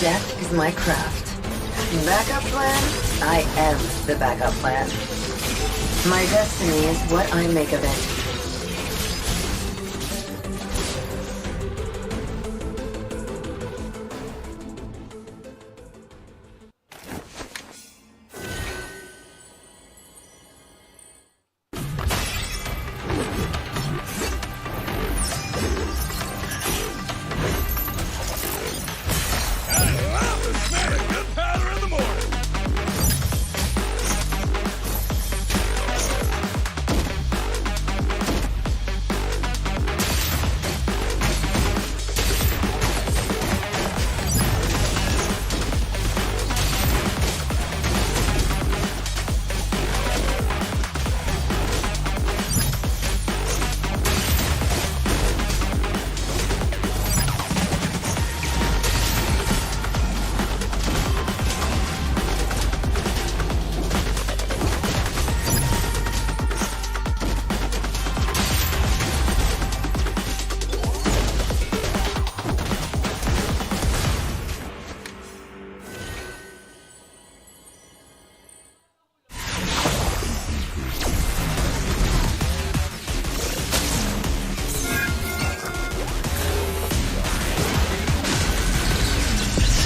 Death is my craft. Backup plan? I am the backup plan. My destiny is what I make of it.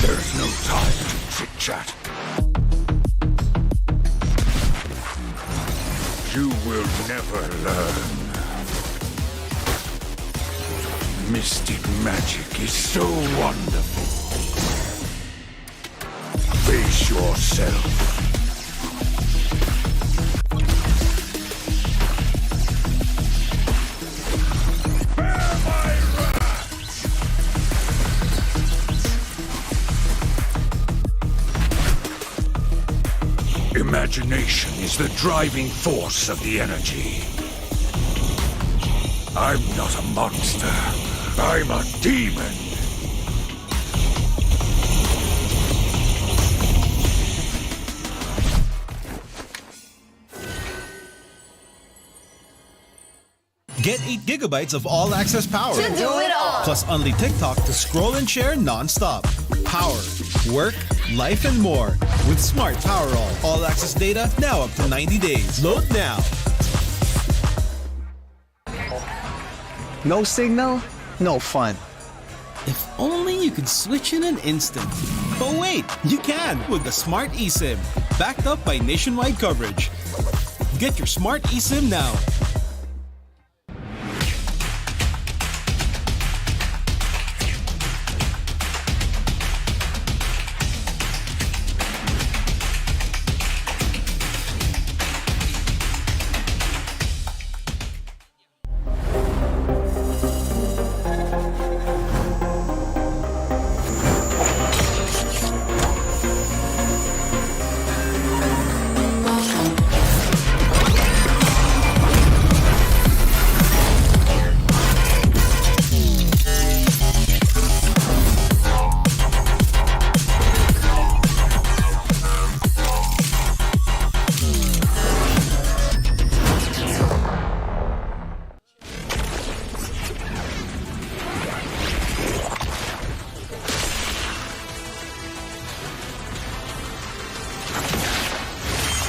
There's no time to chit-chat. You will never learn. Mystic magic is so wonderful. Face yourself. Imagination is the driving force of the energy. I'm not a monster. I'm a demon. Get 8 gigabytes of all-access power. To do it all. Plus only TikTok to scroll and share non-stop. Power, work, life, and more. With Smart Power all-access data now up to 90 days. Load now. No signal, no fun. If only you could switch in an instant. But wait, you can with the Smart eSIM. Backed up by nationwide coverage. Get your Smart eSIM now.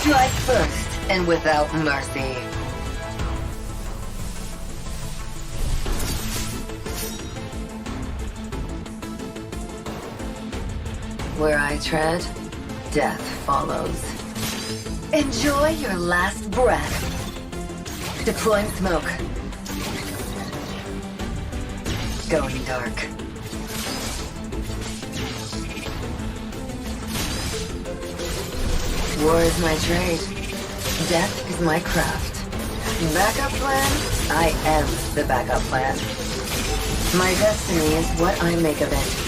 Strike first and without mercy. Where I tread, death follows. Enjoy your last breath. Deploying smoke. Going dark. War is my trade. Death is my craft. Backup plan? I am the backup plan. My destiny is what I make of it.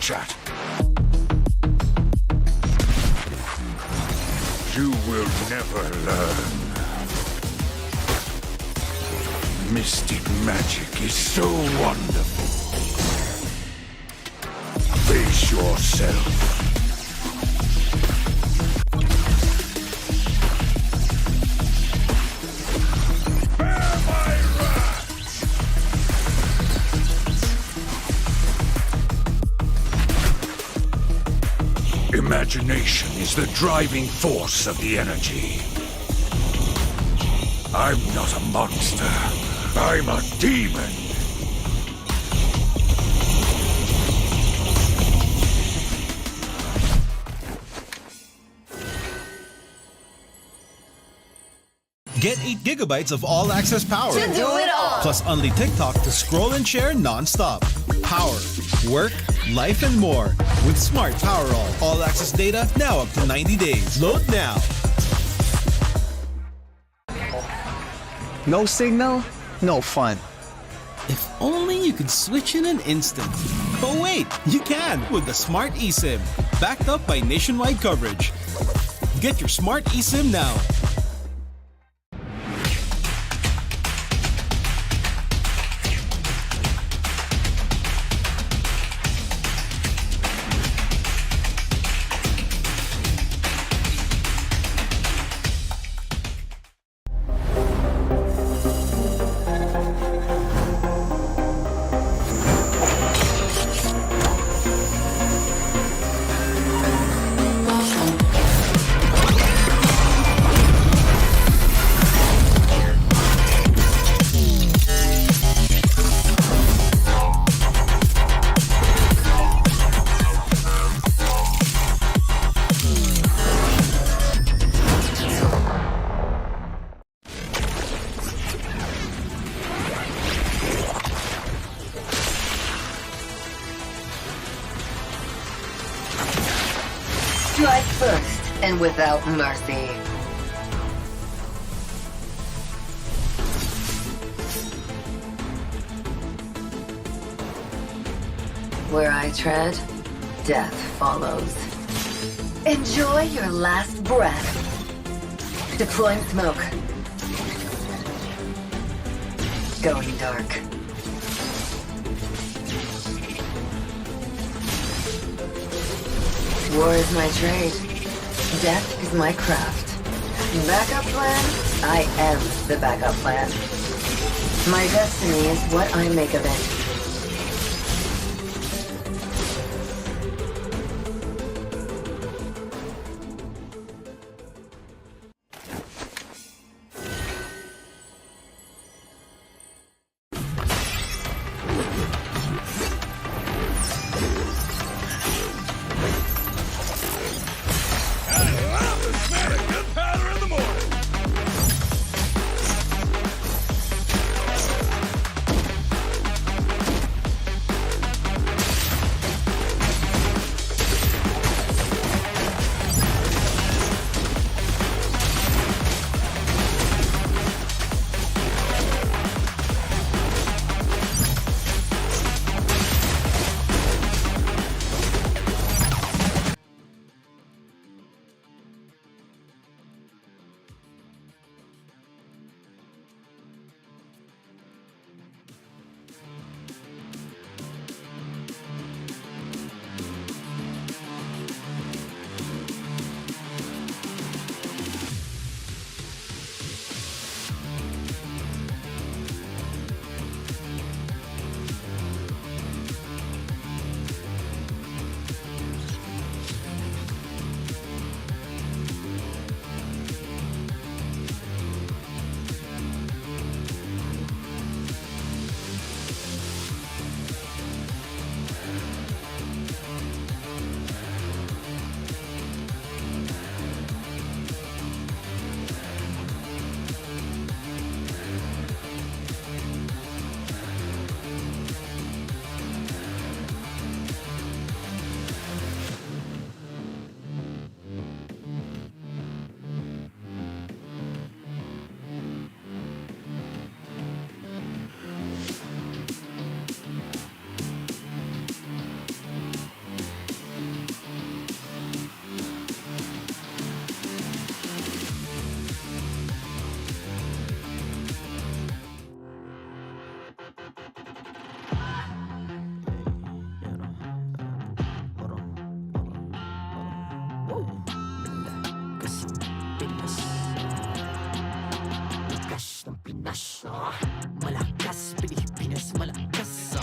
chat. You will never learn. Mystic magic is so wonderful. Face yourself. Imagination is the driving force of the energy. I'm not a monster. I'm a demon. Get 8 gigabytes of all-access power. To do it all. Plus only TikTok to scroll and share non-stop. Power, work, life, and more with Smart Power All. All-access data now up to 90 days. Load now. No signal, no fun. If only you could switch in an instant. But wait, you can with the Smart eSIM. Backed up by nationwide coverage. Get your Smart eSIM now. Strike first and without mercy. Where I tread, death follows. Enjoy your last breath. Deploying smoke. Going dark. War is my trade. Death is my craft. Backup plan? I am the backup plan. My destiny is what I make of it. Pinas. Malakas, Pilipinas, malakas.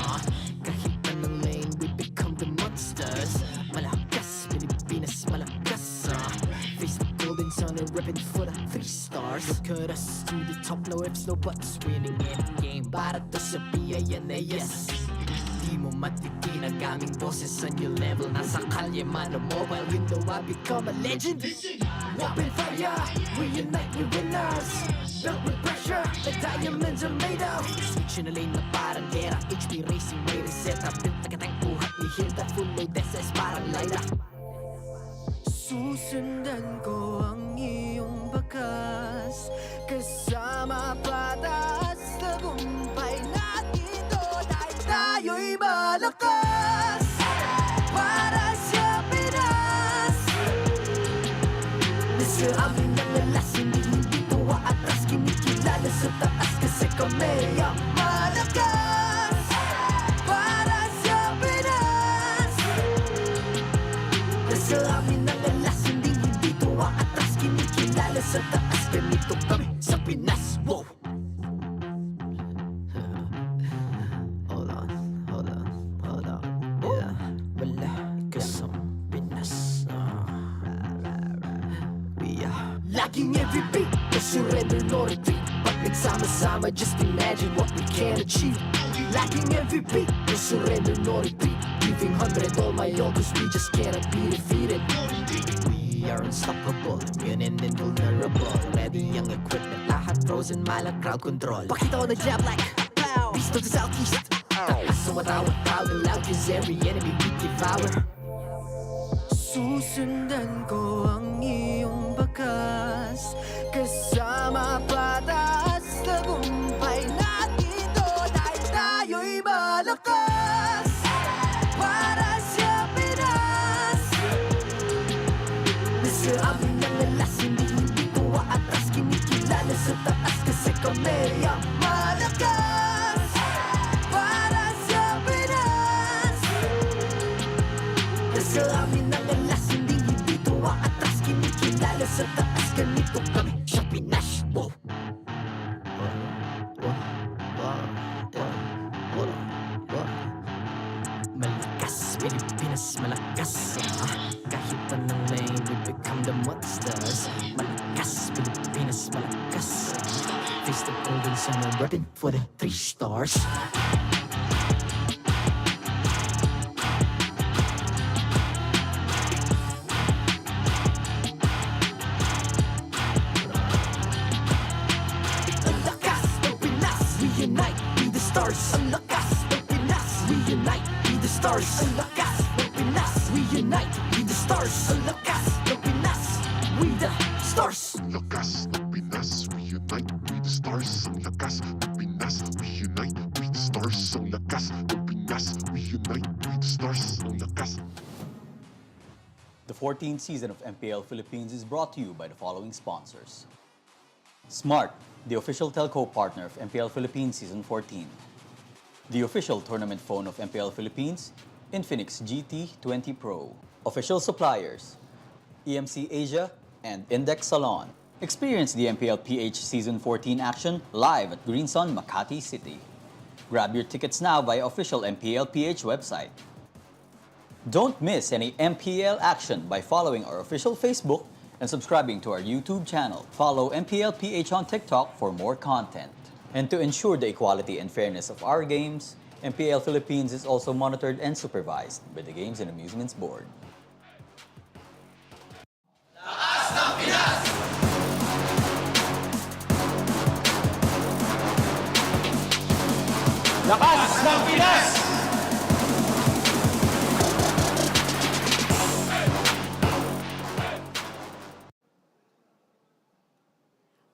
Kahit anong lane, we become the monsters. Malakas, Pilipinas, malakas. Face the golden sun and ribbon for the 3 stars. Look at us to the top, no ifs, no buts. Winning any game, para to sa PINAS. Di mo matikin ang aming boses on your level. Nasa kalye man o mobile, you know I become a legend. Open fire, we unite, we winners. Built with pressure, the diamonds are made of. Switch in a lane na parang gera. HP Racing, may reset. Built na katang buhat ni Hilda. Full load SS parang Lyra. Susundan ko ang iyong bakas. Kasama patas, tagumpay natin to. Dahil tayo'y malakas. Para sa Pinas. Nasa amin ang alas, hindi ko atras. Kinikilala sa taas kasi kami ang malakas. Para sa Pinas. Nasa amin ang alas, hindi ko atras. Kinikilala sa taas, ganito kami sa Pinas. Wow! Hold on. Yeah, wala ka sa Pinas. Laging MVP, no surrender, no retreat. Pag nagsama-sama, just imagine what we can achieve. Laging MVP, no surrender, no retreat. Giving 100 all my all, cause we just cannot be defeated. We are unstoppable, immune and invulnerable. Ready ang equipment, lahat frozen, malang crowd control. Pakita ko na jab like pow, east to the southeast. Taas sa matawag, proud and loud, cause every enemy we devour. Susundan ko ang iyong bakas. Kasama patas, tagumpay natin to. Dahil tayo'y malakas. Para sa Pinas. Nasa amin ang alas, hindi ko atras. Kinikilala sa taas kasi kami ang malakas. Para sa Pinas. Nasa amin ang alas, hindi ko atras. Kinikilala sa taas, ganito kami sa Pinas. Wow! Malakas, Pilipinas, malakas. Kahit anong lane, we become the monsters. Malakas, Pilipinas, malakas. Face the golden sun and weapon for the 3 stars. Ang lakas ng Pinas, we unite, be the stars. Ang lakas ng Pinas, we unite, be the stars. Ang lakas ng Pinas, we unite, be the stars. Ang lakas ng Pinas, we the stars. Ang lakas ng Pinas, we unite with the stars. Ang lakas ng Pinas, we unite with the stars. Ang lakas ng Pinas, we unite with the stars. Ang lakas. The 14th season of MPL Philippines is brought to you by the following sponsors. Smart, the official telco partner of MPL Philippines Season 14. The official tournament phone of MPL Philippines, Infinix GT20 Pro. Official suppliers, EMC Asia and Index Salon. Experience the MPL PH Season 14 action live at Green Sun, Makati City. Grab your tickets now via official MPL PH website. Don't miss any MPL action by following our official Facebook and subscribing to our YouTube channel. Follow MPL PH on TikTok for more content. And to ensure the equality and fairness of our games, MPL Philippines is also monitored and supervised by the Games and Amusements Board. Lakas ng Pinas!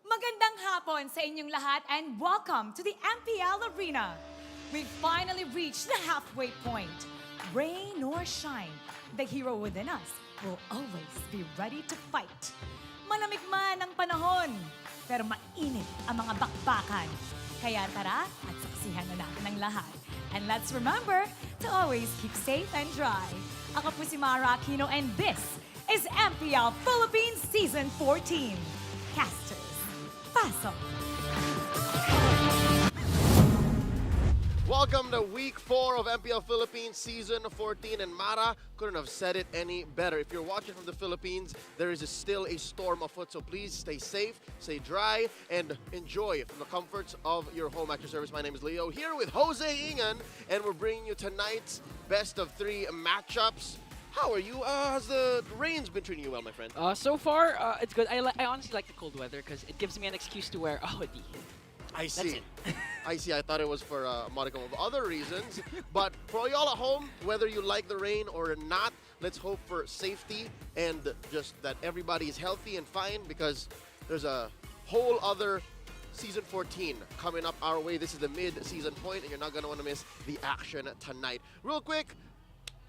Magandang hapon sa inyong lahat and welcome to the MPL Arena. We finally reached the halfway point. Rain or shine, the hero within us will always be ready to fight. Malamig man ang panahon, pero mainit ang mga bakbakan. Kaya tara at saksihan na natin ang lahat. And let's remember to always keep safe and dry. Ako po si Mara Aquino and this is MPL Philippines Season 14. Casters, pasok! welcome to Week 4 of MPL Philippines Season 14. And Mara couldn't have said it any better. If you're watching from the Philippines, there is still a storm afoot. So please stay safe, stay dry, and enjoy from the comforts of your home at your service. My name is Leo, here with Jose Ingan, and we're bringing you tonight's best of 3 matchups. How are you? Has the rains been treating you well, my friend? So far, it's good. I honestly like the cold weather because it gives me an excuse to wear a hoodie. I see. That's I see. I thought it was for a modicum of other reasons. But for y'all at home, whether you like the rain or not, let's hope for safety and just that everybody is healthy and fine, because there's a whole other Season 14 coming up our way. This is the mid-season point, and you're not going to want to miss the action tonight. Real quick,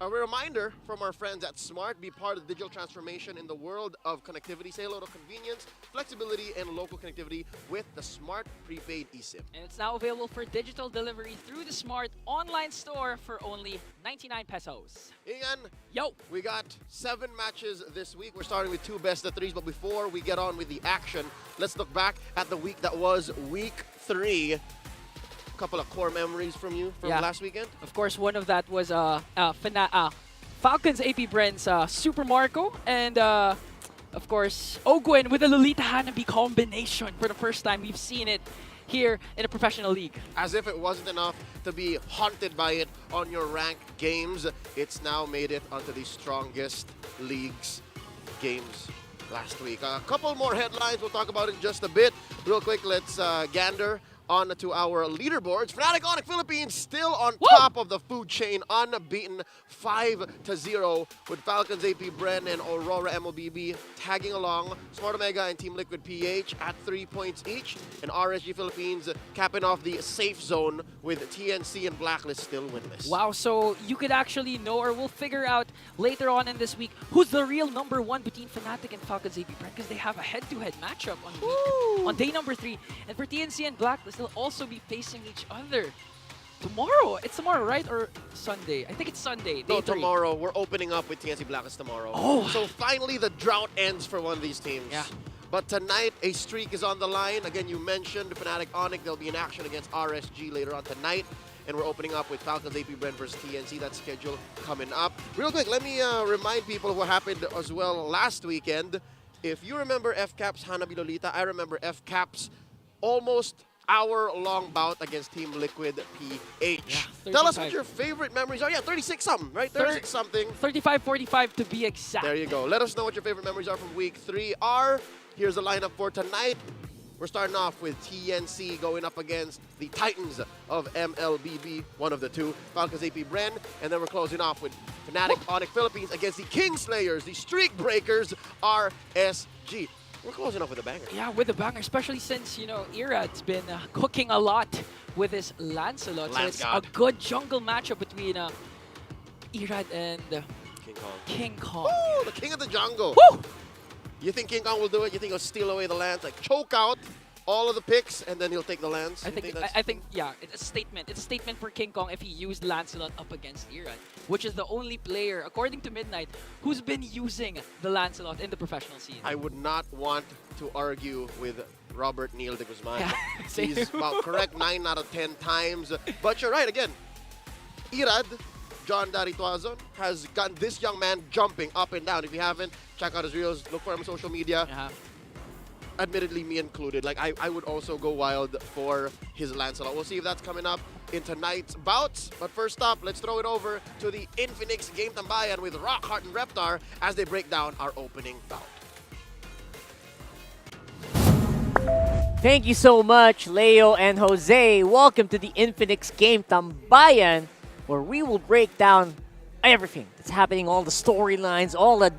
a reminder from our friends at Smart: be part of the digital transformation in the world of connectivity. Say hello to convenience, flexibility, and local connectivity with the Smart Prepaid eSIM. And it's now available for digital delivery through the Smart online store for only 99 pesos. Ian, Yo! we got 7 matches this week. We're starting with 2 best of 3s, but before we get on with the action, let's look back at the week that was Week 3. Couple of core memories from you from last weekend. Of course, one of that was Falcons APBren's Super Marco, and of course, Ogwen with a Lolita Hanabi combination for the first time. We've seen it here in a professional league. As if it wasn't enough to be haunted by it on your ranked games, it's now made it onto the strongest leagues games last week. A couple more headlines we'll talk about in just a bit. Real quick, let's gander on to our leaderboards. Fnatic Onic Philippines still on top of the food chain, unbeaten 5-0, with Falcons APBren and Aurora MLBB tagging along. Smart Omega and Team Liquid PH at 3 points each, and RSG Philippines capping off the safe zone with TNC and Blacklist still winless. Wow, so you could actually know, or we'll figure out later on in this week, who's the real #1 between Fnatic and Falcons APBren, because they have a head-to-head matchup on day number 3. And for TNC and Blacklist, they'll also be facing each other tomorrow. It's tomorrow, right? Or Sunday? I think it's Sunday. No, Day 3. tomorrow. We're opening up with TNC Blacklist tomorrow. Oh. So finally the drought ends for one of these teams. Yeah. But tonight, a streak is on the line. Again, you mentioned Fnatic Onic. They'll be in action against RSG later on tonight. And we're opening up with Falcons APBren versus TNC. That's scheduled coming up. Real quick, let me remind people of what happened as well last weekend. If you remember FCAP's Hanabi Lolita, I remember FCAP's almost hour-long bout against Team Liquid PH. Yeah, Tell us what 35. your favorite memories are. Yeah, 36-something, right? 36-something. 35-45 to be exact. There you go. Let us know what your favorite memories are from Week 3 are. Here's the lineup for tonight. We're starting off with TNC going up against the Titans of MLBB, one of the two, Falcons APBren, and then we're closing off with Fnatic Onic Philippines against the Kingslayers, the Streak Breakers, RSG. We're closing off with a banger. Yeah, with a banger, especially since, you know, Irad's been cooking a lot with his Lancelot. So it's a good jungle matchup between Irad and King Kong. King Kong. Woo, the king of the jungle. Woo! You think King Kong will do it? You think he'll steal away the lands, like choke out all of the picks, and then he'll take the lands? I think, yeah, it's a statement. It's a statement for King Kong if he used Lancelot up against Irad, which is the only player, according to Midnight, who's been using the Lancelot in the professional scene. I would not want to argue with Robert Neil de Guzman. Yeah, He's about correct 9 out of 10 times. But you're right, again, Irad, John Darituazon, has gotten this young man jumping up and down. If you haven't, check out his reels, look for him on social media. Admittedly, me included. Like, I would also go wild for his Lancelot. We'll see if that's coming up in tonight's bouts. But first up, let's throw it over to the Infinix Game Tambayan with Rockheart and Reptar as they break down our opening bout. Thank you so much, Leo and Jose. Welcome to the Infinix Game Tambayan, where we will break down everything that's happening, all the storylines, all the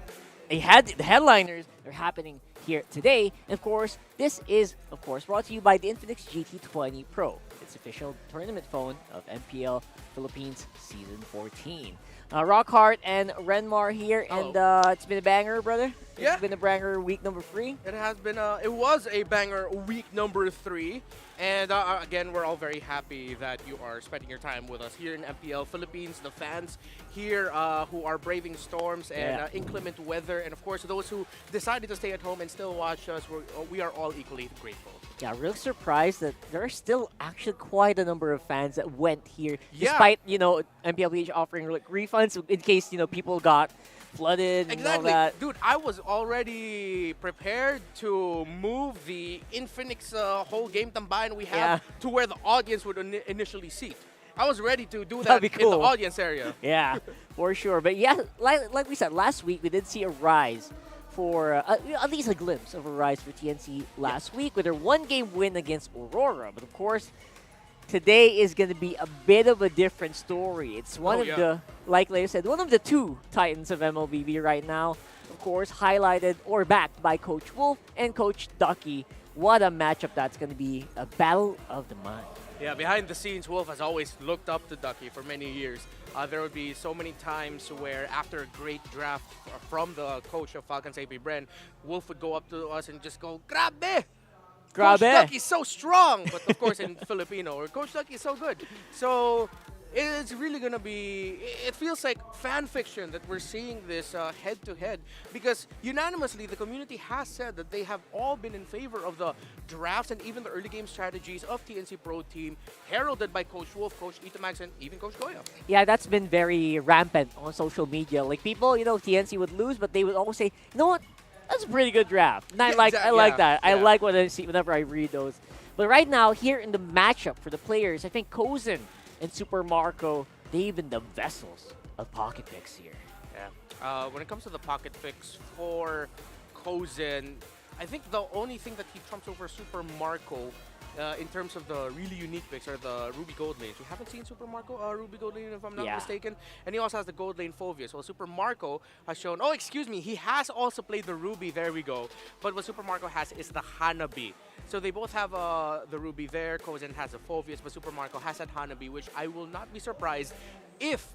headliners that are happening here today. And of course, this is, of course, brought to you by the Infinix GT20 Pro. It's official tournament phone of MPL Philippines Season 14. Rockhart and Renmar here, and it's been a banger, brother. Yeah. It's been a banger week number 3. It has been, it was a banger week number 3. And again, we're all very happy that you are spending your time with us here in MPL Philippines, the fans here who are braving storms and inclement weather, and of course those who decided to stay at home and still watch us, we are all equally grateful. Yeah, real surprised that there are still actually quite a number of fans that went here, Yeah. despite, MPLPH offering like refunds in case, people got flooded and all Exactly. that. Dude, I was already prepared to move the Infinix whole game tambayan we have to where the audience would initially seat. I was ready to do that That'd be in the cool. audience area. Yeah, for sure. But yeah, like we said, last week we did see a rise for, at least a glimpse of a rise for TNC last week with their one-game win against Aurora. But of course, today is going to be a bit of a different story. It's one of the, like Leo said, one of the two titans of MLBB right now. Of course, highlighted or backed by Coach Wolf and Coach Ducky. What a matchup that's going to be, a battle of the mind. Yeah, behind the scenes, Wolf has always looked up to Ducky for many years. There would be so many times where after a great draft from the coach of Falcons APBren, Wolf would go up to us and just go, "Grabe! Coach Ducky's so strong!" But of course in Filipino, or Coach Ducky is so good. So it's really going to be, it feels like fan fiction that we're seeing this head-to-head because unanimously the community has said that they have all been in favor of the drafts and even the early game strategies of TNC Pro Team, heralded by Coach Wolf, Coach Itamax, and even Coach Goya. Yeah, that's been very rampant on social media. Like people, TNC would lose, but they would always say, "You know what? That's a pretty good draft." And I like that. I like what I see whenever I read those. But right now, here in the matchup for the players, I think Kozen and Super Marco, they've been the vessels of pocket picks here. Yeah. When it comes to the pocket picks for Kozen, I think the only thing that he trumps over Super Marco in terms of the really unique picks are the Ruby Gold lanes. We haven't seen Super Marco Ruby Gold lane if I'm not mistaken. And he also has the Gold lane Phobius. Well, Super Marco has shown, he has also played the Ruby, there we go. But what Super Marco has is the Hanabi. So they both have the Ruby there, Kozen has a Phobius, but Super Marco has that Hanabi, which I will not be surprised if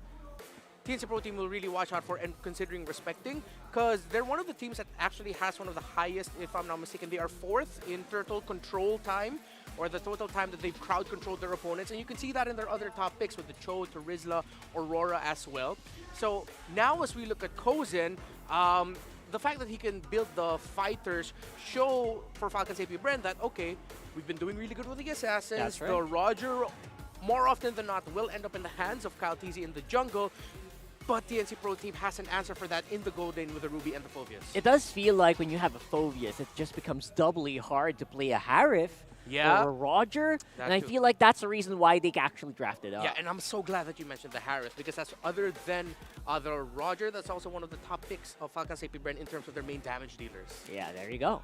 TNC Pro Team will really watch out for and considering respecting, because they're one of the teams that actually has one of the highest, if I'm not mistaken, they are 4th in turtle control time, or the total time that they've crowd controlled their opponents, and you can see that in their other top picks with the Cho, Terizla, Aurora as well. So now as we look at Kozen, the fact that he can build the fighters show for Falcons APBren that, okay, we've been doing really good with the Assassins. That's right. The Roger, more often than not, will end up in the hands of Kyle TZ in the jungle. But TNC Pro Team has an answer for that in the gold lane with the Ruby and the Phobius. It does feel like when you have a Phobius, it just becomes doubly hard to play a Harif or a Roger. And I feel like that's the reason why they actually drafted up. Yeah, and I'm so glad that you mentioned the Harith, because that's other than the Roger, that's also one of the top picks of Falcons APBren in terms of their main damage dealers. Yeah, there you go.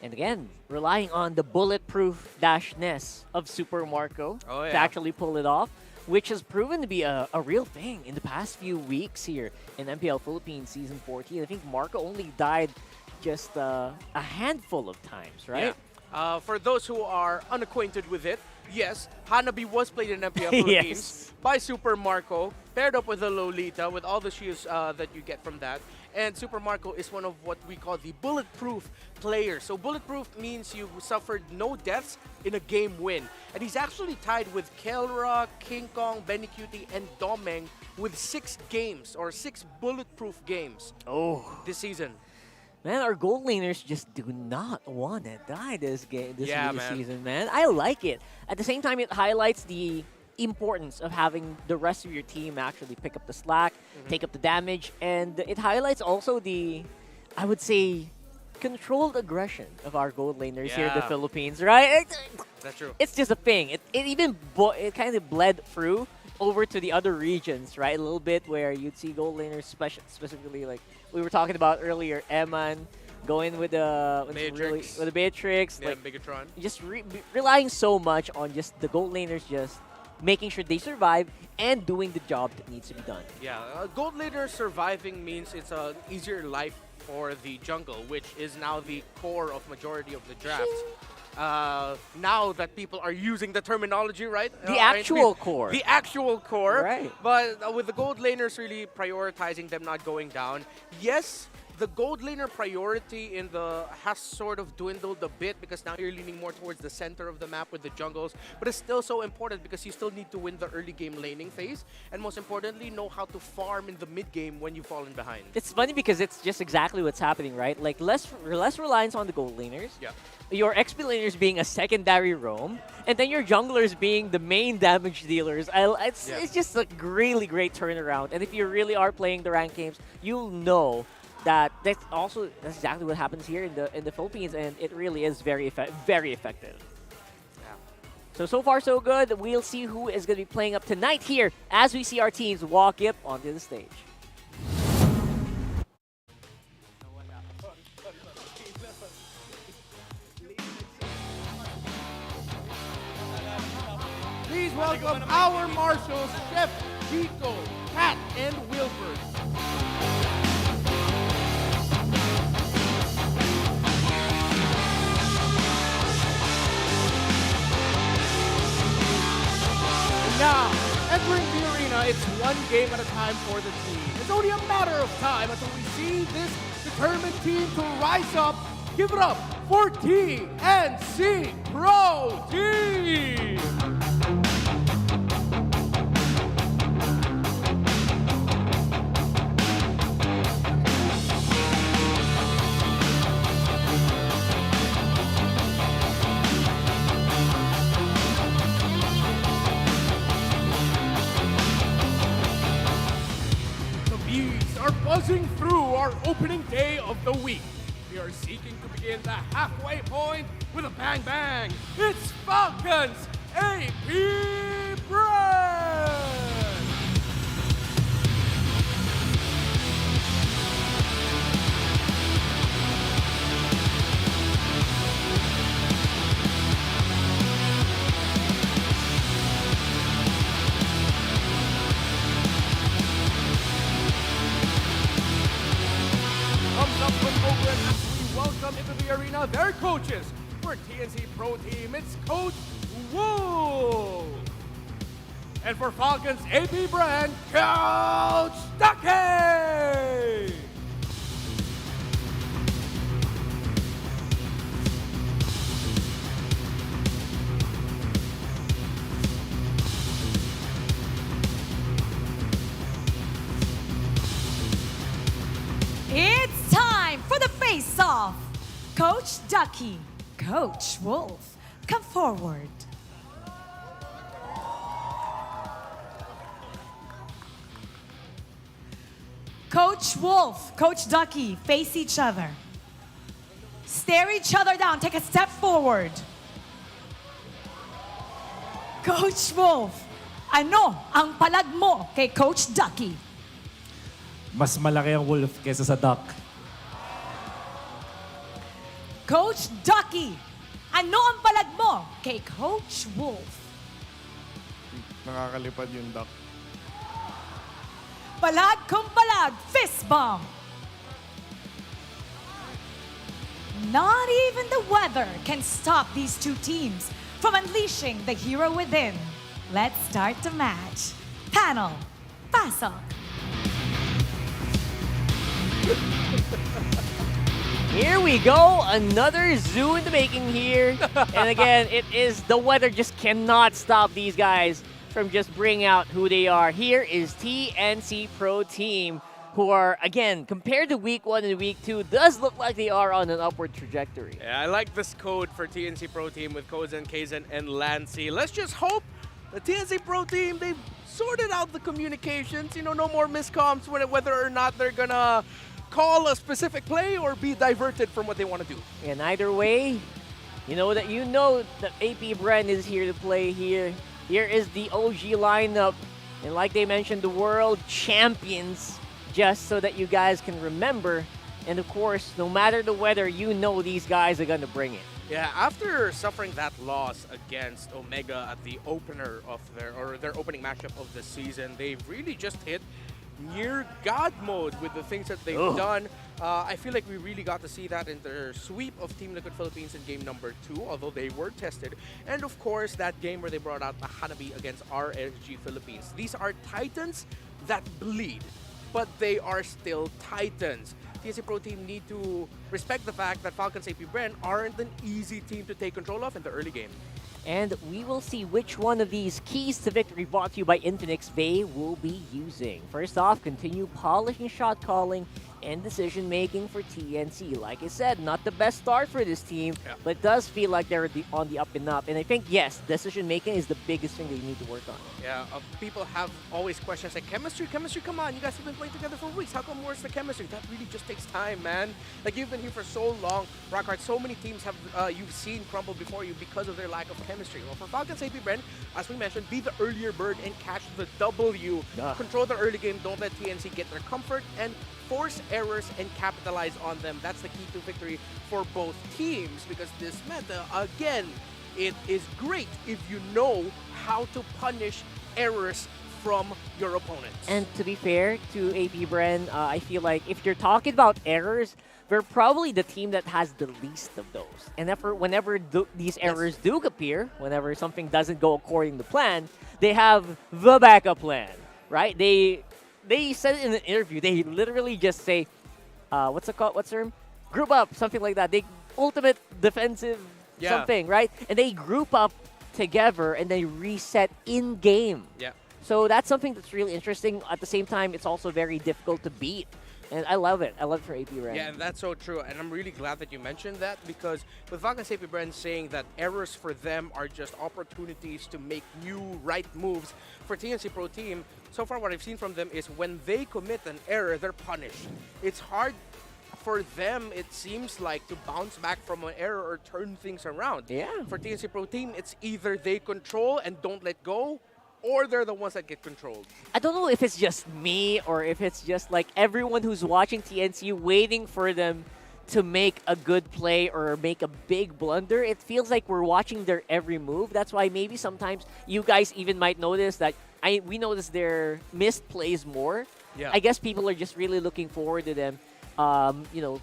And again, relying on the bulletproof dashness of Super Marco to actually pull it off, which has proven to be a real thing in the past few weeks here in MPL Philippines Season 14. I think Marco only died just a handful of times, right? Yeah. For those who are unacquainted with it, yes, Hanabi was played in MPL Philippines by Super Marco, paired up with the Lolita, with all the shields that you get from that. And Super Marco is one of what we call the bulletproof players. So bulletproof means you suffered no deaths in a game win. And he's actually tied with Kelra, King Kong, Benny Cutie, and Domeng with 6 games, or 6 bulletproof games this season. Man, our gold laners just do not want to die this season, man. I like it. At the same time, it highlights the importance of having the rest of your team actually pick up the slack, take up the damage, and it highlights also the, I would say, controlled aggression of our gold laners here in the Philippines, right? That's true. It's just a thing. It even it kind of bled through over to the other regions, right? A little bit where you'd see gold laners, specifically like we were talking about earlier, Eman going with the Matrix, like Megatron. Just relying so much on just the gold laners just making sure they survive and doing the job that needs to be done. Yeah, gold laner surviving means it's an easier life for the jungle, which is now the core of majority of the drafts. Now that people are using the terminology, right? The actual core. The actual core. Right. But with the gold laners really prioritizing them not going down, yes, the gold laner priority in the has sort of dwindled a bit because now you're leaning more towards the center of the map with the jungles, but it's still so important because you still need to win the early game laning phase, and most importantly, know how to farm in the mid game when you've fallen behind. It's funny because it's just exactly what's happening, right? Like less reliance on the gold laners. Yeah. Your XP laners being a secondary roam, and then your junglers being the main damage dealers. It's just a really great turnaround. And if you really are playing the ranked games, you'll know that that's exactly what happens here in the Philippines, and it really is very effective. Yeah. So far so good. We'll see who is going to be playing up tonight here as we see our teams walk up onto the stage. Please welcome our marshals, Chef Chico, Pat, and Wilford. Now, entering the arena, it's one game at a time for the team. It's only a matter of time until we see this determined team to rise up. Give it up for TNC Pro Team! Buzzing through our opening day of the week. We are seeking to begin the halfway point with a bang bang. It's Falcons APBren! Welcome into the arena, their coaches. For TNC Pro Team, it's Coach Woo. And for Falcons APBren, Coach Ducky. It's time for the face-off. Coach Ducky, Coach Wolf, come forward. Coach Wolf, Coach Ducky, face each other. Stare each other down. Take a step forward. Coach Wolf, ano ang palag mo kay Coach Ducky? Mas malaki ang wolf kesa sa duck. Coach Ducky, ano ang palag mo kay Coach Wolf? Nakakalipad yung duck. Palag kung palag, fist bump. Not even the weather can stop these two teams from unleashing the hero within. Let's start the match. Panel, pasok. Here we go, another zoo in the making here. And again, it is the weather just cannot stop these guys from just bringing out who they are. Here is TNC Pro Team, who are, again, compared to week 1 and week 2, does look like they are on an upward trajectory. Yeah, I like this code for TNC Pro Team with Kozen, Kaizen, and Lancy. Let's just hope the TNC Pro Team, they've sorted out the communications. You know, no more miscoms whether or not they're gonna call a specific play or be diverted from what they want to do. And either way, you know that APBren is here to play here. Here is the OG lineup. And like they mentioned, the world champions, just so that you guys can remember. And of course, no matter the weather, you know these guys are going to bring it. Yeah, after suffering that loss against Omega at the opener of their opening matchup of the season, they've really just hit near God mode with the things that they've done. I feel like we really got to see that in their sweep of Team Liquid Philippines in game number 2, although they were tested. And of course, that game where they brought out the Hanabi against RSG Philippines. These are Titans that bleed, but they are still Titans. TNC Pro Team need to respect the fact that Falcons APBren aren't an easy team to take control of in the early game. And we will see which one of these keys to victory brought to you by Infinix they will be using. First off, continue polishing shot calling and decision making for TNC. Like I said, not the best start for this team, but it does feel like they're on the up and up. And I think, yes, decision making is the biggest thing they need to work on. Yeah, people have always questions like, chemistry, come on, you guys have been playing together for weeks. How come where's the chemistry? That really just takes time, man. Like, you've been here for so long, Rockhard, so many teams have you've seen crumble before you because of their lack of chemistry. Well, for Falcons APBren, as we mentioned, be the earlier bird and catch the W. Control the early game, don't let TNC get their comfort, and force errors and capitalize on them. That's the key to victory for both teams, because this meta, again, it is great if you know how to punish errors from your opponents. And to be fair to APBren, I feel like if you're talking about errors, they're probably the team that has the least of those. And whenever these errors do appear, whenever something doesn't go according to plan, they have the backup plan, right? They said in an interview, they literally just say, what's the term? Group up, something like that. They ultimate defensive something, right? And they group up together and they reset in game. Yeah. So that's something that's really interesting. At the same time, it's also very difficult to beat. And I love it. I love it for APBren. Yeah, and that's so true. And I'm really glad that you mentioned that, because with Falcons APBren saying that errors for them are just opportunities to make new right moves, for TNC Pro Team, so far what I've seen from them is when they commit an error, they're punished. It's hard for them, it seems like, to bounce back from an error or turn things around. Yeah. For TNC Pro Team, it's either they control and don't let go, or they're the ones that get controlled. I don't know if it's just me or if it's just like everyone who's watching TNC waiting for them to make a good play or make a big blunder. It feels like we're watching their every move. That's why maybe sometimes you guys even might notice that we notice their missed plays more. Yeah. I guess people are just really looking forward to them,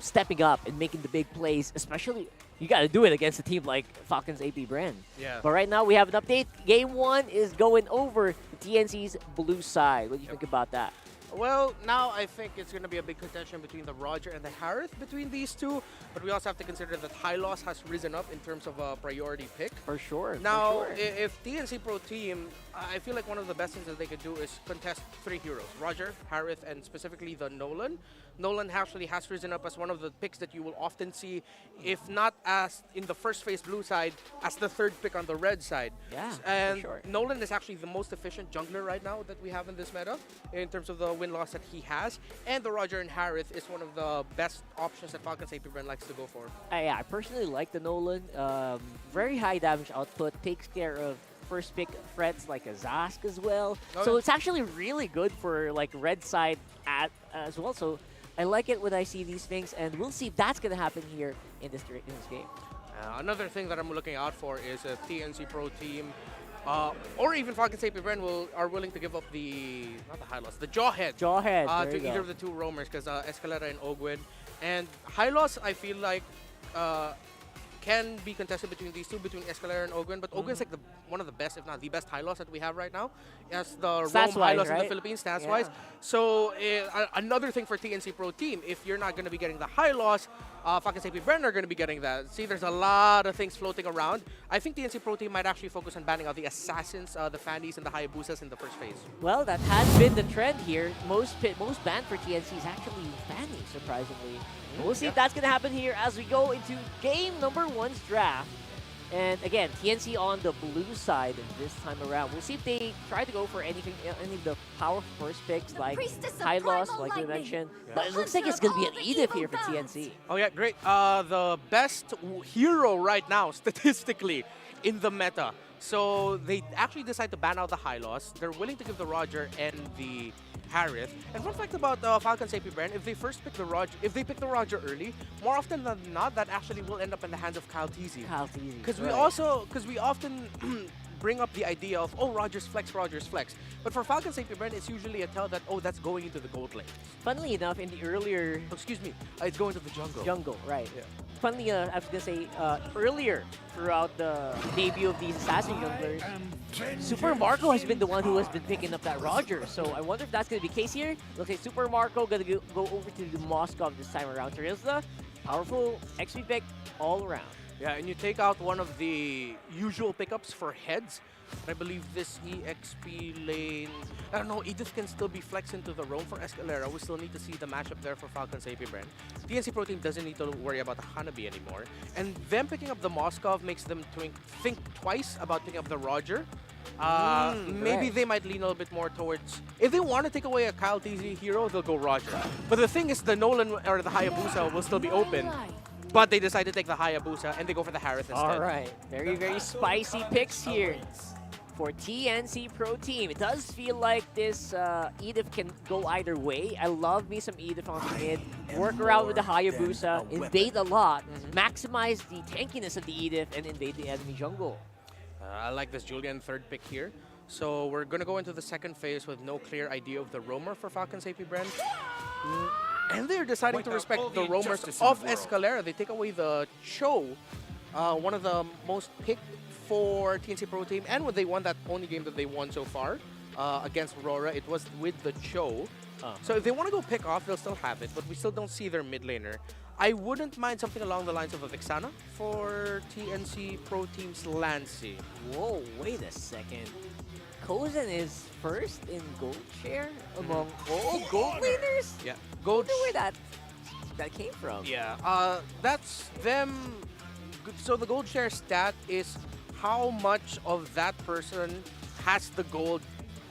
stepping up and making the big plays, especially you got to do it against a team like Falcons APBren. Yeah. But right now we have an update. Game 1 is going over the TNC's blue side. What do you think about that? Well, now I think it's going to be a big contention between the Roger and the Harith between these two. But we also have to consider that High Loss has risen up in terms of a priority pick. For sure. Now, if TNC Pro Team, I feel like one of the best things that they could do is contest 3 heroes. Roger, Harith, and specifically the Nolan. Nolan actually has risen up as one of the picks that you will often see, if not as in the first phase blue side, as the 3rd pick on the red side. Yeah, and for sure. Nolan is actually the most efficient jungler right now that we have in this meta in terms of the win-loss that he has. And the Roger and Harith is one of the best options that Falcons APBren likes to go for. Yeah, I personally like the Nolan. Very high damage output, takes care of first pick threats like a Zask as well. So it's actually really good for like red side as well. So I like it when I see these things, and we'll see if that's going to happen here in this game. Another thing that I'm looking out for is a TNC Pro Team, or even Falcons APBren are willing to give up the High Loss, the Jawhead. Jawhead, to either of the 2 roamers, because Escalera and Ogwin. And High Loss, I feel like, can be contested between these two, between Escalera and Ogwin, but Ogwin's like one of the best, if not the best High Loss that we have right now, as the roam High Loss in the Philippines, stats-wise. So another thing for TNC Pro Team, if you're not going to be getting the High Loss, Falcons APBren are going to be getting that. See, there's a lot of things floating around. I think TNC Pro Team might actually focus on banning out the Assassins, the Fannies, and the Hayabusas in the first phase. Well, that has been the trend here. Most banned for TNC is actually Fanny, surprisingly. We'll see if that's going to happen here as we go into game number 1's draft. And again, TNC on the blue side this time around. We'll see if they try to go for any of the power first picks like High Loss, like you mentioned. But it looks like it's going to be an Edith here for TNC. Oh yeah, great. The best hero right now, statistically, in the meta. So they actually decide to ban out the High Loss. They're willing to give the Roger and the Harith. And fun fact about Falcons APBren, if they pick the Roger early, more often than not, that actually will end up in the hands of Kyle Teasy. Because we often bring up the idea of, oh, Roger's flex. But for Falcons APBren, it's usually a tell that, oh, that's going into the gold lane. Funnily enough, in the earlier... Excuse me, it's going to the jungle. Jungle, right. Yeah. funnily enough, I was gonna say earlier throughout the debut of these assassin junglers, Super Marco has been the one who has been picking up that Roger. So I wonder if that's gonna be the case here. Looks like Super Marco gonna go over to the Moskov this time around. Terizla, powerful XP pick all around. Yeah, and you take out one of the usual pickups for heads. I believe this EXP lane, I don't know, Edith can still be flexed into the roam for Escalera. We still need to see the matchup there for Falcon's APBren. TNC Pro Team doesn't need to worry about the Hanabi anymore. And them picking up the Moskov makes them think twice about picking up the Roger. Maybe they might lean a little bit more towards, if they want to take away a Kyle TZ hero, they'll go Roger. But the thing is, the Nolan or the Hayabusa will still be open. But they decide to take the Hayabusa and they go for the Harith instead. All right, very, very spicy picks here for TNC Pro Team. It does feel like this Edith can go either way. I love me some Edith on the mid. Work around with the Hayabusa, invade a lot, maximize the tankiness of the Edith, and invade the enemy jungle. I like this Julian third pick here. So we're going to go into the second phase with no clear idea of the roamer for Falcon's APBren. And they're deciding to respect the roamers of Escalera. They take away the Cho, one of the most picked for TNC Pro Team. And when they won that only game that they won so far against Aurora, it was with the Cho. So if they want to go pick off, they'll still have it, but we still don't see their mid laner. I wouldn't mind something along the lines of a Vixana for TNC Pro Team's Lancy. Whoa, wait a second. Kozen is first in gold share among all gold laners? Yeah, I gold. wonder where that came from. Yeah, that's them. So the gold share stat is how much of that person has the gold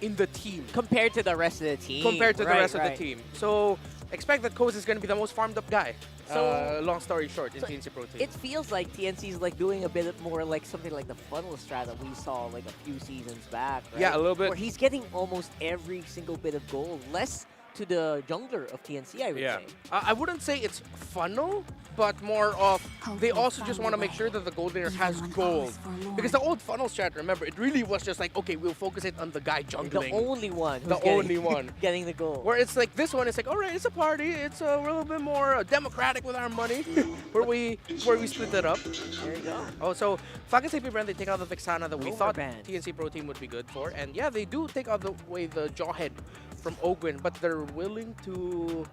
in the team. Compared to the rest of the team. Compared to the rest of the team. So expect that Koz is going to be the most farmed up guy. So long story short, in TNC Pro Team. It feels like TNC is like doing a bit more like something like the funnel strat that we saw like a few seasons back. Right? Yeah, a little bit. Where he's getting almost every single bit of gold, less to the jungler of TNC, I would say. I wouldn't say it's funnel, but more of they also just want to make sure that the gold laner has gold. Because the old funnel strat, remember, it really was just like, okay, we'll focus it on the guy jungling. The only one. The only one. Getting the gold. Where it's like this one, it's like, all right, it's a party. It's a little bit more democratic with our money, where we split it up. There you go. Oh, so Falcon's APBren, they take out the Vixana that we thought band. TNC Pro Team would be good for. And yeah, they do take out the Jawhead from Ogwin, but they're willing to...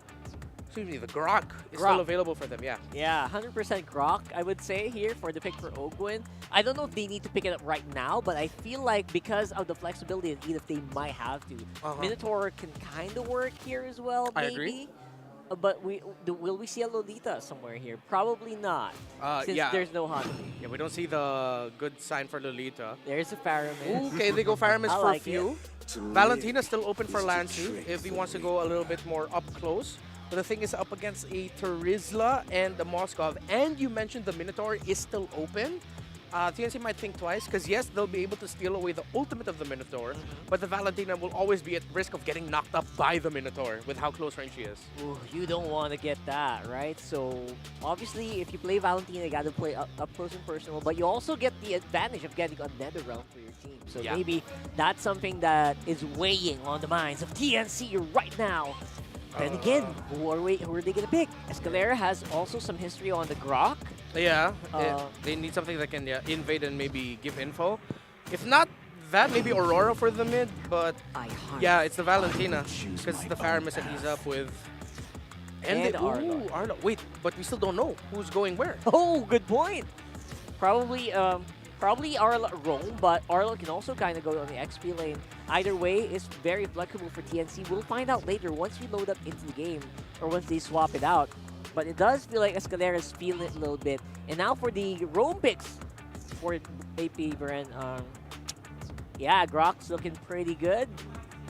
Excuse me, the Grok is still available for them, yeah. Yeah, 100% Grok, I would say, here for the pick for Ogwin. I don't know if they need to pick it up right now, but I feel like because of the flexibility of Edith, they might have to. Minotaur can kind of work here as well, maybe. I agree. But will we see a Lolita somewhere here? Probably not, since there's no Hanabi. Yeah, we don't see the good sign for Lolita. There's a Faramis. Okay, they go Faramis for like a few. Valentina's still open for Lancy if he wants to go a little bit more up close. But the thing is, up against a Terizla and the Moskov, and you mentioned the Minotaur is still open. TNC might think twice, because yes, they'll be able to steal away the ultimate of the Minotaur, but the Valentina will always be at risk of getting knocked up by the Minotaur with how close range she is. Ooh, you don't want to get that, right? So obviously, if you play Valentina, you got to play up close and personal, but you also get the advantage of getting a Nether Realm for your team. So maybe that's something that is weighing on the minds of TNC right now. Then again, who are they going to pick? Escalera has also some history on the Grok. Yeah, they need something that can invade and maybe give info. If not that, maybe Aurora for the mid, but yeah, it's the Valentina, because it's the Faramis that he's up with. And Arlo. Arlo. Wait, but we still don't know who's going where. Oh, good point. Probably Arlo roam, but Arlo can also kind of go on the XP lane. Either way, it's very flexible for TNC. We'll find out later once we load up into the game or once they swap it out. But it does feel like Escalera's feeling it a little bit. And now for the roam picks for APBren. Yeah, Grok's looking pretty good.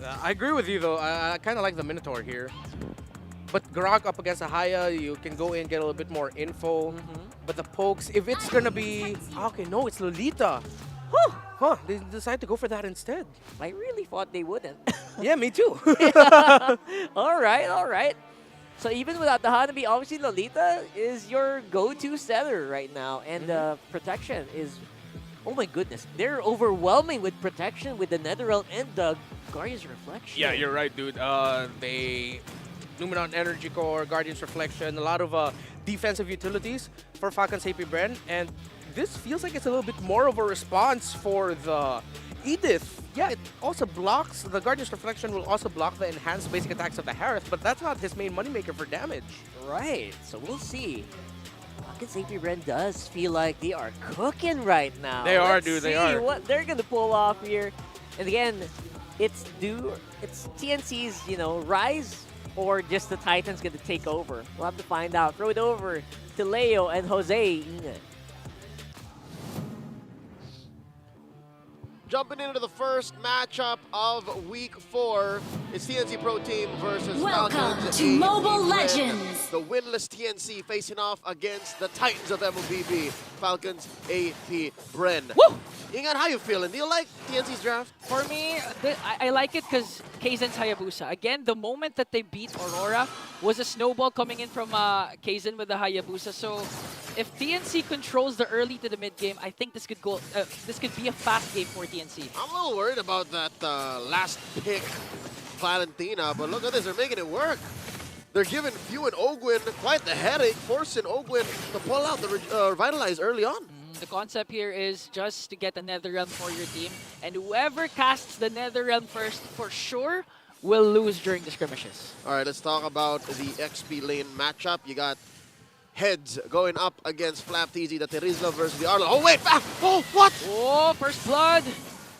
I agree with you, though. I kind of like the Minotaur here. But Grok up against a Haya, you can go in, get a little bit more info. But the pokes, if it's going to be... Okay, no, it's Lolita. Huh, they decide to go for that instead. I really thought they wouldn't. Yeah, me too. All right. So even without the Hanabi, obviously Lolita is your go-to setter right now. And protection is... Oh my goodness, they're overwhelming with protection with the Netherrealm and the Guardian's Reflection. Yeah, you're right, dude. They... Luminon Energy Core, Guardian's Reflection, a lot of defensive utilities for Falcons APBren, and this feels like it's a little bit more of a response for the Edith. Yeah, it also blocks, the Guardian's Reflection will also block the enhanced basic attacks of the Harith, but that's not his main moneymaker for damage. Right, so we'll see. Falcons APBren does feel like they are cooking right now. They are, Let's dude, they see are. what they're gonna pull off here. And again, it's TNC's, you know, rise or just the Titans gonna take over. We'll have to find out. Throw it over to Leo and Jose. Jumping into the first matchup of Week 4, it's TNC Pro Team versus Welcome Falcons to APBren. Mobile Legends. The winless TNC facing off against the Titans of MOBB, Falcons APBren. Woo! Ingan, how you feeling? Do you like TNC's draft? For me, I like it because Kaizen's Hayabusa. Again, the moment that they beat Aurora was a snowball coming in from Kaizen with the Hayabusa. So if TNC controls the early to the mid game, I think this could go. This could be a fast game for TNC. I'm a little worried about that last pick, Valentina, but look at this, they're making it work. They're giving Few and Ogwin quite the headache, forcing Ogwin to pull out the Revitalize early on. The concept here is just to get a Netherrealm for your team, and whoever casts the Netherrealm first, for sure, will lose during the skirmishes. All right, let's talk about the XP lane matchup. You got Heads going up against FlapTZ, the Terizla versus the Arlo. Oh, wait! Ah, oh, what? Oh, first blood.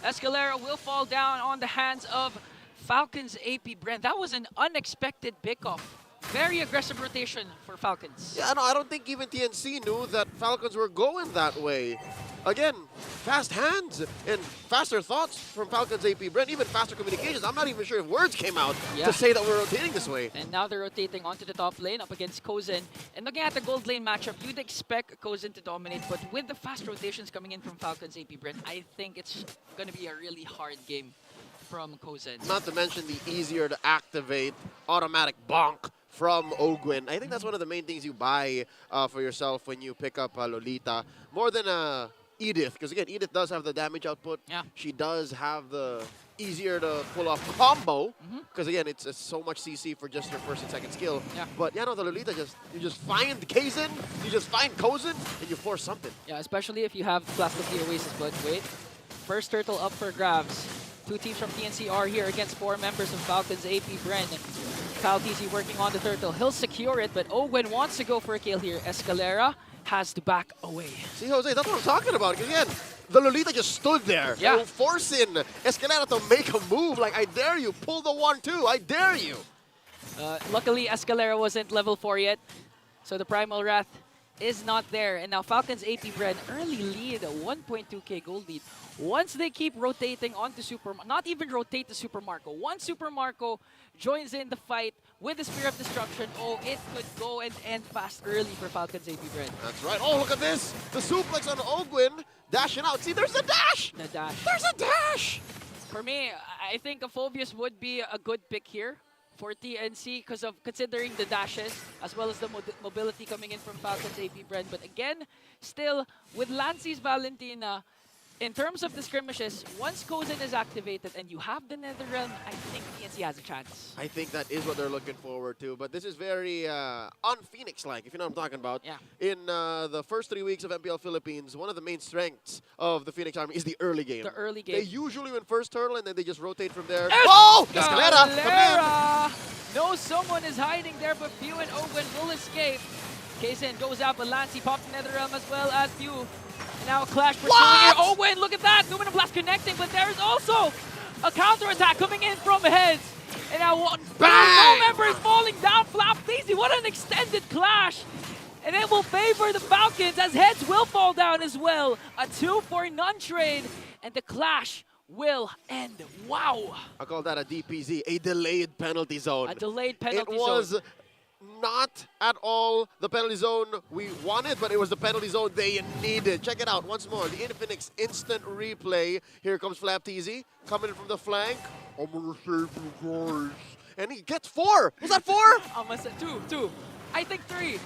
Escalera will fall down on the hands of Falcons APBren. That was an unexpected pickoff. Very aggressive rotation for Falcons. Yeah, no, I don't think even TNC knew that Falcons were going that way. Again, fast hands and faster thoughts from Falcons APBren, even faster communications. I'm not even sure if words came out to say that we're rotating this way. And now they're rotating onto the top lane up against Kozen. And looking at the gold lane matchup, you'd expect Kozen to dominate, but with the fast rotations coming in from Falcons APBren, I think it's going to be a really hard game from Kozen. Not to mention the easier to activate automatic bonk from Ogwin. I think that's one of the main things you buy for yourself when you pick up Lolita. More than Edith, because again, Edith does have the damage output. Yeah. She does have the easier to pull off combo, because again, it's so much CC for just your first and second skill. Yeah. But yeah, no, the Lolita you just find Kaizen, you just find Kozen, and you force something. Yeah, especially if you have Plastic Oasis, but wait. First turtle up for grabs. Two teams from TNC are here against four members of Falcons APBren. FlapTZ working on the turtle. He'll secure it, but Ogwin wants to go for a kill here. Escalera has to back away. See, Jose, that's what I'm talking about. 'Cause again, the Lolita just stood there. Yeah. Forcing Escalera to make a move. Like, I dare you. Pull the 1-2. I dare you. Luckily, Escalera wasn't level 4 yet, so the Primal Wrath is not there. And now Falcons APBren early lead, a 1.2k gold lead. Once they keep rotating onto not even rotate to Super Marco. Once Super Marco joins in the fight with the Spear of Destruction, oh, it could go and end fast early for Falcons APBren. That's right. Oh, look at this. The suplex on Ogwin dashing out. See, there's a dash. The dash. There's a dash. For me, I think a Phobius would be a good pick here for TNC because of considering the dashes as well as the mobility coming in from Falcons APBren. But again, still with Lancy's Valentina, in terms of the skirmishes, once Kozen is activated and you have the Netherrealm, I think TNC has a chance. I think that is what they're looking forward to. But this is very un-Phoenix-like, if you know what I'm talking about. Yeah. In the first 3 weeks of MPL Philippines, one of the main strengths of the Phoenix Army is the early game. The early game. They usually win first turtle and then they just rotate from there. Oh! Escalera! Come No, someone is hiding there, but Few and Ogwin will escape. Kaizen goes out, but Lancy pops the Netherrealm as well as Few. Now a clash pursuing here. Ogwin, look at that! Luminum Blast connecting, but there is also a counterattack coming in from Heads. And now one member is falling down. FlapTZ, what an extended clash! And it will favor the Falcons as Heads will fall down as well. A 2-for-none trade, and the clash will end. Wow! I call that a DPZ, a delayed penalty zone. A delayed penalty zone. It was zone. not at all the penalty zone we wanted, but it was the penalty zone they needed. Check it out once more. The Infinix instant replay. Here comes FlapTZ coming in from the flank. I'm gonna save you guys. And he gets 4. Was that 4? Almost 2. I think 3.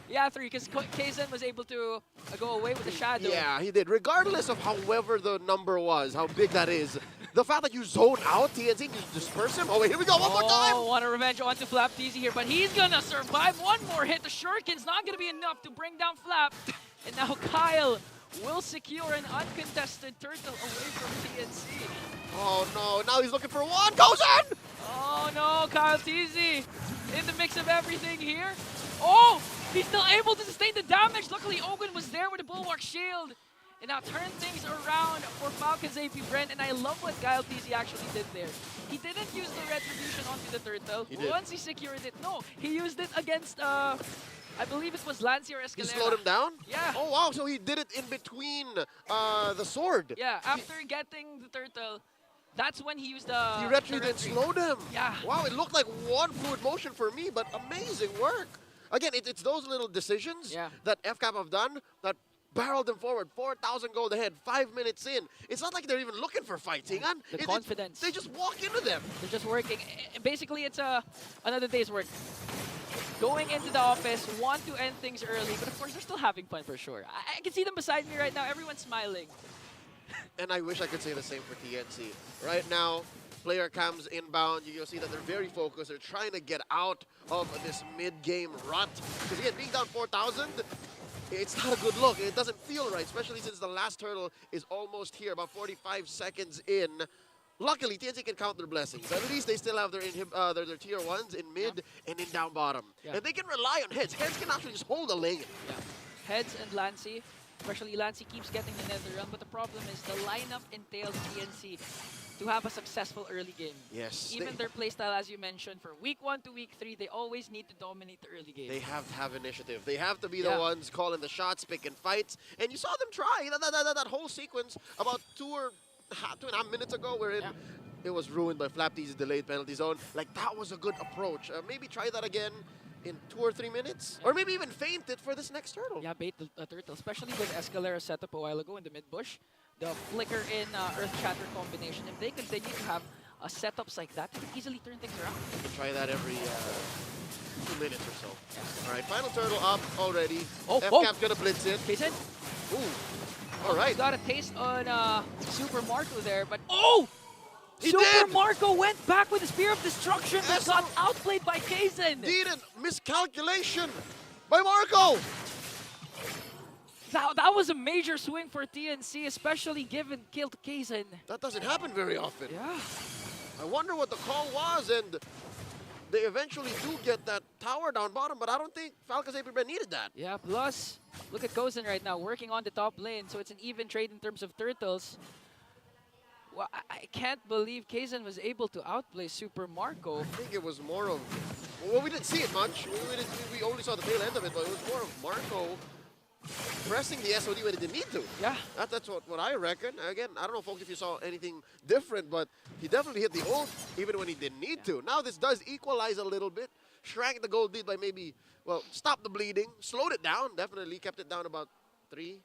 Yeah, 3, because Kaizen was able to go away with the shadow. Yeah, he did. Regardless of however the number was, how big that is, the fact that you zone out TNC, you disperse him. Oh, wait, here we go. One more time. Oh, want a revenge onto Flap Teasy here, but he's gonna survive. One more hit. The Shuriken's not gonna be enough to bring down Flap. And now Kyle will secure an uncontested turtle away from TNC. Oh no, now he's looking for one. Goes in! Oh no, Kyle Teasy in the mix of everything here. Oh, he's still able to sustain the damage. Luckily, Ogun was there with the Bulwark Shield. And now turn things around for Falcons APBren. And I love what Kyle Teasy actually did there. He didn't use the Retribution onto the turtle. Once he secured it, no, he used it against, I believe it was Lancey or Escalera. He slowed him down? Yeah. Oh wow, so he did it in between the sword. Yeah, after getting the turtle, that's when he used the... He retreated and slowed him. Yeah. Wow, it looked like one fluid motion for me, but amazing work. Again, it's those little decisions that FCAP have done that barreled them forward. 4,000 gold ahead, 5 minutes in. It's not like they're even looking for fighting. And the confidence. They just walk into them. They're just working. Basically, it's another day's work. Going into the office, want to end things early, but of course, they're still having fun for sure. I can see them beside me right now. Everyone's smiling. And I wish I could say the same for TNC. Right now, player comes inbound. You'll see that they're very focused. They're trying to get out of this mid-game rut. Because again, being down 4,000, it's not a good look. It doesn't feel right, especially since the last turtle is almost here, about 45 seconds in. Luckily, TNC can count their blessings. At least they still have their tier 1s in mid and in down bottom. And they can rely on heads. Heads can actually just hold a lane. Yeah. Heads and Lancey. Especially Lancey keeps getting the Nether Realm, but the problem is the lineup entails TNC to have a successful early game. Yes. Even their playstyle, as you mentioned, for week 1 to week 3, they always need to dominate the early game. They have to have initiative. They have to be the ones calling the shots, picking fights. And you saw them try. That whole sequence about 2.5 minutes ago where it was ruined by Flap Teasy's delayed penalty zone. Like, that was a good approach. Maybe try that again in 2 or 3 minutes, or maybe even feint it for this next turtle. Yeah, bait the turtle, especially with Escalera's setup a while ago in the mid bush. The flicker in Earth Shatter combination. If they continue to have setups like that, they can easily turn things around. You can try that every 2 minutes or so. All right, final turtle up already. FCAP's gonna blitz in. Kaizen. Ooh. All right. He's got a taste on Super Marco there, but He Super did! Marco went back with the Spear of Destruction, but got outplayed by Kaizen. Didn't miscalculation by Marco. That was a major swing for TNC, especially given kill to Kaizen. That doesn't happen very often. Yeah. I wonder what the call was, and they eventually do get that tower down bottom, but I don't think Falcons APBren needed that. Yeah, plus, look at Kaizen right now, working on the top lane, so it's an even trade in terms of turtles. Well, I can't believe Kaizen was able to outplay Super Marco. I think it was more of, well, we didn't see it much. We only saw the tail end of it, but it was more of Marco pressing the SOD when it didn't need to. Yeah. That's what I reckon. Again, I don't know, folks, if you saw anything different, but he definitely hit the ult even when he didn't need to. Now this does equalize a little bit. Shrank the gold lead by maybe, well, stopped the bleeding, slowed it down, definitely kept it down about 3.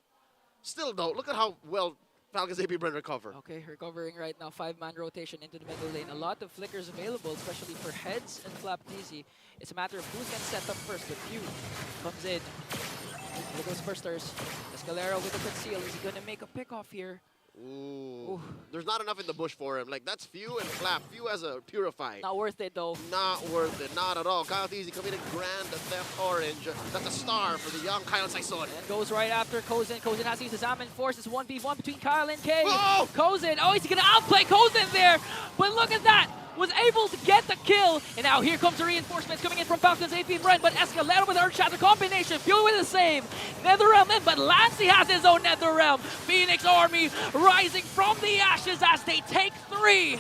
Still though, look at how well Falcons APBren recover. Okay, recovering right now. 5-man rotation into the middle lane. A lot of flickers available, especially for Heads and Flap Teasy. It's a matter of who's going to set up first. The Q comes in. There goes Bursters. Escalera with a good seal. Is he going to make a pick off here? Ooh. There's not enough in the bush for him. Like, that's Few and Flap. Few as a Purify. Not worth it, though. Not worth it. Not at all. Kyle Teasy committing Grand Theft Orange. That's a star for the young Kyle Saison. And goes right after Kaizen. Kaizen has to use his Ammon Force. It's 1v1 between Kyle and K. Oh! Kaizen. Oh, he's going to outplay Kaizen there. But look at that. Was able to get the kill. And now here comes the reinforcements coming in from Falcons APBren. But Escalera with Earth Shatter combination. Fuel with the save. Nether Realm in, but Lancey has his own Nether Realm. Phoenix Army rising from the ashes as they take 3.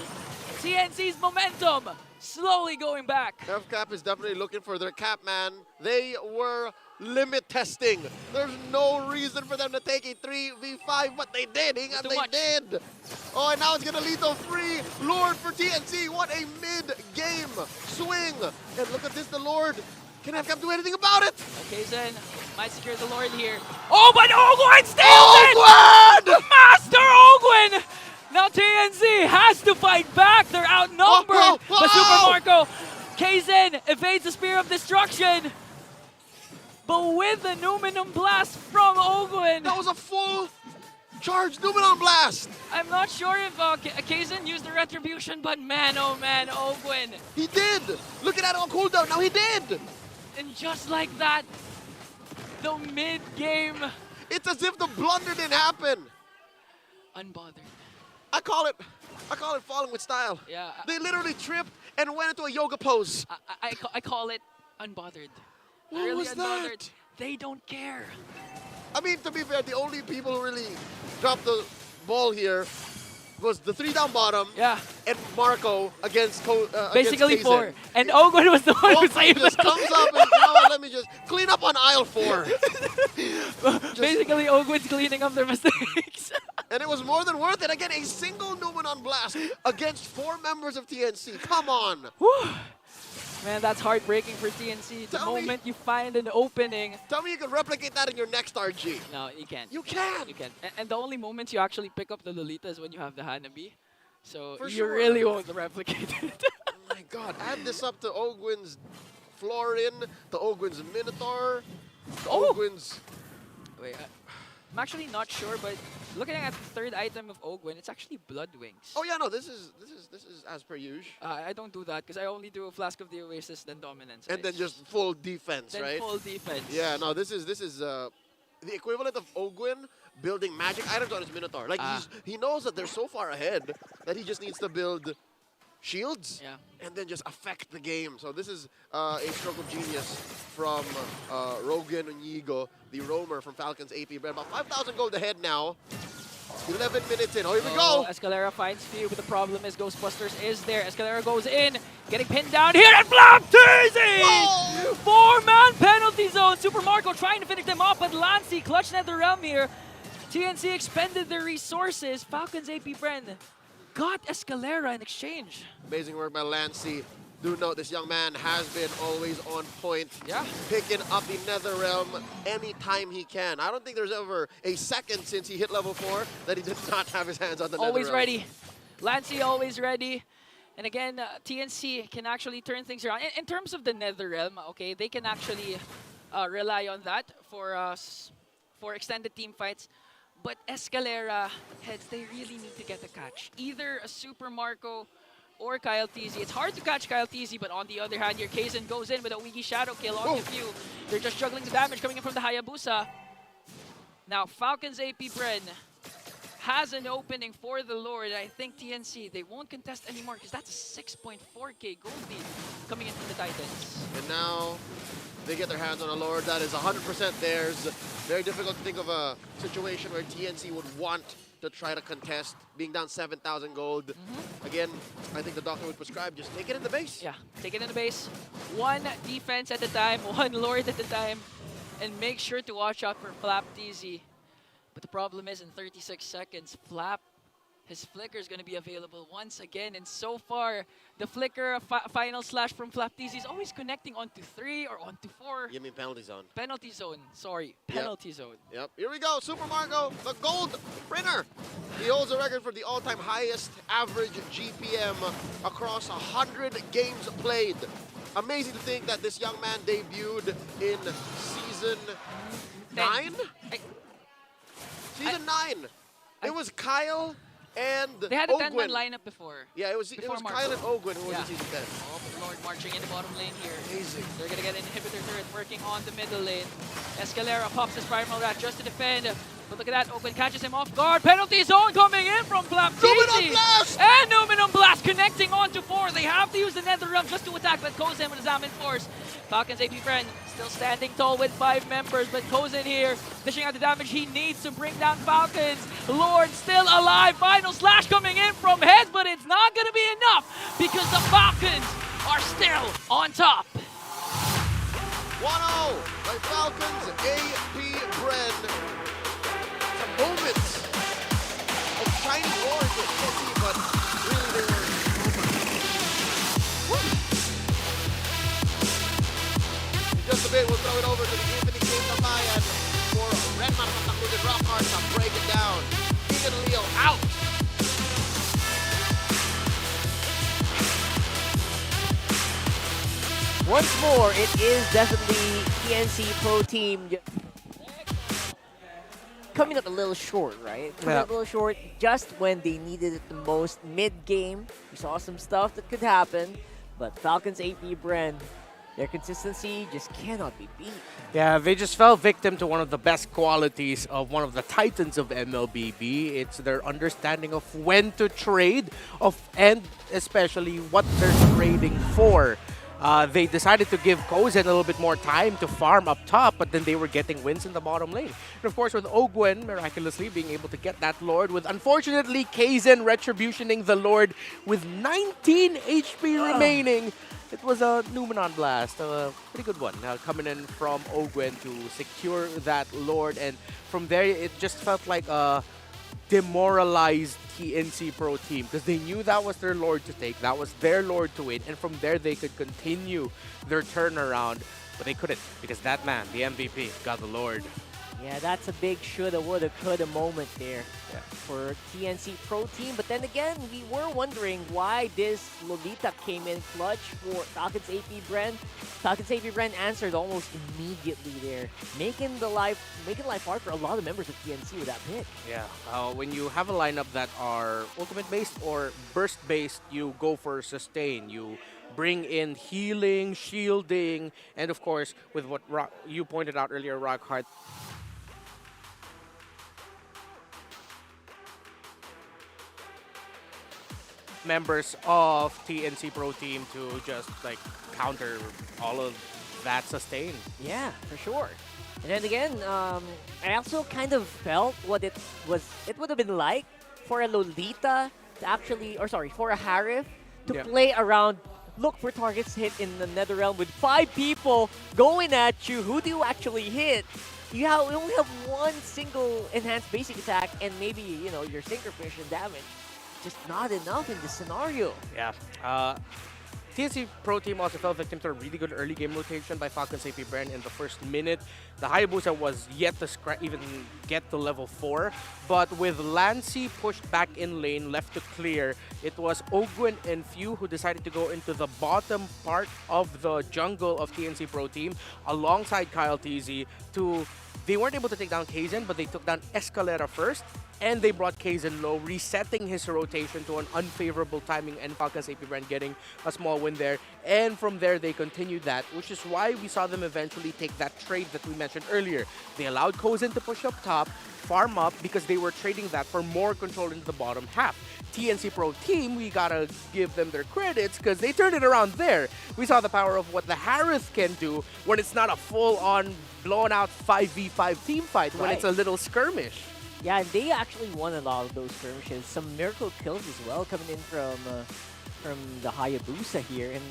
TNC's momentum slowly going back. FCAP is definitely looking for their cap, man. They were limit testing. There's no reason for them to take a 3v5, but they did. And they did. Oh, and now it's going to lead to 3. Lord for TNC. What a mid-game swing. And look at this, the Lord. Can FCAP do anything about it? Okay, Zen might secure the Lord here. Oh, but Ogwin steals it! Master Ogwin! Now TNC has to fight back. They're outnumbered. But Super Marco, Kaizen evades the Spear of Destruction. but with the Numinum Blast from Ogwin. That was a full charge Numenon Blast. I'm not sure if Kazan used the Retribution, but man, oh man, Ogwin. He did. Look at that on cooldown. Now he did. And just like that, the mid-game. It's as if the blunder didn't happen. Unbothered. I call it falling with style. Yeah. They literally tripped and went into a yoga pose. I call it unbothered. What Really was unbothered. that? They don't care. I mean, to be fair, the only people who really dropped the ball here was the 3 down bottom. Yeah. And Marco against Basically against 4. And Ogwin was the one who saved just it. comes up and, you know what, let me just clean up on aisle 4. Basically, Ogwin's cleaning up their mistakes. And it was more than worth it. Again, a single Numenon Blast against 4 members of TNC. Come on. Whew. Man, that's heartbreaking for TNC. The moment you find an opening. Tell me you can replicate that in your next RG. No, you can't. You can. You can. And the only moments you actually pick up the Lolita is when you have the Hanabi. So For you sure. really won't replicate it. Oh my god. Add this up to Ogwin's Florin, to Ogwin's Minotaur, to Ogwin's... Wait, I'm actually not sure, but looking at the third item of Ogwin, it's actually Blood Wings. Oh yeah, no, this is as per usual. I don't do that because I only do a Flask of the Oasis, then Dominance. And then just full defense, then right? full defense. Yeah, no, this is the equivalent of Ogwin building magic items on his Minotaur. Like he knows that they're so far ahead that he just needs to build shields and then just affect the game. So this is a stroke of genius from Rogan Onigo, the roamer from Falcons APBren. About 5,000 gold ahead now. 11 minutes in. Oh, here we go. Escalera finds Few, but the problem is Ghostbusters is there. Escalera goes in, getting pinned down here, and Black Teasy! 4-man penalty zone. Super Marco trying to finish them off, but Lancey clutched NetherRealm here. TNC expended their resources. Falcons APBren got Escalera in exchange. Amazing work by Lancey. Do note this young man has been always on point. Yeah. Picking up the NetherRealm anytime he can. I don't think there's ever a second since he hit level 4 that he did not have his hands on the NetherRealm. Always ready. Lancey always ready. And again, TNC can actually turn things around. In terms of the NetherRealm, okay, they can actually rely on that for extended team fights. But Escalera heads, they really need to get a catch. Either a Super Marco or Kyle TZ. It's hard to catch Kyle TZ, but on the other hand, your Kazan goes in with a Wiggy Shadow kill on the Few. They're just juggling the damage coming in from the Hayabusa. Now, Falcons APBren has an opening for the Lord. I think TNC, they won't contest anymore because that's a 6.4k gold lead coming in from the Titans. And now they get their hands on a Lord that is 100% theirs. Very difficult to think of a situation where TNC would want to try to contest, being down 7,000 gold. Again, I think the doctor would prescribe just take it in the base. Yeah, take it in the base. One defense at a time, one Lord at a time, and make sure to watch out for Flap TZ. But the problem is in 36 seconds, Flap, his flicker is going to be available once again. And so far, the flicker final slash from Flap TZ is always connecting onto 3 or onto 4. You mean penalty zone? Penalty zone, sorry, penalty zone. Yep, here we go, Super Marco, the gold winner. He holds the record for the all-time highest average GPM across 100 games played. Amazing to think that this young man debuted in Season 9? Season 9. It was Kyle and They had a Ogwin. 10-man lineup before. Yeah, it was Kyle and Ogwin who was in Season 10. Oh, but Lord marching in the bottom lane here. Amazing. They're going to get an inhibitor turret working on the middle lane. Escalera pops his primal rat just to defend. But look at that, Ogwin catches him off guard. Penalty zone coming in from Flap Numinum Blast! And Numinum Blast connecting onto 4. They have to use the NetherRealm just to attack, but Kozen with his Amin Force. Falcons APBren still standing tall with 5 members, but Kozen here dishing out the damage he needs to bring down Falcons. Lord still alive. Final slash coming in from Heads, but it's not going to be enough because the Falcons are still on top. 1-0 by Falcons APBren. Some moments of shining glory for City, but really they were over. In just a bit, we'll throw it over to the Infinite Game Tambayan for Redman Patakudin Rockhart to break it down. Keegan Leo out. Once more, it is definitely TNC Pro Team coming up a little short, right? Coming up a little short just when they needed it the most mid-game. We saw some stuff that could happen, but Falcons APBren, their consistency just cannot be beat. Yeah, they just fell victim to one of the best qualities of one of the titans of MLBB. It's their understanding of when to trade and especially what they're trading for. They decided to give Kozen a little bit more time to farm up top, but then they were getting wins in the bottom lane. And of course, with Ogwen miraculously being able to get that Lord, with unfortunately Kaizen retributioning the Lord with 19 HP remaining. It was a Numenon blast, a pretty good one, coming in from Ogwen to secure that Lord. And from there, it just felt like a demoralized TNC Pro Team because they knew that was their Lord to take, that was their Lord to win, and from there they could continue their turnaround, but they couldn't because that man, the MVP, got the Lord. Yeah, that's a big shoulda, woulda, coulda moment there for TNC Pro Team. But then again, we were wondering why this Lolita came in clutch for Falcons APBren. Falcons APBren answered almost immediately there, making life hard for a lot of members of TNC with that pick. Yeah, when you have a lineup that are ultimate-based or burst-based, you go for sustain. You bring in healing, shielding, and of course, with what you pointed out earlier, Rockhard, members of TNC Pro Team to just like counter all of that sustain. Yeah, for sure. And then again, I also kind of felt what it would have been like for a Lolita to actually, or sorry, for a Harif to play around, look for targets hit in the Netherrealm with 5 people going at you. Who do you actually hit? You only have one single enhanced basic attack and maybe, you know, your Synchrofish and damage. Just not enough in this scenario. Yeah. TNC Pro Team also fell victim to a really good early game rotation by Falcons APBren in the first minute. The Hayabusa was yet to even get to level 4, but with Lancy pushed back in lane, left to clear, it was Ogwen and Few who decided to go into the bottom part of the jungle of TNC Pro Team alongside Kyle TZ to... They weren't able to take down Kaizen, but they took down Escalera first, and they brought Kaizen low, resetting his rotation to an unfavorable timing, and Falcons APBren getting a small win there. And from there, they continued that, which is why we saw them eventually take that trade that we mentioned earlier. They allowed Kaizen to push up top, farm up, because they were trading that for more control into the bottom half. TNC Pro Team, we gotta give them their credits because they turned it around there. We saw the power of what the Harith can do when it's not a full-on, blown-out 5v5 team fight, when it's a little skirmish. Yeah, and they actually won a lot of those skirmishes. Some miracle kills as well coming in from the Hayabusa here, and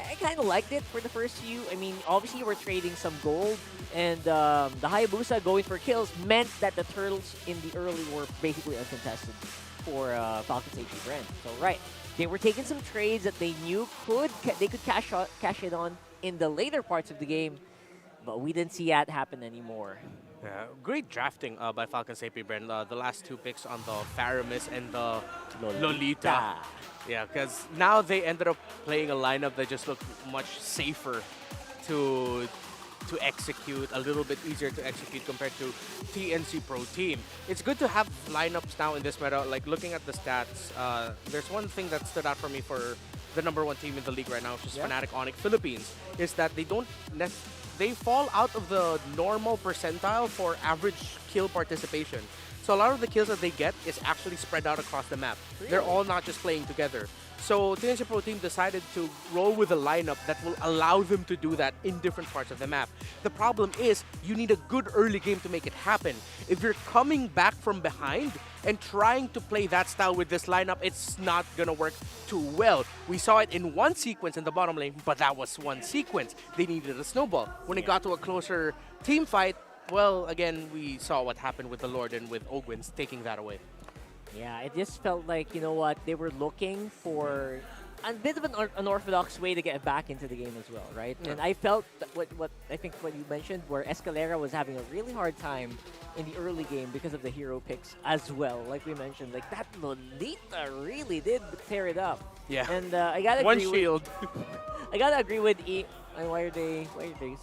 I kind of liked it for the first few. I mean, obviously we're trading some gold, and the Hayabusa going for kills meant that the turtles in the early were basically uncontested for Falcons APBren. So they were taking some trades that they knew they could cash it on in the later parts of the game, but we didn't see that happen anymore. Yeah, great drafting by Falcons APBren. The last 2 picks on the Faramis and the Lolita. Yeah, because now they ended up playing a lineup that just looked much safer to execute, a little bit easier to execute compared to TNC Pro Team. It's good to have lineups now in this meta. Like, looking at the stats, there's one thing that stood out for me for the #1 team in the league right now, which is Fnatic Onic Philippines, is that they fall out of the normal percentile for average kill participation. So a lot of the kills that they get is actually spread out across the map. Really? They're all not just playing together. So TNC Pro Team decided to roll with a lineup that will allow them to do that in different parts of the map. The problem is you need a good early game to make it happen. If you're coming back from behind and trying to play that style with this lineup, it's not going to work too well. We saw it in one sequence in the bottom lane, but that was one sequence. They needed a snowball. When it got to a closer team fight, well, again, we saw what happened with the Lord and with Ogwins taking that away. Yeah, it just felt like, you know what, they were looking for a bit of an unorthodox way to get back into the game as well, right? Yeah. And I felt that what I think what you mentioned, where Escalera was having a really hard time in the early game because of the hero picks as well. Like we mentioned, like that Lolita really did tear it up. Yeah. And I gotta one agree shield. I gotta agree with Why are they?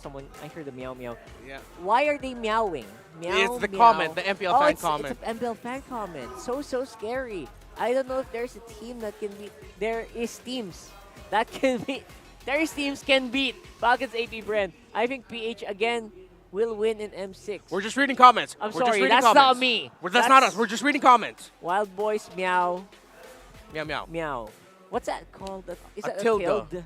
Someone. I heard the meow meow. Yeah. Why are they meowing? Meow. It's the meow. comment, the MPL fan it's, comment. It's an MPL fan comment. So scary. I don't know if there's a team that can beat. There is teams that can beat. There is teams can beat Falcons APBren. I think PH again will win in M6. We're just reading comments. I'm We're sorry, just reading that's comments. not me. That's not us. We're just reading comments. Wild Boys meow. Meow meow. Meow. What's that called? Is A that tilde. a tilde?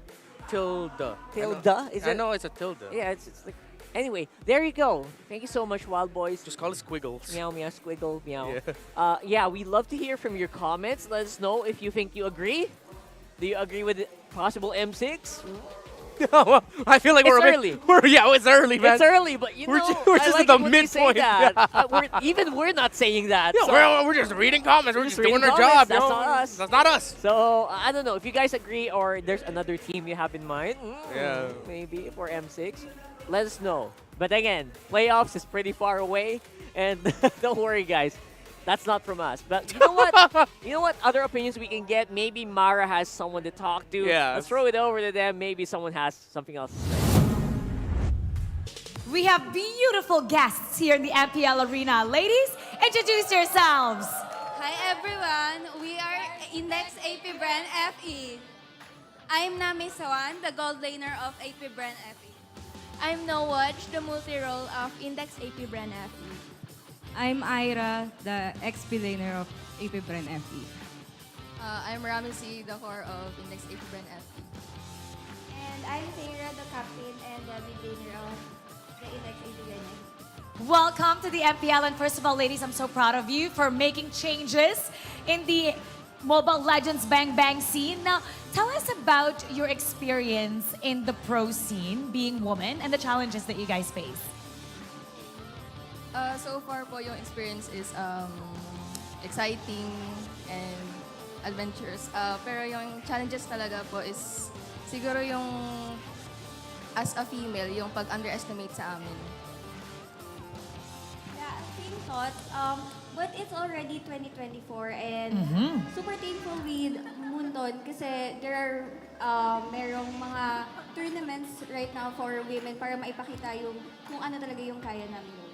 Tilde. Tilde? Is I it? know it's a tilde. Yeah, it's like. Anyway, there you go. Thank you so much, Wild Boys. Just call it squiggles. Meow, meow, squiggle, meow. Yeah. Yeah, we'd love to hear from your comments. Let us know if you think you agree. Do you agree with the possible M6? Well, I feel like It's we're a bit, early. It's early, man. It's early, but you know, we're I just like at it the when you say midpoint. that. We're not saying that. Yeah, so we're just reading comments. We're just doing reading our comments, job. that's yo. not us. That's not us. So, I don't know. If you guys agree or there's another team you have in mind, Yeah. maybe for M6, let us know. But again, playoffs is pretty far away, and don't worry, guys. That's not from us. But you know what? You know what other opinions we can get? Maybe Mara has someone to talk to. Yeah. Let's throw it over to them. Maybe someone has something else to say. We have beautiful guests here in the MPL Arena. Ladies, introduce yourselves. Hi everyone, we are Index APBren FE. I'm Nami Sawan, the gold laner of APBren FE. I'm Nowatch, the multi-role of Index APBren FE. I'm Ira, the XP laner of APBren FE. I'm Ramsey, the core of Index APBren FE. And I'm Sarah, the captain and the mid laner of the Index APBren FE. Welcome to the MPL. And first of all, ladies, I'm so proud of you for making changes in the Mobile Legends Bang Bang scene. Now, tell us about your experience in the pro scene, being woman, and the challenges that you guys face. So far po yung experience is exciting and adventurous. Pero yung challenges talaga po is siguro yung as a female, yung pag-underestimate sa amin. Yeah, same thoughts. But it's already 2024 and super thankful with Mundon kasi there are merong mga tournaments right now for women para maipakita yung kung ano talaga yung kaya namin.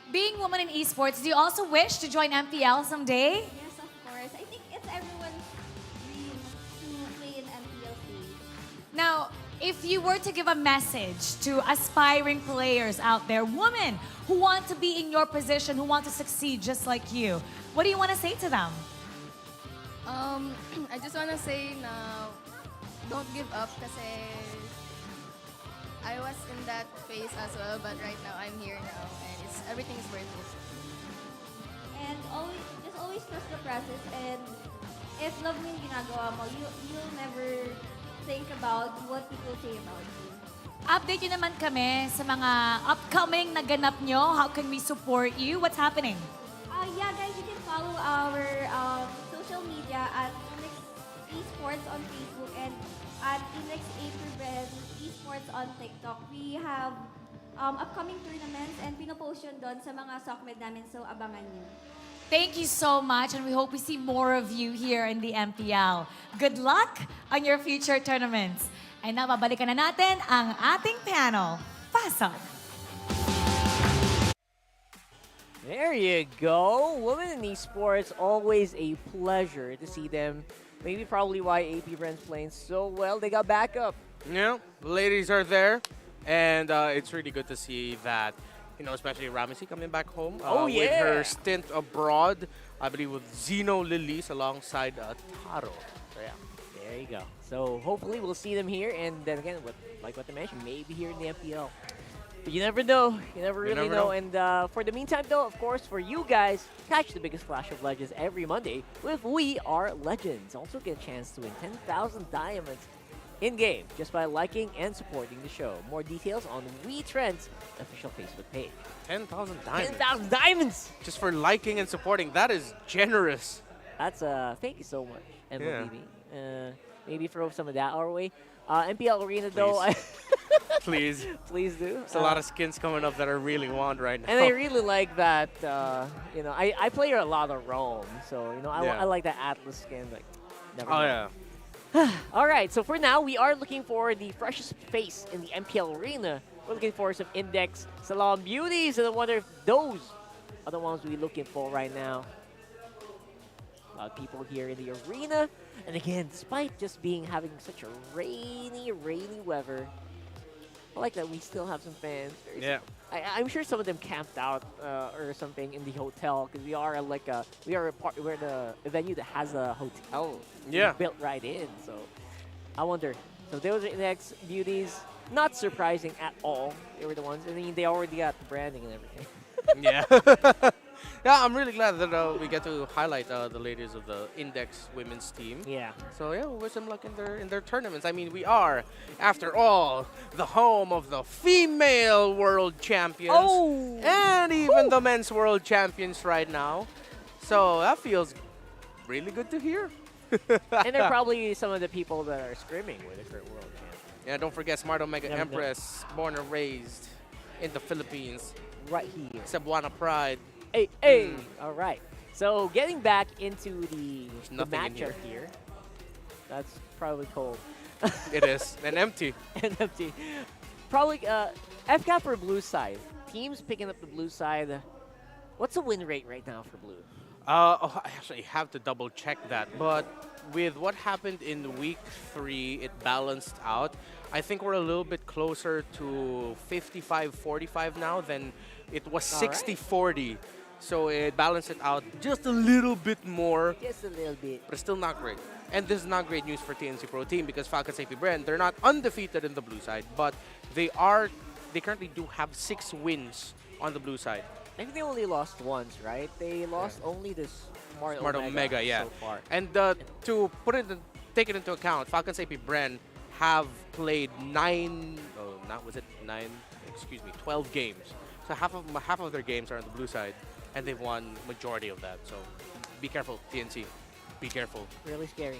Being woman in esports, do you also wish to join MPL someday? Yes, of course. I think it's everyone's dream to play in MPL stage. Now, if you were to give a message to aspiring players out there, women who want to be in your position, who want to succeed just like you, what do you want to say to them? I just want to say na don't give up kasi I was in that phase as well, but right now I'm here now and everything is worth it. And always trust the process and if love mo yung ginagawa mo, you'll never think about what people say about you. Update nyo naman kami sa mga upcoming na ganap nyo. How can we support you? What's happening? Yeah, guys, you can follow our social media at Index Esports on Facebook and at Index APBren Esports on TikTok. We have upcoming tournaments and pinopost yun doon sa mga sockmed namin, so abangan nyo. Thank you so much, and we hope we see more of you here in the MPL. Good luck on your future tournaments. Ay now, babalikan na natin ang ating panel. Pasok! There you go. Women in esports, always a pleasure to see them. Maybe probably why APBren's playing so well. They got backup. Yeah, the ladies are there. And it's really good to see that, you know, especially Ramsey coming back home with her stint abroad, I believe with Zeno Lilies alongside Taro. So yeah. There you go. So hopefully we'll see them here, and then again, like what I mentioned, maybe here in the MPL. But you never know. You never really know. And for the meantime, though, of course, for you guys, catch the biggest Clash of Legends every Monday with We Are Legends. Also get a chance to win 10,000 diamonds in-game just by liking and supporting the show. More details on We Trends official Facebook page. 10,000 diamonds. 10,000 diamonds! Just for liking and supporting. That is generous. That's thank you so much, MLBB. Maybe throw some of that our way. MPL Arena, though. Please. Please do. There's a lot of skins coming up that I really want right now. And I really like that, you know, I play a lot of Rome. So, you know, I like that Atlas skin. Like, never mind. Yeah. All right, so for now, we are looking for the freshest face in the MPL arena. We're looking for some Index Salon beauties, and I wonder if those are the ones we're looking for right now. A lot of people here in the arena, and again, despite just having such a rainy weather, I like that we still have some fans. Yeah. I'm sure some of them camped out or something in the hotel because we're the venue that has a hotel built right in. So I wonder. So those are Index beauties. Not surprising at all. They were the ones. I mean, they already got the branding and everything. Yeah. Yeah, I'm really glad that we get to highlight the ladies of the Index women's team. Yeah. So yeah, we wish them luck in their tournaments. I mean, we are, after all, the home of the female world champions and even the men's world champions right now. So that feels really good to hear. And they're probably some of the people that are screaming with the current world champion. Yeah, don't forget Smart Omega Empress, born and raised in the Philippines. Right here. Cebuana Pride. Hey. All right. So getting back into the matchup here. That's probably cold. It is. And empty. And empty. Probably FCAP for blue side. Teams picking up the blue side. What's the win rate right now for blue? I actually have to double check that. But with what happened in week 3, it balanced out. I think we're a little bit closer to 55-45 now than it was 60-40. So it balanced it out just a little bit more. Just a little bit. But it's still not great. And this is not great news for TNC Pro Team because Falcons APBren, they're not undefeated in the blue side, but they currently do have 6 wins on the blue side. I think they only lost once, right? They lost only this Smart Omega, yeah. so far. And to take it into account, Falcons APBren have played 12 games. So half of their games are on the blue side, and they've won majority of that. So be careful, TNC. Be careful. Really scary.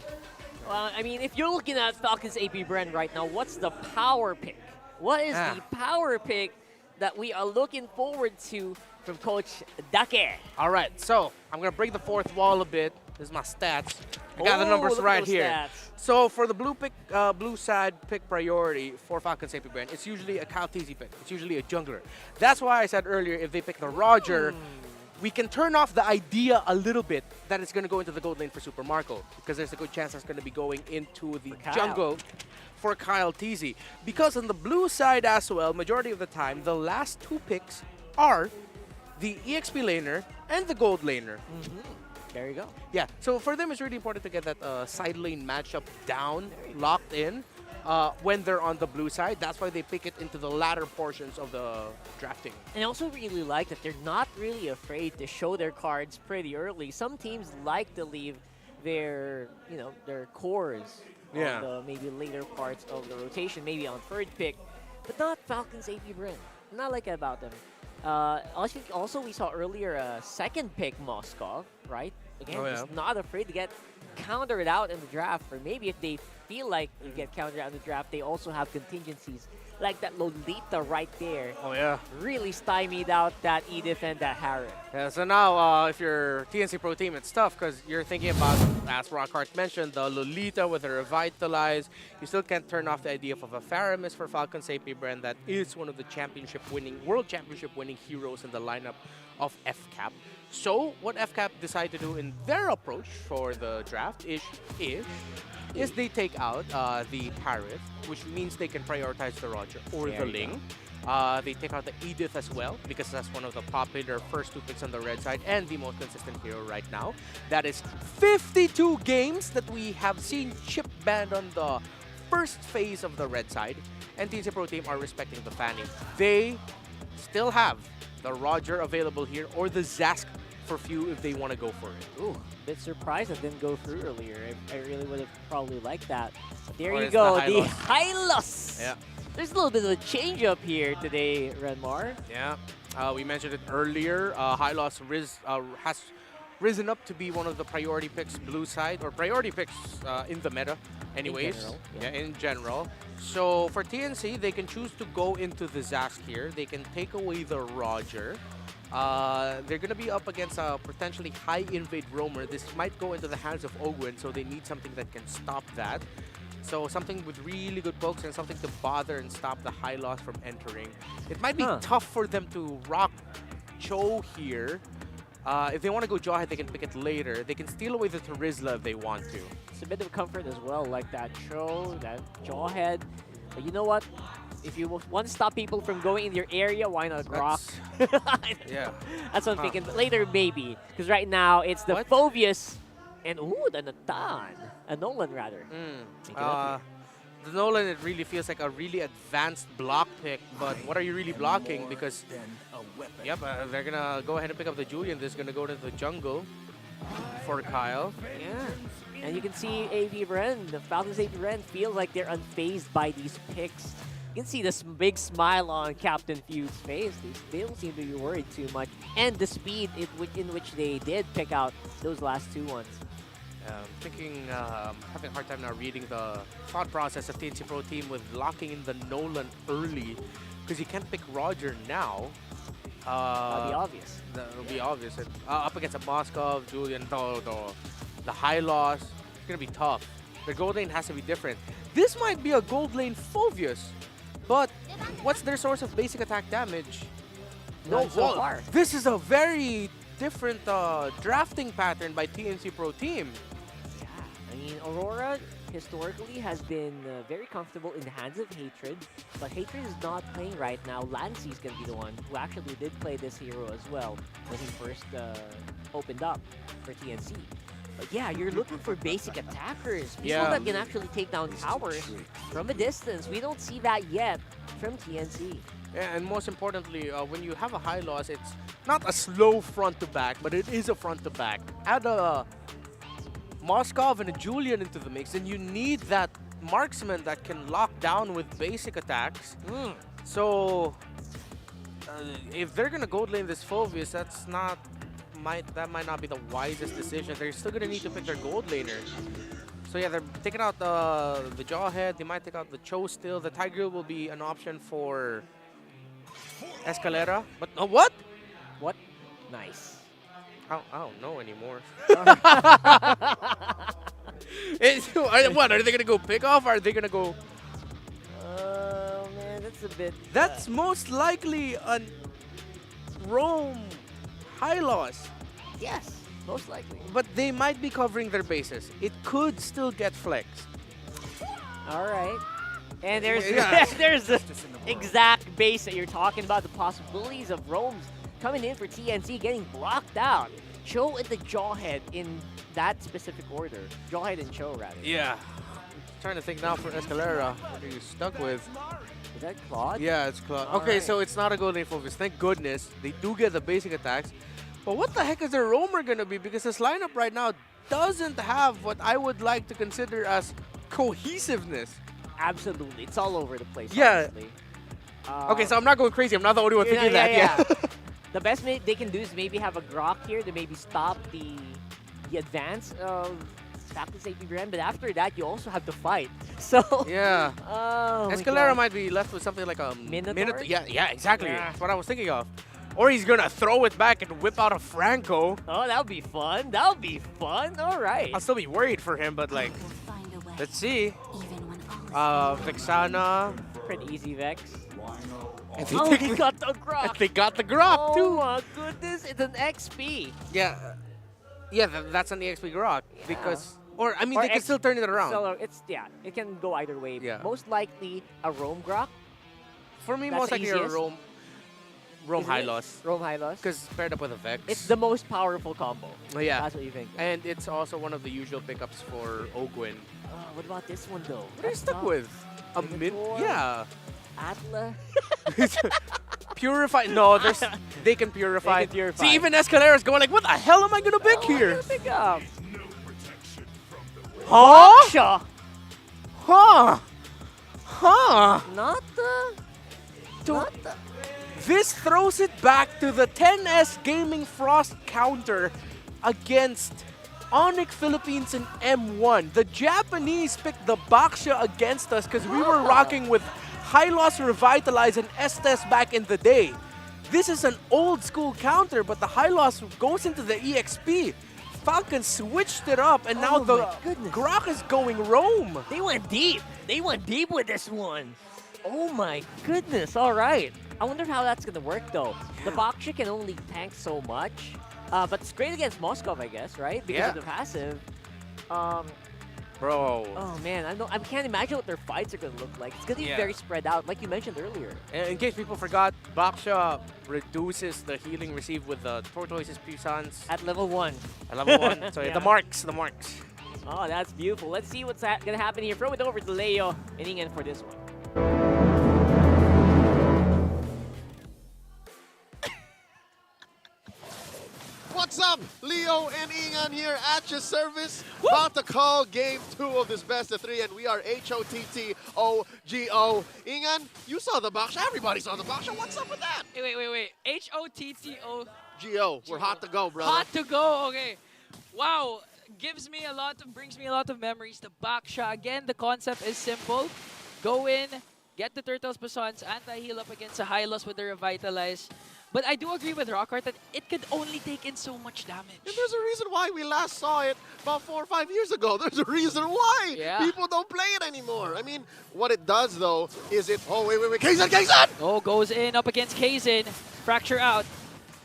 Well, I mean, if you're looking at Falcons APBren right now, what's the power pick? What is the power pick that we are looking forward to from Coach Dake? All right, so I'm going to break the fourth wall a bit. This is my stats. I got the numbers right here. Stats. So for the blue side pick priority for Falcons APBren, it's usually a Kyle Teasy pick. It's usually a jungler. That's why I said earlier, if they pick the Roger, we can turn off the idea a little bit that it's going to go into the gold lane for Super Marco, because there's a good chance that's going to be going into the jungle for Kyle Teasy. Because on the blue side as well, majority of the time, the last 2 picks are the EXP laner and the gold laner. There you go. Yeah, so for them, it's really important to get that side lane matchup down, locked in, when they're on the blue side. That's why they pick it into the latter portions of the drafting. And I also really like that they're not really afraid to show their cards pretty early. Some teams like to leave their cores on the maybe later parts of the rotation, maybe on 3rd pick, but not Falcons APBren. Not like that about them. I think also we saw earlier a 2nd pick Moskov, right? Again, just not afraid to get countered out in the draft, or maybe if they feel like you get countered out in the draft, they also have contingencies like that Lolita right there. Oh yeah, really stymied out that Edith and that Harriet. Yeah, so now if you're TNC Pro Team, it's tough because you're thinking about, as Rockhart mentioned, the Lolita with the Revitalize. You still can't turn off the idea of a Faramis for Falcons APBren. That is one of the World Championship winning heroes in the lineup of FCAP. So what FCAP decided to do in their approach for the draft is they take out the Parith, which means they can prioritize the Roger or the Ling. They take out the Edith as well, because that's one of the popular first 2 picks on the red side and the most consistent hero right now. That is 52 games that we have seen chip banned on the first phase of the red side, and TNC Pro Team are respecting the fanning. They still have the Roger available here, or the Zask for few if they want to go for it. Ooh, a bit surprised it didn't go through earlier. I really would have probably liked that. But there you go, the Hylos. Yeah. There's a little bit of a change up here today, Renmar. Yeah, we mentioned it earlier. Hylos has risen up to be one of the priority picks blue side, or priority picks in the meta anyways. In general, in general. So for TNC, they can choose to go into the Zask here. They can take away the Roger. They're going to be up against a potentially high invade roamer. This might go into the hands of Ogwin, so they need something that can stop that. So something with really good pokes and something to bother and stop the high loss from entering. It might be tough for them to rock Cho here. If they want to go Jawhead, they can pick it later. They can steal away the Terizla if they want to. It's a bit of comfort as well, like that Cho, that Jawhead. But you know what? If you want to stop people from going in your area, why not Rock? Yeah. That's what I'm thinking. But later, maybe. Because right now, it's the Phobius and, the Natan. A Nolan, rather. The Nolan, it really feels like a really advanced block pick, but what are you really blocking? Because, yep, they're going to go ahead and pick up the Julian. This is going to go to the jungle for Kyle. Yeah. And you can see APBren, the Falcons APBren, feel like they're unfazed by these picks. You can see this big smile on Captain Few's face. They don't seem to be worried too much. And the speed in which they did pick out those last two ones. Having a hard time now reading the thought process of TNC Pro Team with locking in the Nolan early, because you can't pick Roger now. That'll be obvious. That'll be obvious. And, up against a Moskov, Julian, the high loss, it's going to be tough. The gold lane has to be different. This might be a gold lane Phobius, but what's their source of basic attack damage? None so far. This is a very different drafting pattern by TNC Pro Team. Yeah, I mean, Aurora historically has been very comfortable in the hands of Hatred, but Hatred is not playing right now. Lancy's going to be the one who actually did play this hero as well when he first opened up for TNC. But yeah, you're looking for basic attackers. People that can actually take down towers from a distance. We don't see that yet from TNC. Yeah, and most importantly, when you have a high loss, it's not a slow front to back, but it is a front to back. Add a Moskov and a Julian into the mix, and you need that marksman that can lock down with basic attacks. So if they're gonna gold lane this Phobius, that might not be the wisest decision. They're still gonna need to pick their gold laner. So yeah, they're taking out the Jawhead. They might take out the Cho still. The Tiger will be an option for Escalera. But what? What? Nice. I don't know anymore. What, are they gonna go pick off? Or are they gonna go? Oh man, that's a bit. That's most likely a roam high loss. Yes, most likely. But they might be covering their bases. It could still get flexed. All right. And there's there's the exact base that you're talking about. The possibilities of roams coming in for TNC getting blocked out. Cho and the Jawhead in that specific order. Jawhead and Cho, rather. Yeah. I'm trying to think now for Escalera. What are you stuck with? Is that Claude? Yeah, it's Claude. Okay, so it's not a gold lane focus. Thank goodness. They do get the basic attacks. But what the heck is their roamer going to be? Because this lineup right now doesn't have what I would like to consider as cohesiveness. Absolutely. It's all over the place, yeah. honestly. Okay, so I'm not going crazy. I'm not the only one thinking that. Yeah. The best they can do is maybe have a Grok here to maybe stop the advance of Falcons APBren, but after that, you also have to fight. So yeah. Oh, Escalera might be left with something like a Minotaur? Yeah, exactly. That's what I was thinking of. Or he's going to throw it back and whip out a Franco. Oh, that would be fun. That would be fun. All right. I'll still be worried for him, but like, let's see. Vexana. Pretty easy, Vex. Oh, he got the Grok. They got the Grok, too. Oh, my goodness. It's an XP. Yeah. Yeah, that's an EXP Grok. Because, or I mean, they can still turn it around. So it can go either way. Yeah. Most likely a roam Grok. For me, most likely a roam high loss. Roam high loss? Because paired up with a Vex. It's the most powerful combo. Yeah. That's what you think. And it's also one of the usual pickups for Ogwin. What about this one, though? What are you stuck with? A yeah. Atla? Purify? No, they can purify. See, even Escalera's going like, what the hell am I going to pick here? Pick up? Huh? Huh? Not the... This throws it back to the 10S Gaming Frost counter against Onic Philippines in M1. The Japanese picked the Baksha against us because we were rocking with High Loss, Revitalize, and Estes back in the day. This is an old school counter, but the high loss goes into the EXP. Falcon switched it up, and now the Grok is going roam. They went deep. They went deep with this one. Oh my goodness. All right. I wonder how that's going to work, though. The Baksha can only tank so much. But it's great against Moskov, I guess, right? Because of the passive. Bro. Oh, man. I can't imagine what their fights are going to look like. It's going to be very spread out, like you mentioned earlier. And in case people forgot, Baksha reduces the healing received with the Tortoise's Puissance. At level 1. At level 1. So the marks. Oh, that's beautiful. Let's see what's going to happen here. Throw it over to Leo and Ingen for this one. What's up? Leo and Ingan here at your service. About to call game 2 of this best of 3, and we are HOTTOGO. Ingan, you saw the Baksha. Everybody saw the Baksha. What's up with that? Wait. HOTTO. GO. We're hot to go, brother. Hot to go. Okay. Wow. Brings me a lot of memories. The Baksha. Again, the concept is simple. Go in, get the Turtles Passons, anti-heal up against a high loss with the Revitalize. But I do agree with Rockhart that it could only take in so much damage. And there's a reason why we last saw it about 4 or 5 years ago. There's a reason why people don't play it anymore. I mean, what it does, though, is it... Oh, wait. Kazan! Oh, goes in up against Kazan. Fracture out.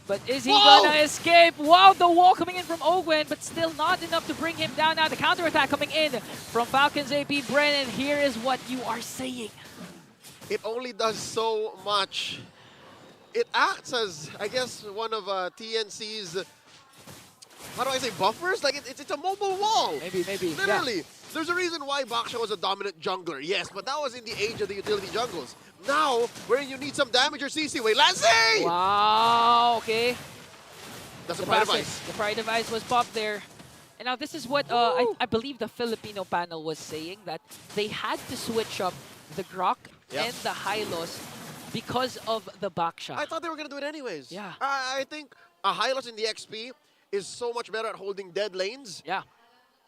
But is he gonna escape? Wow, the wall coming in from Ogwen, but still not enough to bring him down. Now the counterattack coming in from Falcon's APBren, and here is what you are saying. It only does so much. It acts as, I guess, one of TNC's, how do I say, buffers? Like, it's a mobile wall. Maybe. Literally. There's a reason why Baksha was a dominant jungler, yes, but that was in the age of the utility jungles. Now, where you need some damage or CC, wait, Lancey! Wow, okay. That's a Pride Device. The Pride Device was popped there. And now this is what I believe the Filipino panel was saying, that they had to switch up the Grok and the Hylos because of the Baksha. I thought they were going to do it anyways. Yeah. I think a Hylos in the XP is so much better at holding dead lanes. Yeah.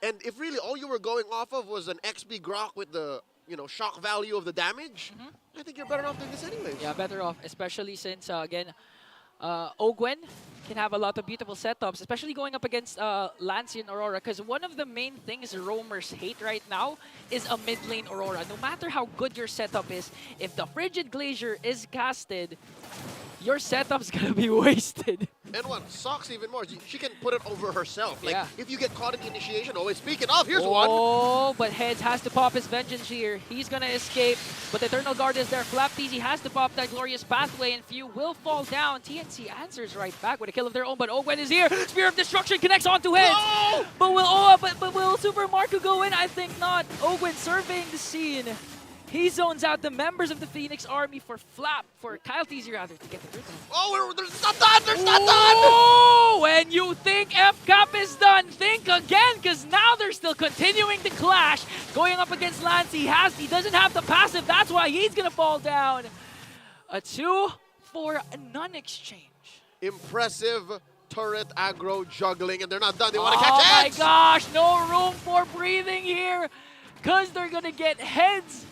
And if really all you were going off of was an XP Grok with the, shock value of the damage, I think you're better off doing this anyways. Yeah, better off, especially since, again, Ogwen can have a lot of beautiful setups, especially going up against Lancy and Aurora, because one of the main things roamers hate right now is a mid lane Aurora. No matter how good your setup is, if the Frigid Glacier is casted, your setup's gonna be wasted. And what sucks even more is she can put it over herself. Like, if you get caught in the initiation, always speaking of, here's one. Oh, but Heads has to pop his Vengeance here. He's gonna escape, but the Eternal Guard is there. Flapteasy has to pop that Glorious Pathway, and Few will fall down. TNC answers right back with a kill of their own, but Ogwen is here. Spear of Destruction connects onto Heads. No! But will Super Marco go in? I think not. Ogwen surveying the scene. He zones out the members of the Phoenix Army for Kyle Teasy rather, to get the turtle. Oh, there's not done! There's not done! Oh, when you think FCAP is done, think again, because now they're still continuing to clash. Going up against Lance, he doesn't have the passive, that's why he's gonna fall down. A 2 for a non-exchange. Impressive turret aggro juggling, and they're not done. They want to catch Heads! Oh my gosh, no room for breathing here, because they're gonna get Heads.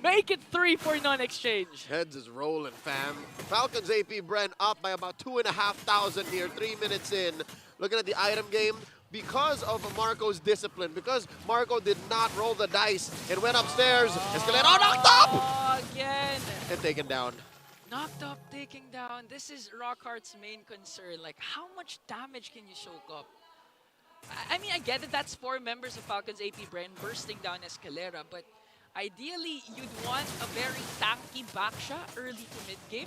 Make it 3 for non-exchange. Heads is rolling, fam. Falcons APBren up by about 2,500 here, 3 minutes in. Looking at the item game, because of Marco's discipline, because Marco did not roll the dice and went upstairs. Escalero knocked up! Again. And taken down. Knocked up, taking down. This is Rockhart's main concern. Like, how much damage can you soak up? I mean, I get it. That's 4 members of Falcons APBren bursting down Escalera, but ideally, you'd want a very tanky Baksha early to mid-game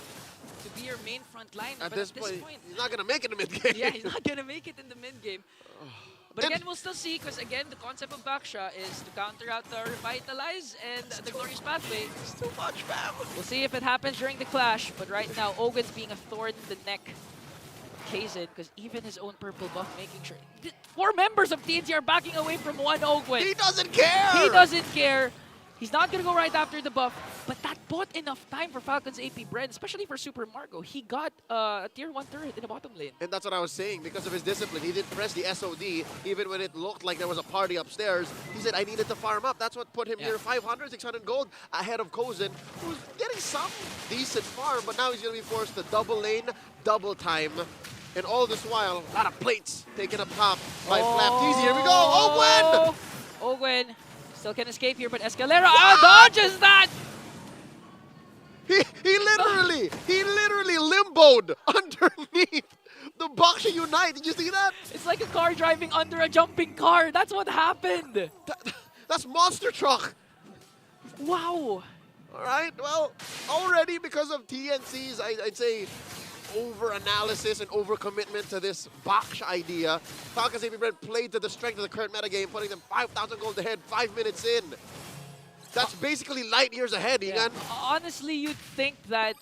to be your main front line. At but this at this point, he's not going to make it in the mid-game. Yeah, he's not going to make it in the mid-game. But again, we'll still see, because again, the concept of Baksha is to counter out the Revitalize and the Glorious Pathway. It's too much, fam. We'll see if it happens during the clash, but right now, Ogwen's being a thorn in the neck of Kazan, because even his own purple buff making sure... 4 members of TNC are backing away from one Ogwen. He doesn't care! He doesn't care. He's not going to go right after the buff, but that bought enough time for Falcon's APBren, especially for Super Marco. He got a tier 1 turret in the bottom lane. And that's what I was saying. Because of his discipline, he didn't press the SOD even when it looked like there was a party upstairs. He said, I needed to farm up. That's what put him near 500, 600 gold ahead of Kozin, who's getting some decent farm, but now he's going to be forced to double lane, double time. And all this while, a lot of plates taken up top by FLAP. Here we go. Ogwen still can escape here, but Escalera dodges that. He literally limboed underneath the Baksha Unite. Did you see that? It's like a car driving under a jumping car. That's what happened. That's monster truck. Wow. All right. Well, already because of TNC's, I'd say, over-analysis and over-commitment to this Baksha idea, Falcons APBren played to the strength of the current metagame, putting them 5,000 gold ahead 5 minutes in. That's basically light years ahead, Ian. Honestly, you'd think that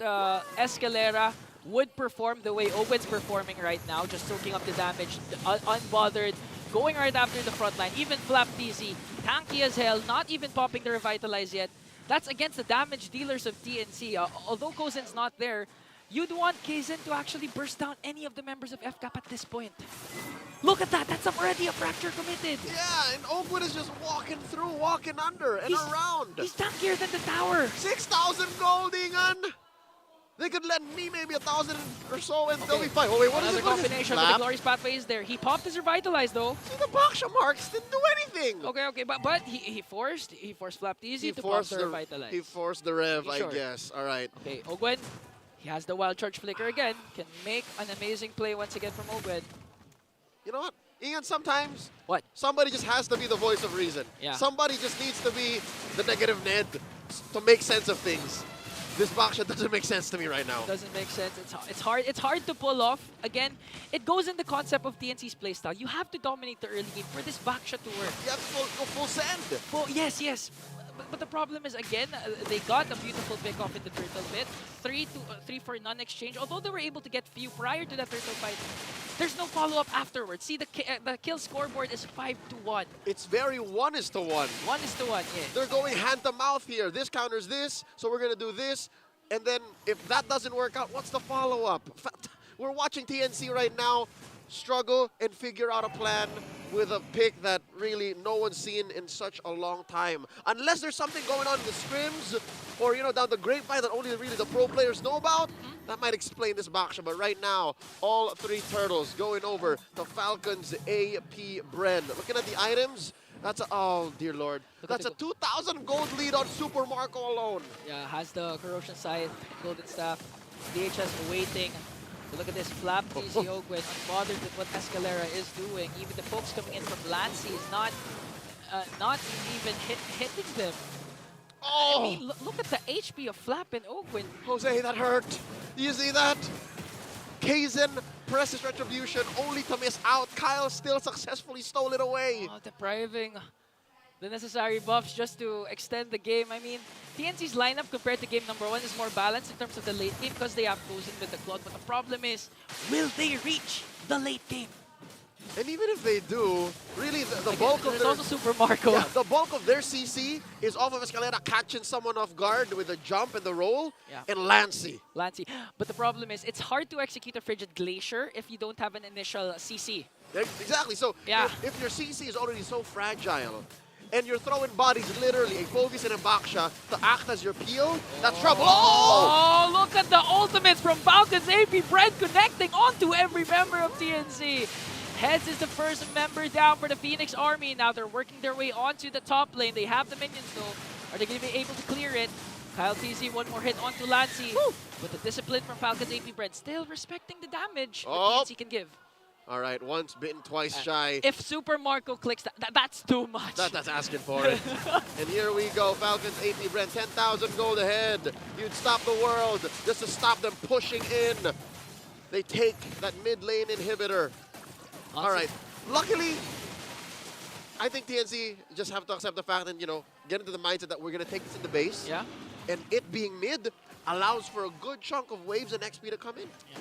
Escalera would perform the way Ogwen's performing right now, just soaking up the damage, unbothered, going right after the front line. Even Flap TZ, tanky as hell, not even popping the Revitalize yet. That's against the damage dealers of TNC. Although Kozen's not there, you'd want Kaizen to actually burst down any of the members of FCAP at this point. Look at that, that's already a fracture committed. Yeah, and Oakwood is just walking through, walking under, and around. He's tankier than the tower. 6,000 gold, Ingan. They could lend me maybe 1,000 or so and they'll be fine. Oh wait, what is Another it? combination, but the Glorious Pathway is there. He popped his Revitalize though. See, the Baksha marks didn't do anything. Okay, but he forced Flap TZ to pop the Revitalize. He forced the Rev, I guess. All right. Okay, Ogwen, he has the Wild Charge Flicker again. Can make an amazing play once again from Ogwen. You know what? Ian, sometimes what? Somebody just has to be the voice of reason. Yeah. Somebody just needs to be the negative Ned to make sense of things. This Baksha doesn't make sense to me right now. Doesn't make sense. It's hard to pull off. Again, it goes in the concept of TNC's playstyle. You have to dominate the early game for this Baksha to work. You have to go full send. Yes. But the problem is, again, they got a beautiful pick off in the turtle pit. 3 for none exchange. Although they were able to get few prior to that turtle fight, there's no follow-up afterwards. See, the kill scoreboard is 5-1. It's very 1:1. 1:1, yeah. They're going hand to mouth here. This counters this, so we're going to do this. And then if that doesn't work out, what's the follow-up? We're watching TNC right now struggle and figure out a plan with a pick that really no one's seen in such a long time. Unless there's something going on in the scrims or, you know, down the grapevine that only really the pro players know about, that might explain this Baksha. But right now, all 3 turtles going over to Falcons APBren. Looking at the items, that's a, oh dear lord, that's a 2,000 gold lead on Super Marco alone. Yeah, has the Corrosion Scythe, Golden Staff, DHS waiting. So look at this, Flap TZ Ogwen, unbothered with what Escalera is doing. Even the folks coming in from Lancy is not even hitting them. Oh! I mean, look at the HP of Flap and Ogwen. Jose, that hurt. Do you see that? Kaizen presses Retribution only to miss out. Kyle still successfully stole it away. Oh, depriving the necessary buffs just to extend the game. I mean, TNC's lineup compared to game number 1 is more balanced in terms of the late game because they have Kozin with the Claude. But the problem is, will they reach the late game? And even if they do, really the bulk of there's also Super Marco. Yeah, the bulk of their CC is off of Escalera catching someone off guard with the jump and the roll, and Lancy. But the problem is, it's hard to execute a Frigid Glacier if you don't have an initial CC. Exactly. So if your CC is already so fragile, and you're throwing bodies literally, a Bogus and a Baksha, to act as your peel, that's trouble. Oh, look at the ultimates from Falcons APBren connecting onto every member of TNC. Heads is the first member down for the Phoenix Army. Now they're working their way onto the top lane. They have the minions though. Are they going to be able to clear it? Kyle TZ, one more hit onto Lancy. But the discipline from Falcons APBren still respecting the damage that TNC can give. All right, once bitten, twice shy. If Super Marco clicks, that's too much. That's asking for it. And here we go, Falcons APBren, 10,000 gold ahead. You'd stop the world just to stop them pushing in. They take that mid lane inhibitor. Awesome. All right, luckily, I think TNC just have to accept the fact and, you know, get into the mindset that we're going to take this in the base. Yeah. And it being mid allows for a good chunk of waves and XP to come in. Yeah.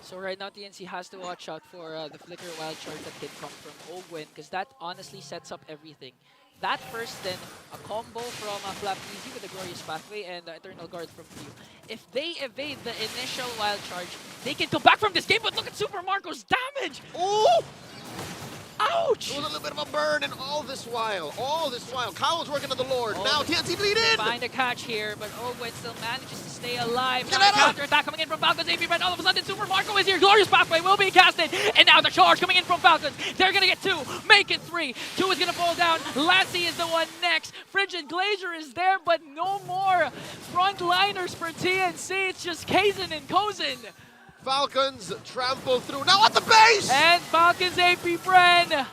So right now, TNC has to watch out for the Flicker Wild Charge that can come from Ogwen, because that honestly sets up everything. That first, then a combo from Flap Easy with the Glorious Pathway and Eternal Guard from Q. If they evade the initial wild charge, they can come back from this game, but look at Super Marco's damage! Ooh! Ouch! It was a little bit of a burn, and all this while, Kyle's working on the Lord. Now TNC bleed in! Find a catch here, but Ogwen still manages to stay alive. Now Get a counter-attack coming in from Falcons APBren. All of a sudden, Super Marco is here. Glorious Pathway will be casted. And now the charge coming in from Falcons. They're going to get 2, make it 3. 2 is going to fall down. Lassie is the one next. Frigid Glacier is there, but no more frontliners for TNC. It's just Kaizen and Kozen. Falcons trample through. Now at the base! And Falcons APBren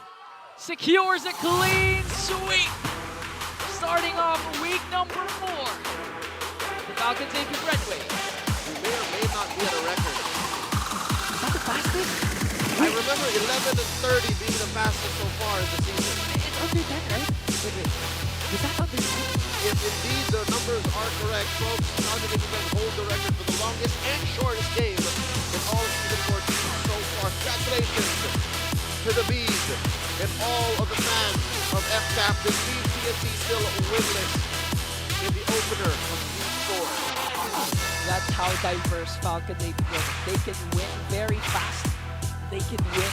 secures a clean sweep. Starting off week number 4. The Falcons APBren way. We may or may not be at a record. Is that the fastest? I remember 11 and 30 being the fastest so far in the season. It's under 10, right? Wait. Is that under 10? If indeed the numbers are correct, folks, Falcons APBren hold the record for the longest and shortest game in all of season 14 so far. Congratulations to the Bees and all of the fans of FCAP. This leaves TNC still winless in the opener of week 4. That's how diverse Falcons APBren. They can win very fast. They can win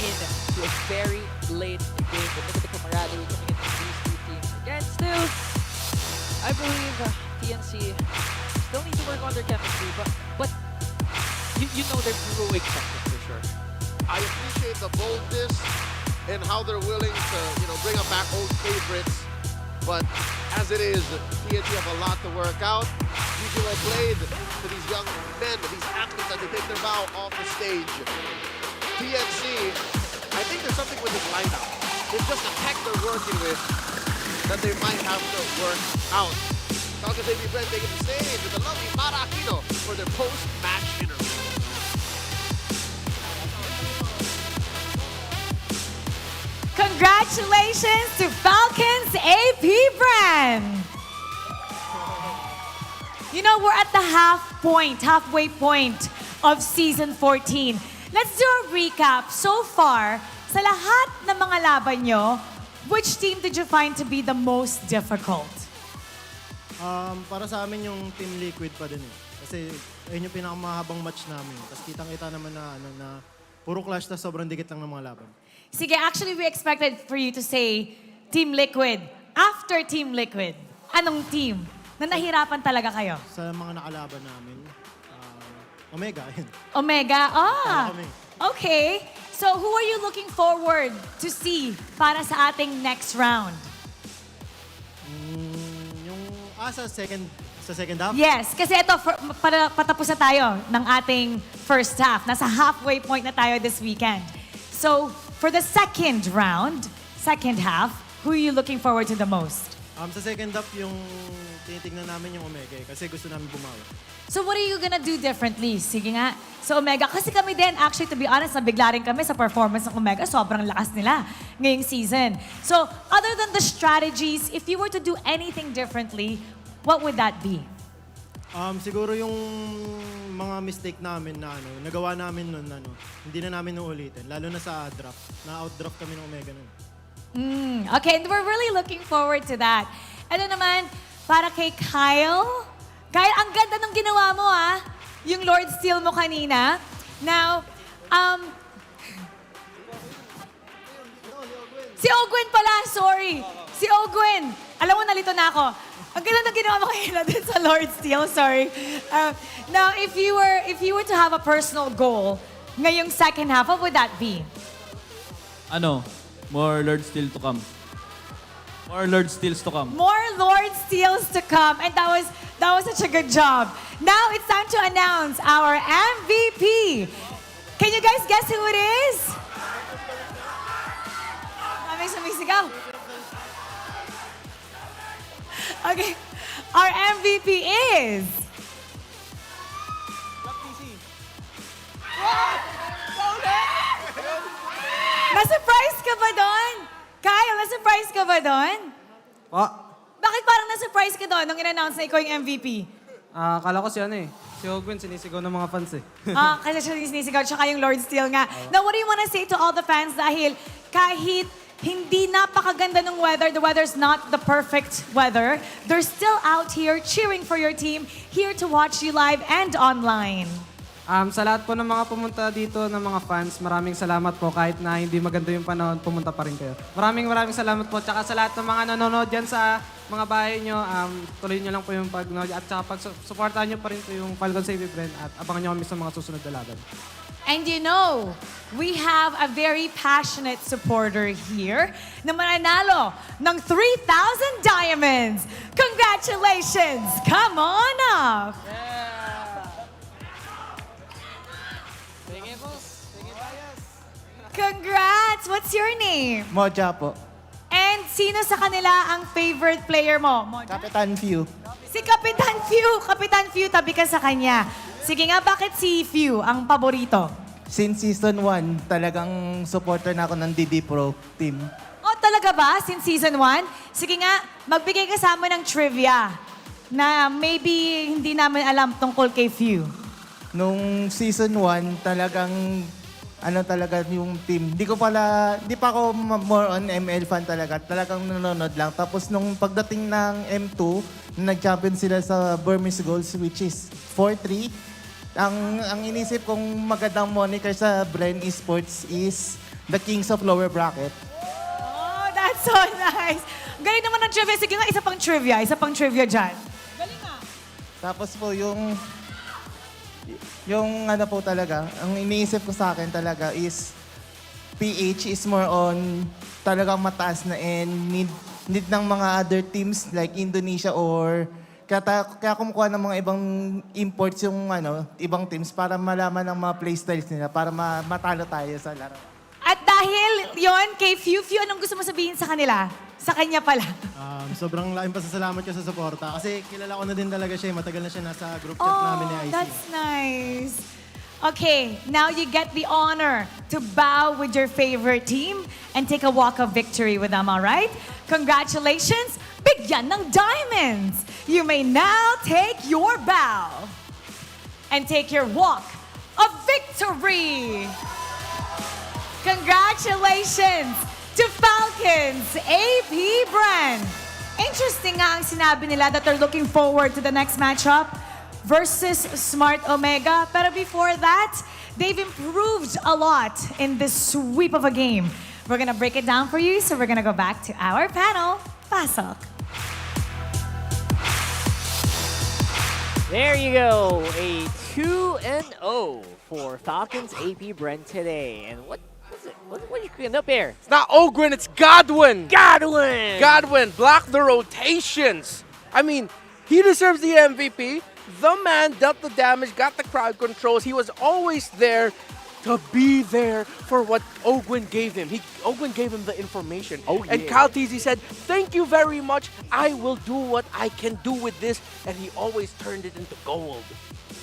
into a very late game. But look at the camaraderie coming into these two teams. Again, still, I believe TNC still need to work on their chemistry, but you know they're brewing something for sure. I appreciate the boldness and how they're willing to, bring up back old favorites. But as it is, TNT have a lot to work out. GG well played to these young men, these athletes as they take their bow off the stage. TNC, I think there's something with this lineup. It's just the tech they're working with that they might have to work out. Falcons APBren taking the stage with the lovely Mara Aquino for their post-match interview. Congratulations to Falcons APBren! You know, we're at the halfway point of Season 14. Let's do a recap. So far, sa lahat ng mga laban nyo, which team did you find to be the most difficult? Para sa amin yung Team Liquid pa din eh. Kasi ayun yung pinakamahabang match namin. Tapos kitang-kita naman na puro clash na sobrang dikit lang ng mga laban. Sige, actually we expected for you to say Team Liquid. After Team Liquid, anong team na nahirapan talaga kayo? Sa mga nakalaban namin, Omega, yun. Omega? Ah, kami. okay. So who are you looking forward to see para sa ating next round? Sa second half? Yes, kasi ito, patapos na tayo ng ating first half. Nasa halfway point na tayo this weekend. So, for the second round, second half, who are you looking forward to the most? Sa second half, yung tinitignan namin yung Omega kasi gusto namin bumawi. So what are you gonna do differently? Sige nga. So Omega, kasi kami din, actually to be honest, nabigla rin kami sa performance ng Omega. Sobrang lakas nila ngayong season. So other than the strategies, if you were to do anything differently, what would that be? Siguro yung mga mistake namin na nagawa namin nun, hindi na namin uulitin. Lalo na sa draft. Na-outdraft kami ng Omega nun. Okay, and we're really looking forward to that. Ano naman, para kay Kyle? Kyle, ang ganda ng ginawa mo, yung Lord Steel mo kanina. Now, si Ogwen pala, sorry. Si Ogwen. Alam mo, nalito na ako. Ang ganda ng ginawa mo kanina din sa Lord Steel, sorry. Now, if you were to have a personal goal ngayong second half, what would that be? More Lord Steel to come. More Lord Steels to come. More Lord Steels to come. And that was such a good job. Now it's time to announce our MVP. Can you guys guess who it is? May sumisigaw. Okay. Our MVP is... Na-surprise ka ba doon? Kyle, na-surprise ka ba doon? Bakit parang na-surprise ka doon nung in-announce na ikaw yung MVP? Akala ko si si Ogwen, sinisigaw ng mga fans eh. Kasi siya sinisigaw, tsaka yung Lord Steel nga. Now, what do you wanna say to all the fans dahil kahit hindi napakaganda ng weather, the weather's not the perfect weather, they're still out here cheering for your team, here to watch you live and online. Sa lahat po ng mga pumunta dito ng mga fans, maraming salamat po. Kahit na hindi maganda yung panahon, pumunta pa rin kayo. Maraming salamat po. Tsaka sa lahat ng mga nanonood dyan sa mga bahay nyo, tuloy nyo lang po yung pag-nood. At tsaka pag-supportahan nyo pa rin po yung Falcons APBren at abangan nyo kami sa mga susunod na laban. And you know, we have a very passionate supporter here na mananalo ng 3,000 diamonds. Congratulations! Come on up! Congrats! What's your name? Moja po. And sino sa kanila ang favorite player mo? Moja? Kapitan Few. Si Kapitan Few. Kapitan Few, tabi ka sa kanya. Sige nga, bakit si Few ang paborito? Since season 1, talagang supporter na ako ng DD Pro Team. Oh, talaga ba? Since season 1? Sige nga, magbigay ka sa amin ng trivia na maybe hindi namin alam tungkol kay Few. Nung season 1, talagang talaga yung team. Hindi pa ako more on ML fan talaga. Talagang nanonood lang. Tapos nung pagdating ng M2, nag-champion sila sa Burmese Goals, which is 4-3. Ang inisip kong magandang moniker sa Bren Esports is the Kings of Lower Bracket. Oh, that's so nice. Galing naman ng trivia. Sige nga, isa pang trivia dyan. Galing nga. Tapos po yung po talaga, ang iniisip ko sa akin talaga is PH is more on talagang mataas na and need ng mga other teams like Indonesia or kaya kumukuha ng mga ibang imports yung ibang teams para malaman ng mga playstyles nila para matalo tayo sa laro. At dahil yon kay Few, anong gusto mo sabihin sa kanila? Sa kanya pala. Sobrang laking pasasalamat ko sa suporta kasi kilala ko na din talaga siya. Matagal na siya nasa group chat namin ni IC. That's nice. Okay, now you get the honor to bow with your favorite team and take a walk of victory with them, all right? Congratulations! Bigyan ng diamonds! You may now take your bow and take your walk of victory! Congratulations to Falcons APBren! Interesting nga ang sinabi nila that they're looking forward to the next matchup versus Smart Omega. Pero before that, they've improved a lot in this sweep of a game. We're gonna break it down for you, so we're gonna go back to our panel. Pasok. There you go, a 2-0 for Falcons APBren today. And what is it? What are you cooking up here? It's not Ogwin, it's Godwin. Godwin! Godwin blocked the rotations. I mean, he deserves the MVP. The man dealt the damage, got the crowd controls. He was always there to be there for what Ogwin gave him. Ogwin gave him the information. Oh, yeah. And Kyle Teasy said, thank you very much. I will do what I can do with this. And he always turned it into gold.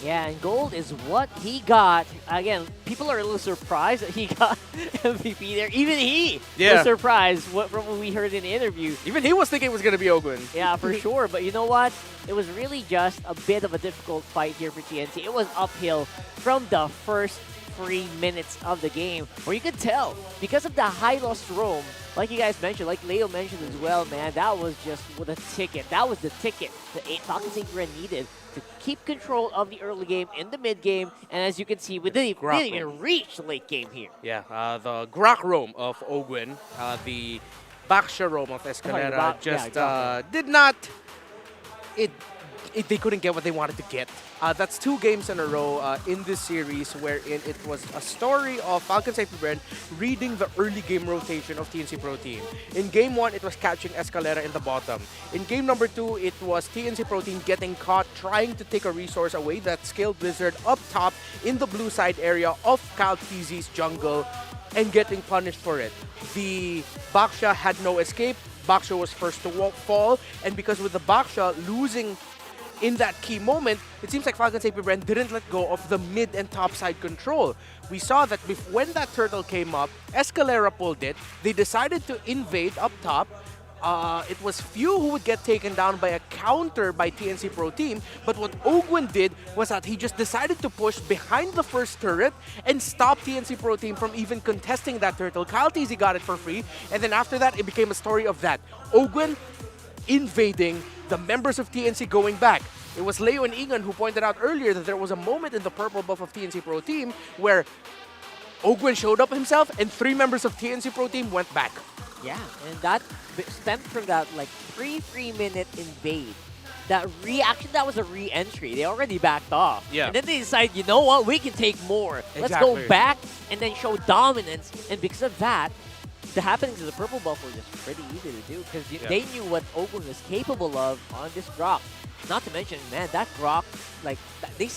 Yeah, and gold is what he got. Again, people are a little surprised that he got MVP there. Even he was surprised from what we heard in the interview. Even he was thinking it was going to be Ogwin. Yeah, for sure. But you know what? It was really just a bit of a difficult fight here for TNC. It was uphill from the first 3 minutes of the game, where you could tell because of the high lost roam, like you guys mentioned, like Leo mentioned as well, man, that was just the ticket. That was the ticket that Falcons APBren needed to keep control of the early game in the mid game, and as you can see, we didn't even reach the late game here. Yeah, the Grok roam of Ogwin, the Baksha roam of Escalera did not. They couldn't get what they wanted to get. That's 2 games in a row in this series wherein it was a story of Falcons APBren reading the early game rotation of TNC Pro Team. In game 1, it was catching Escalera in the bottom. In game number 2, it was TNC Pro Team getting caught trying to take a resource away, that Scaled Blizzard up top in the blue side area of Kyle Teasy's jungle and getting punished for it. The Baksha had no escape. Baksha was first to fall, and because with the Baksha losing in that key moment, it seems like Falcons APBren didn't let go of the mid and top side control. We saw that when that turtle came up, Escalera pulled it. They decided to invade up top, it was few who would get taken down by a counter by TNC Pro Team, but what Ogwin did was that he just decided to push behind the first turret and stop TNC Pro Team from even contesting that turtle. Kyle TZ got it for free, and then after that, it became a story of that. Ogwin invading, the members of TNC going back. It was Leo and Ingan who pointed out earlier that there was a moment in the purple buff of TNC Pro Team where Ogwin showed up himself and 3 members of TNC Pro Team went back. Yeah, and that stemmed from that like 3-minute invade. That that was a re-entry. They already backed off. Yeah. And then they decided, you know what, we can take more. Let's Exactly. go back and then show dominance. And because of that, the happenings of the purple buff were just pretty easy to do because they knew what Ogwin was capable of on this Grok. Not to mention, man, that Grok, like, it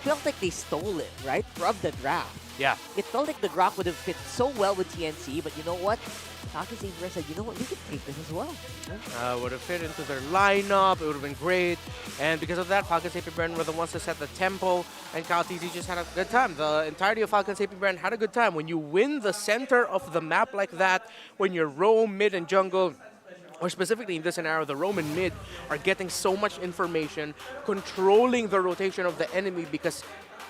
felt like they stole it, right, from the draft. Yeah. It felt like the Grok would have fit so well with TNC, but you know what? Falcons APBren said, you know what, we can take this as well. Would have fit into their lineup, it would have been great. And because of that, Falcons APBren were the ones to set the tempo, and Kyle TZ just had a good time. The entirety of Falcons APBren had a good time. When you win the center of the map like that, when you're roam, mid, and jungle, or specifically in this scenario, the roam and mid are getting so much information, controlling the rotation of the enemy because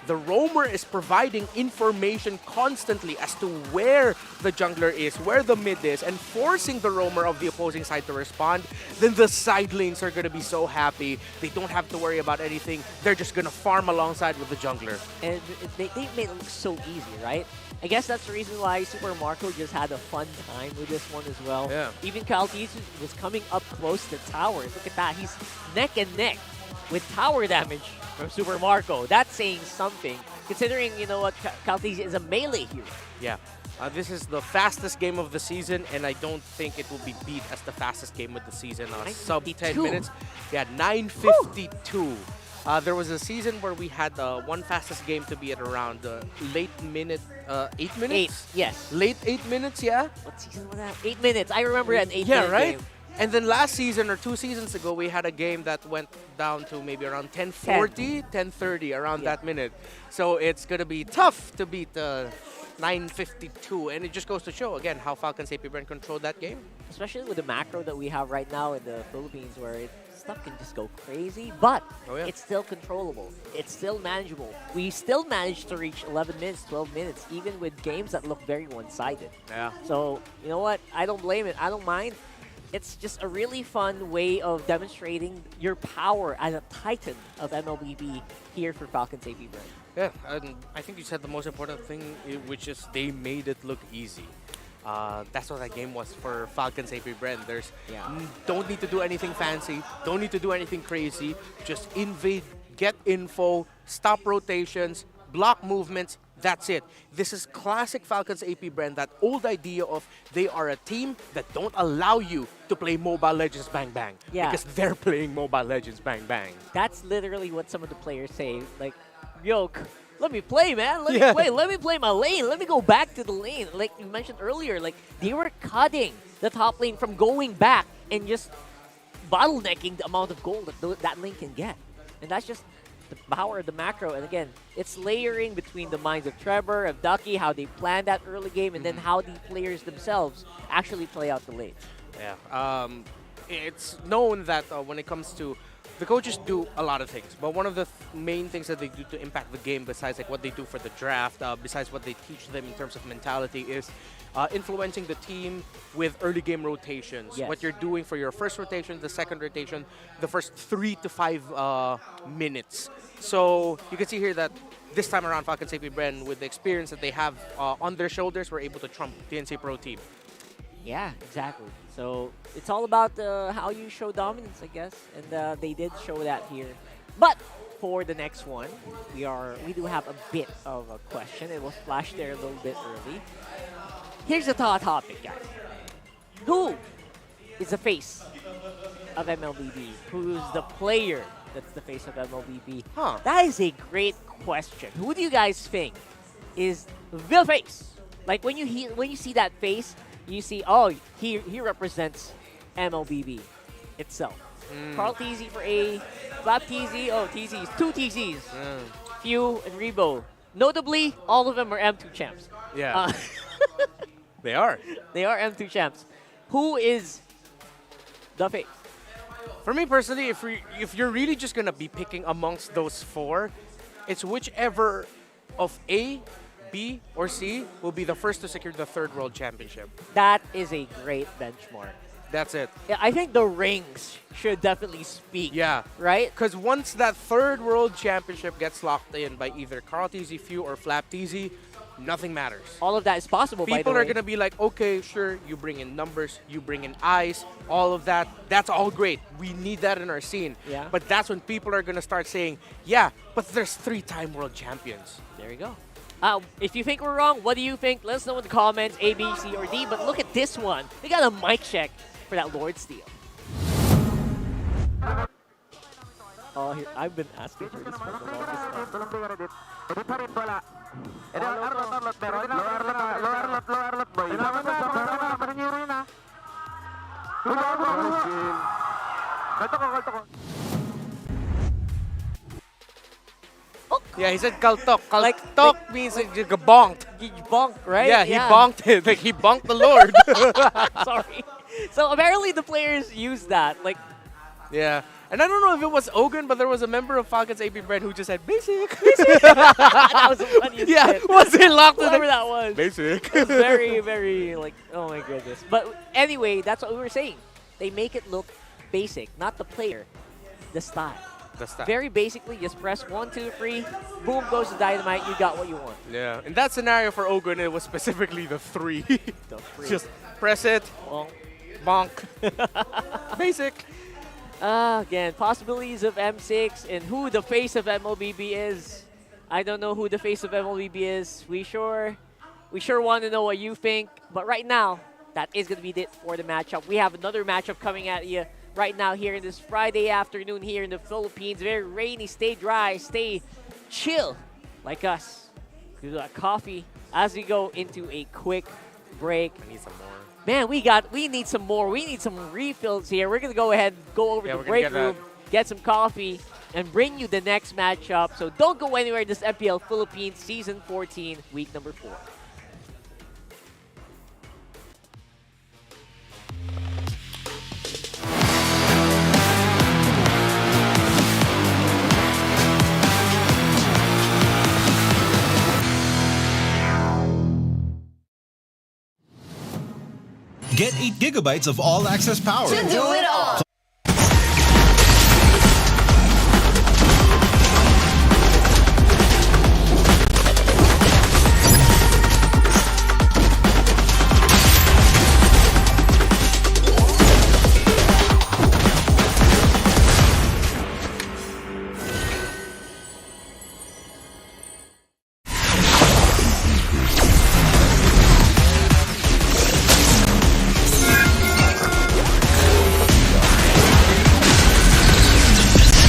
the roamer is providing information constantly as to where the jungler is, where the mid is, and forcing the roamer of the opposing side to respond, then the side lanes are going to be so happy. They don't have to worry about anything. They're just going to farm alongside with the jungler. And they made it look so easy, right? I guess that's the reason why Super Marco just had a fun time with this one as well. Yeah. Even Kyle TZ was coming up close to towers. Look at that. He's neck and neck with tower damage from Super Marco. That's saying something, considering, you know what, Kyle TZ is a melee hero. Yeah. This is the fastest game of the season, and I don't think it will be beat as the fastest game of the season. Sub 10 minutes. Yeah, 9:52. There was a season where we had one fastest game to be at around late minute, 8 minutes? 8, yes. Late 8 minutes, yeah? What season was that? 8 minutes. I remember an 8 Yeah, minute right? game. And then last season or 2 seasons ago, we had a game that went down to maybe around 10:40, 10:30, around that minute. So it's going to be tough to beat 9:52. And it just goes to show, again, how Falcons APBren controlled that game. Especially with the macro that we have right now in the Philippines where stuff can just go crazy, but it's still controllable. It's still manageable. We still managed to reach 11 minutes, 12 minutes, even with games that look very one-sided. Yeah. So, you know what? I don't blame it. I don't mind. It's just a really fun way of demonstrating your power as a titan of MLBB here for Falcons APBren. Yeah, and I think you said the most important thing, which is they made it look easy. That's what that game was for Falcons APBren. There's don't need to do anything fancy, don't need to do anything crazy. Just invade, get info, stop rotations, block movements. That's it. This is classic Falcons APBren, that old idea of they are a team that don't allow you to play Mobile Legends Bang Bang. Yeah. Because they're playing Mobile Legends Bang Bang. That's literally what some of the players say. Like, yo, let me play, man. Let me play. Let me play my lane. Let me go back to the lane. Like you mentioned earlier, like they were cutting the top lane from going back and just bottlenecking the amount of gold that that lane can get. And that's just the power of the macro. And again, it's layering between the minds of Trevor, of Ducky, how they planned that early game, and then how the players themselves actually play out the lane. Yeah. It's known that when it comes to the coaches do a lot of things, but one of the main things that they do to impact the game, besides like what they do for the draft, besides what they teach them in terms of mentality, is influencing the team with early game rotations. Yes. What you're doing for your first rotation, the second rotation, the first 3 to 5 minutes. So you can see here that this time around, Falcons APBren, with the experience that they have on their shoulders, were able to trump TNC Pro Team. Yeah, exactly. So it's all about how you show dominance, I guess, and they did show that here. But for the next one, we do have a bit of a question. It was flashed there a little bit early. Here's the topic, guys. Who is the face of MLBB? Who's the player that's the face of MLBB? That is a great question. Who do you guys think is the face? Like when you see that face, you see, oh, he represents MLBB itself. Carl TZ for A, Flap TZ, oh, TZs, 2 TZs. Few and Rebo. Notably, all of them are M2 champs. Yeah. They are. They are M2 champs. Who is the face. For me personally, if you're really just gonna be picking amongst those four, it's whichever of A, B, or C will be the first to secure the third world championship. That is a great benchmark. That's it. Yeah, I think the rings should definitely speak. Yeah. Right? Because once that third world championship gets locked in by either Carl TZ, Few, or Flap TZ, nothing matters. All of that is possible, by the People way. are going to be like, okay, sure, you bring in numbers, you bring in eyes, all of that. That's all great. We need that in our scene. Yeah. But that's when people are going to start saying, yeah, but there's 3-time world champions. There you go. If you think we're wrong, what do you think? Let us know in the comments, A, B, C, or D. But look at this one. They got a mic check for that Lord Steal. Oh, here, I've been asking for this for the longest time. Yeah, he said kaltok. Kaltok means he bonked. He bonked, right? Yeah, he bonked it. Like he bonked the Lord. Sorry. So apparently the players use that. Like, yeah. And I don't know if it was Ogun, but there was a member of Falcons APBren who just said, basic. that was the funniest Yeah, bit. was it locked in Whatever the- that was. Basic. It was very, very, like, oh my goodness. But anyway, that's what we were saying. They make it look basic, not the player, the style. The style. Very basically, just press 1, 2, 3, boom goes the dynamite, you got what you want. Yeah. In that scenario for Ogun, it was specifically the 3. The 3. Just press it. Bonk. Basic. Again, possibilities of M6 and who the face of MLBB is. I don't know who the face of MLBB is. We sure want to know what you think. But right now, that is going to be it for the matchup. We have another matchup coming at you right now here in this Friday afternoon here in the Philippines. Very rainy. Stay dry. Stay chill like us. Do that coffee as we go into a quick break. I need some more. Man, we need some more. We need some refills here. We're going to go ahead and go over to the break room, get some coffee, and bring you the next matchup. So don't go anywhere. This MPL Philippines Season 14, Week number 4. Get 8 gigabytes of all-access power. To do it all.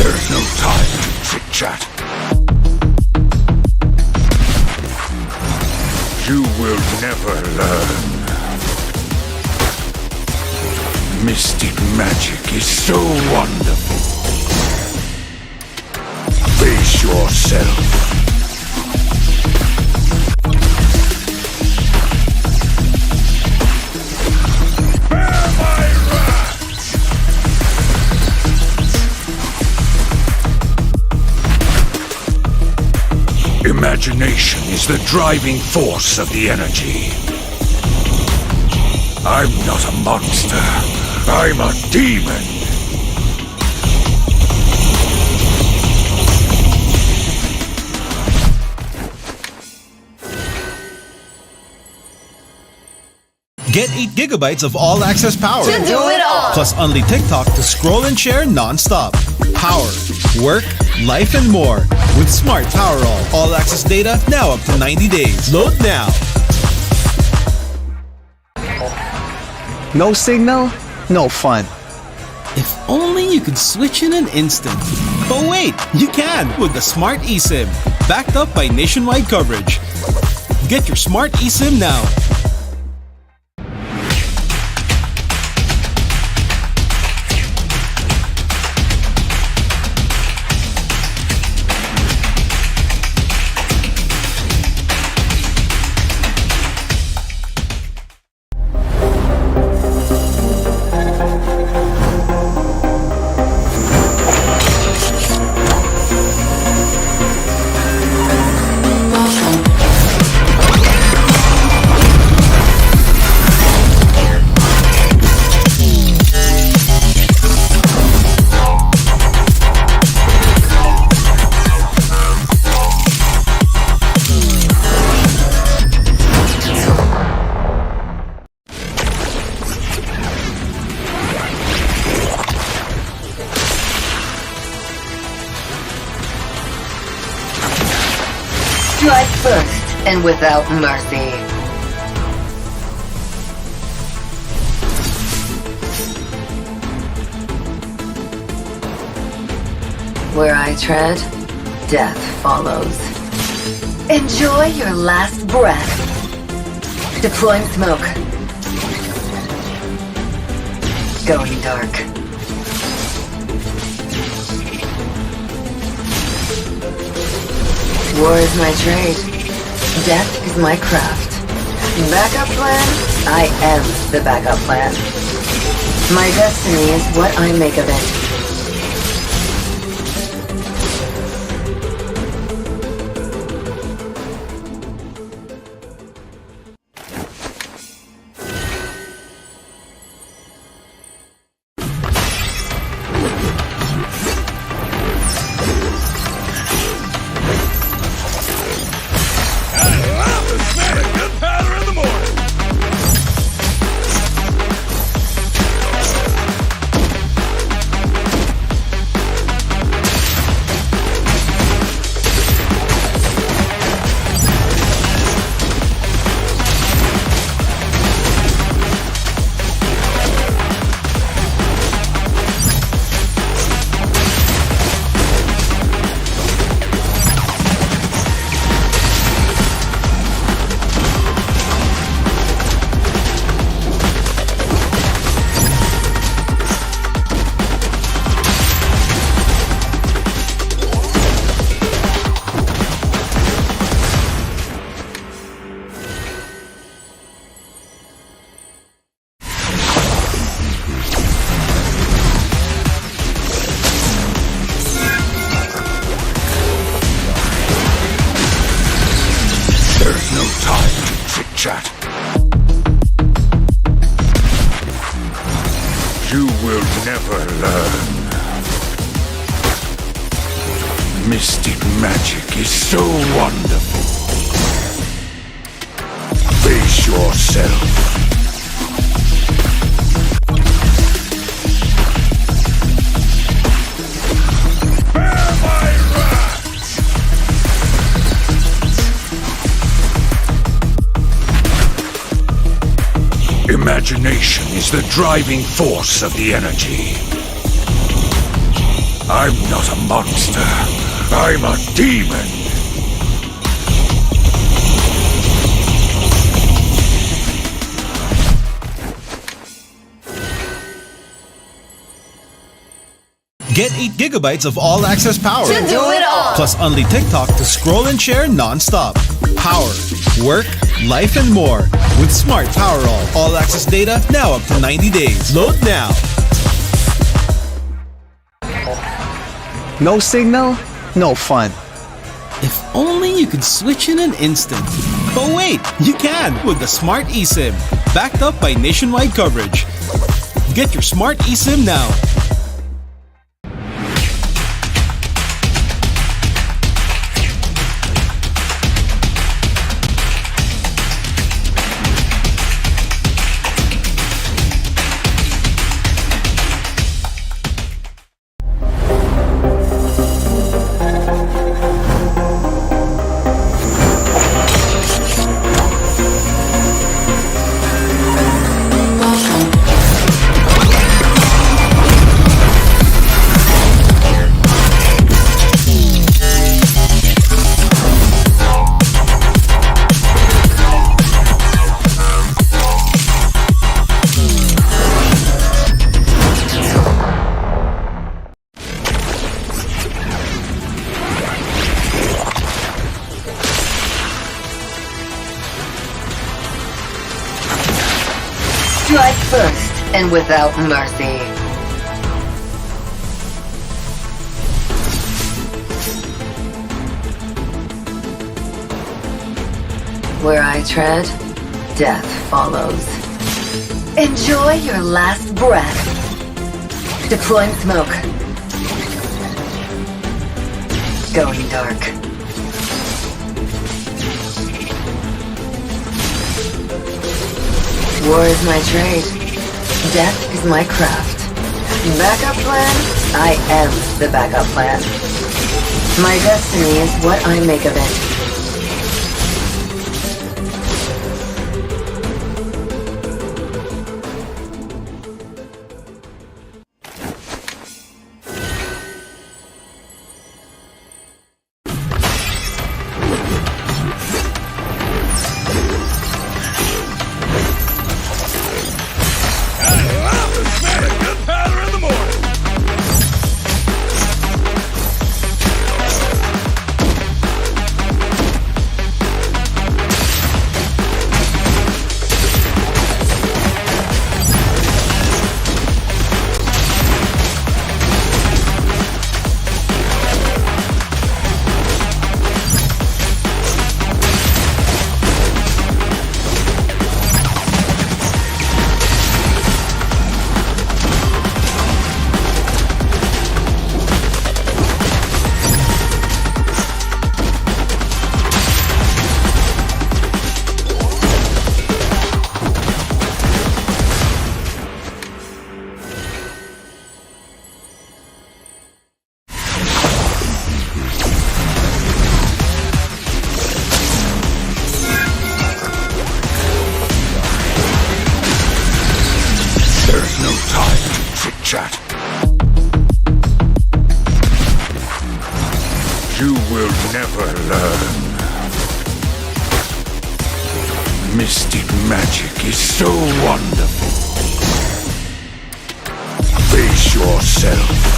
There's no time to chit-chat. You will never learn. Mystic magic is so wonderful. Face yourself. Imagination is the driving force of the energy. I'm not a monster. I'm a demon. Get 8 gigabytes of all-access power. To do it all. Plus only TikTok to scroll and share non-stop. Power, work, life, and more. With Smart Power all-access data now up to 90 days. Load now. No signal, no fun. If only you could switch in an instant. But wait, you can with the Smart eSIM. Backed up by nationwide coverage. Get your Smart eSIM now. Strike first and without mercy. Where I tread, death follows. Enjoy your last breath. Deploying smoke. Going dark. War is my trade. Death is my craft. Backup plan? I am the backup plan. My destiny is what I make of it. chat. You will never learn. Mystic magic is so wonderful. Face yourself. Imagination is the driving force of the energy. I'm not a monster. I'm a demon. Get 8 gigabytes of all-access power. To do it all. Plus only TikTok to scroll and share non-stop. Power, work, life, and more. With Smart Power all-access data now up to 90 days. Load now. No signal, no fun. If only you could switch in an instant. But wait, you can with the Smart eSIM. Backed up by nationwide coverage. Get your Smart eSIM now. Strike first and without mercy. Where I tread, death follows. Enjoy your last breath. Deploying smoke. Going dark. War is my trade. Death is my craft. Backup plan? I am the backup plan. My destiny is what I make of it. You will never learn. Mystic magic is so wonderful. Face yourself.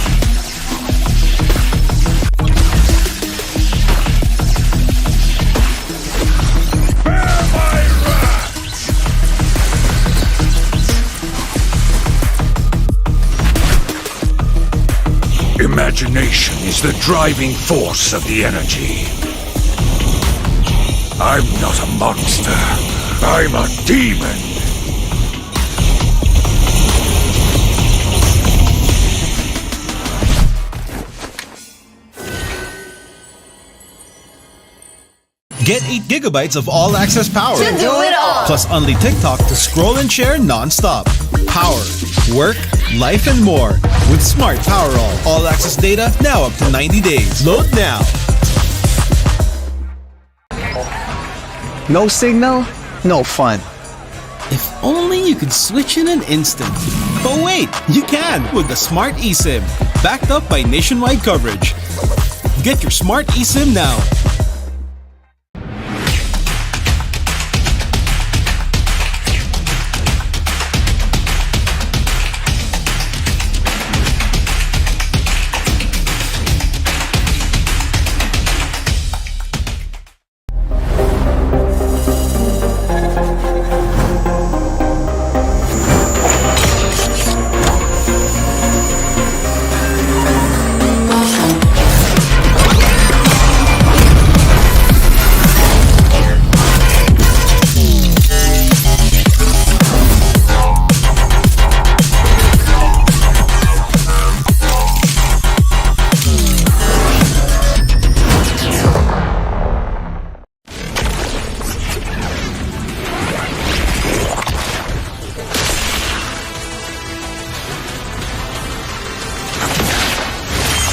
Imagination is the driving force of the energy. I'm not a monster. I'm a demon. Get 8 gigabytes of all-access power. To do it all. Plus only TikTok to scroll and share non-stop. Power, work, life, and more with Smart Power All-access data now up to 90 days. Load now. No signal, no fun. If only you could switch in an instant. But wait, you can with the Smart eSIM, backed up by nationwide coverage. Get your Smart eSIM now.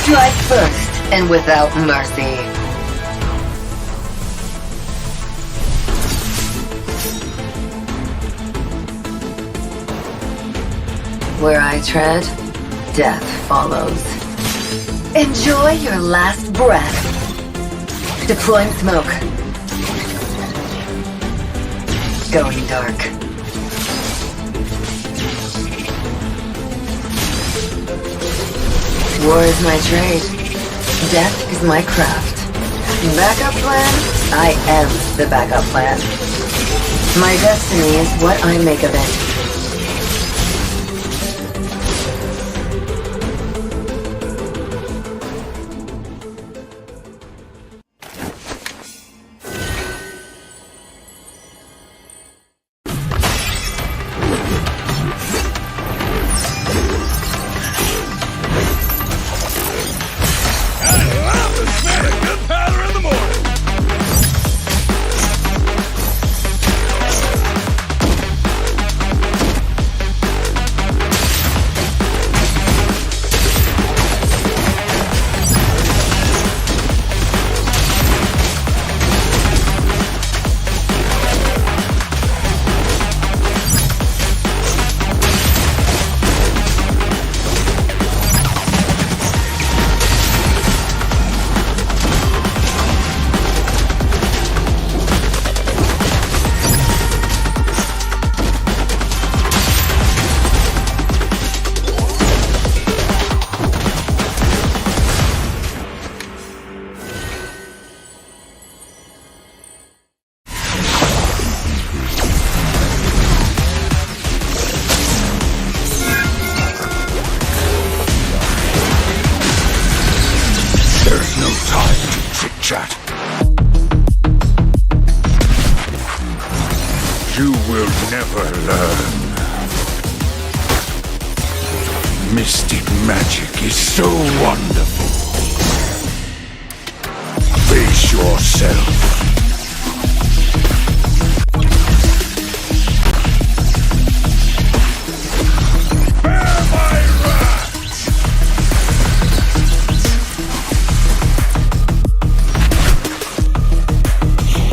Strike first and without mercy. Where I tread, death follows. Enjoy your last breath. Deploying smoke. Going dark. War is my trade. Death is my craft. Backup plan? I am the backup plan. My destiny is what I make of it. There's no time to chit-chat. You will never learn. Mystic magic is so wonderful. Face yourself.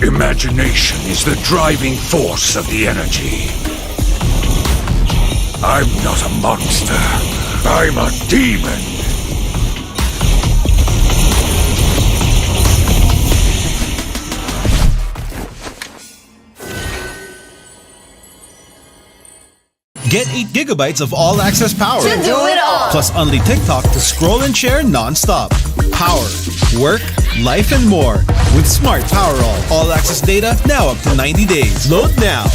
Imagination is the driving force of the energy. I'm not a monster. I'm a demon. Get 8 gigabytes of all-access power. To do it all. Plus only TikTok to scroll and share non-stop. Power, work, life, and more. With Smart Power all-access data now up to 90 days. Load now.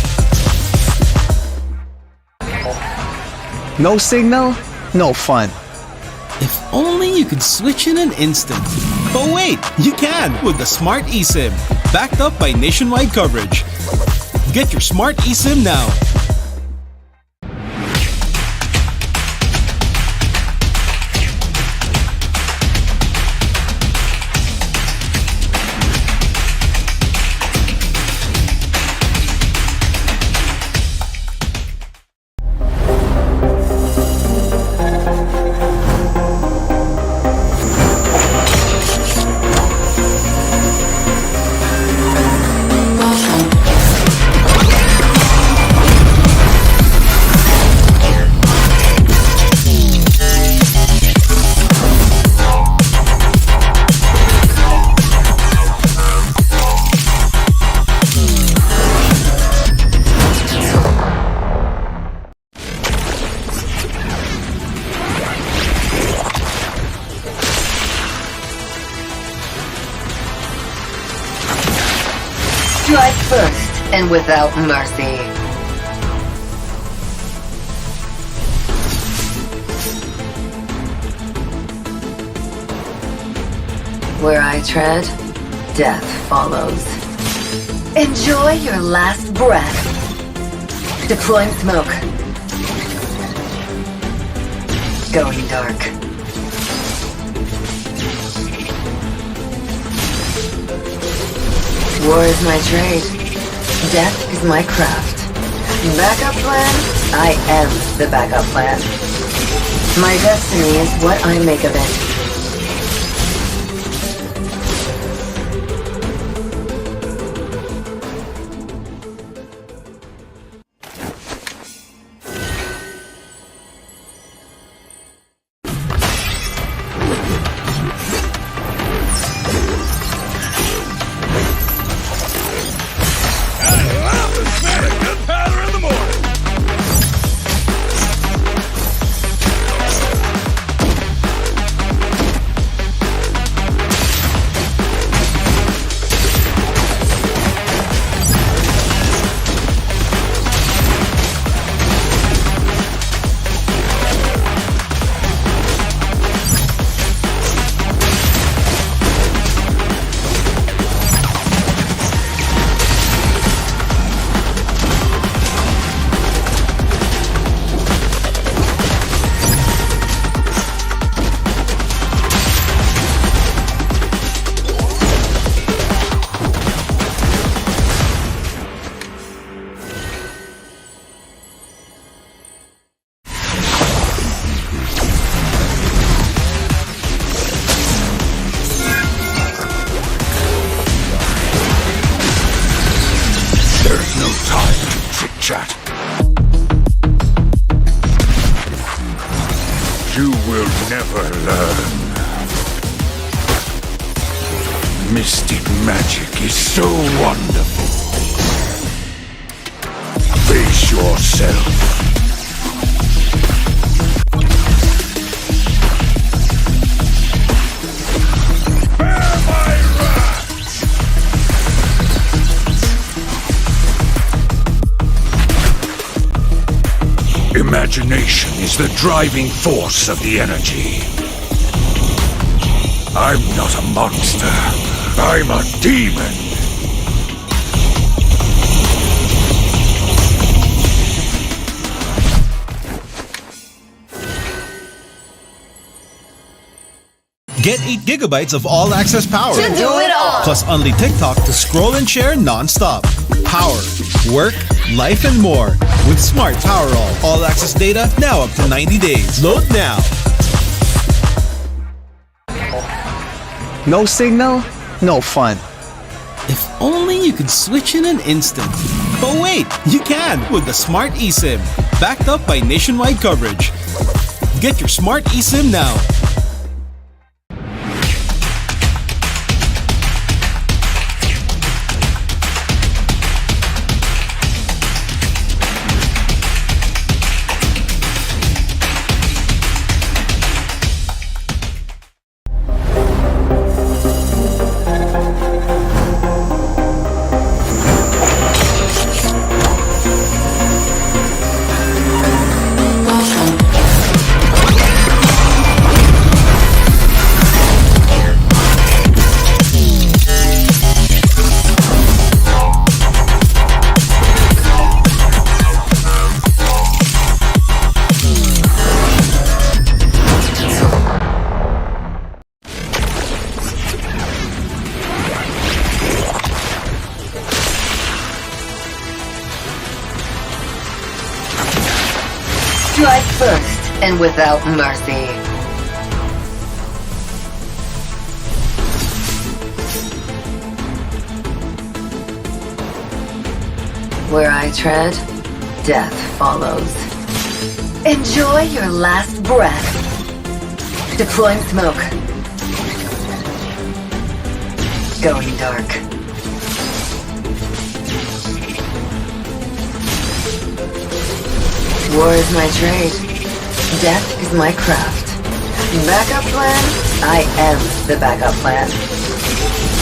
No signal, no fun. If only you could switch in an instant. But wait, you can with the Smart eSIM. Backed up by nationwide coverage. Get your Smart eSIM now. Strike first and without mercy. Where I tread, death follows. Enjoy your last breath. Deploying smoke. Going dark. War is my trade. Death is my craft. Backup plan? I am the backup plan. My destiny is what I make of it. You will never learn. Mystic magic is so wonderful. Face yourself. Imagination is the driving force of the energy. I'm not a monster. I'm a demon. Get 8 gigabytes of all-access power. To do it all. Plus only TikTok to scroll and share non-stop. Power, work, life, and more. With Smart Power all-access data now up to 90 days. Load now. No signal, no fun. If only you could switch in an instant. But wait, you can with the Smart eSIM. Backed up by nationwide coverage. Get your Smart eSIM now. first and without mercy. Where I tread, death follows. Enjoy your last breath. Deploying smoke. Going dark. War is my trade. Death is my craft. Backup plan? I am the backup plan.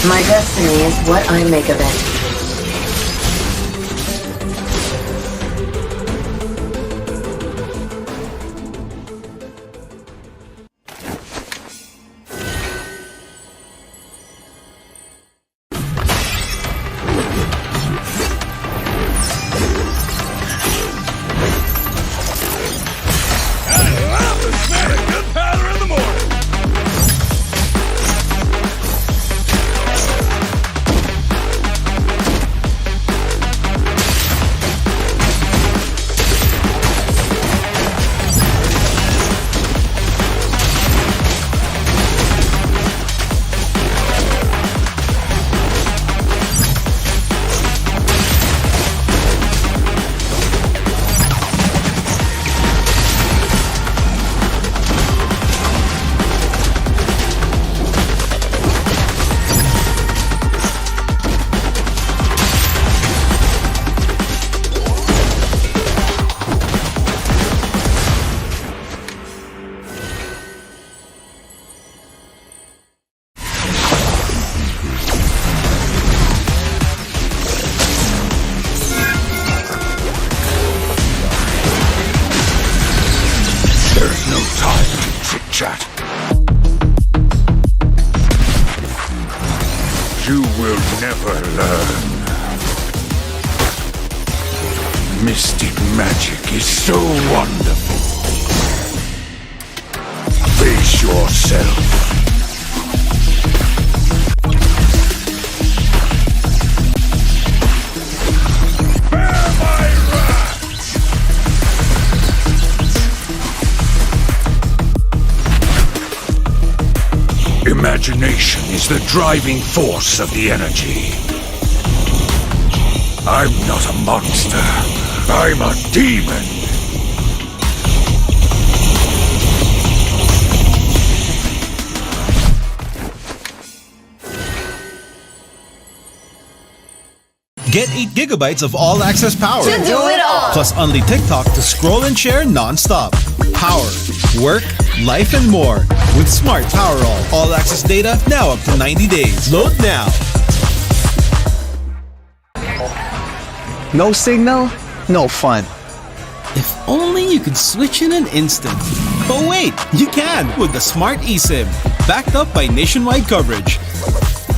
My destiny is what I make of it. You will never learn. Mystic magic is so wonderful. Face yourself. Imagination is the driving force of the energy. I'm not a monster. I'm a demon. Get 8 gigabytes of all-access power. To do it all. Plus only TikTok to scroll and share non-stop. Power, work, life, and more. With Smart Power all-access data now up to 90 days. Load now. No signal, no fun. If only you could switch in an instant. But wait, you can with the Smart eSIM. Backed up by nationwide coverage.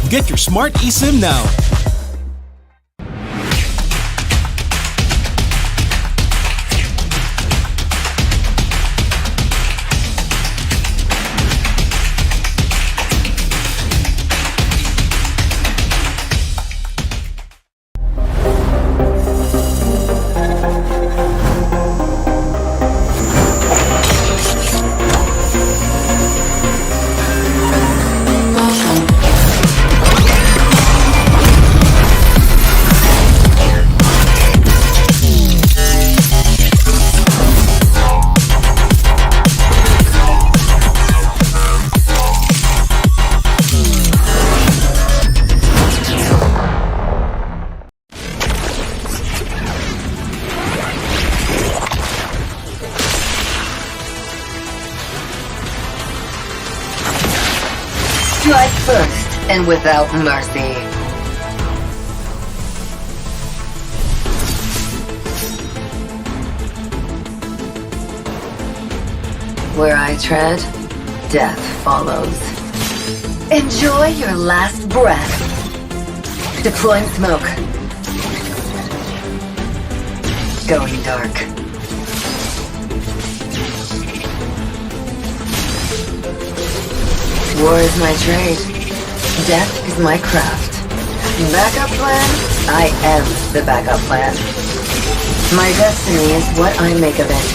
Get your Smart eSIM now. Strike first and without mercy. Where I tread, death follows. Enjoy your last breath. Deploying smoke. Going dark. War is my trade. Death is my craft. Backup plan? I am the backup plan. My destiny is what I make of it.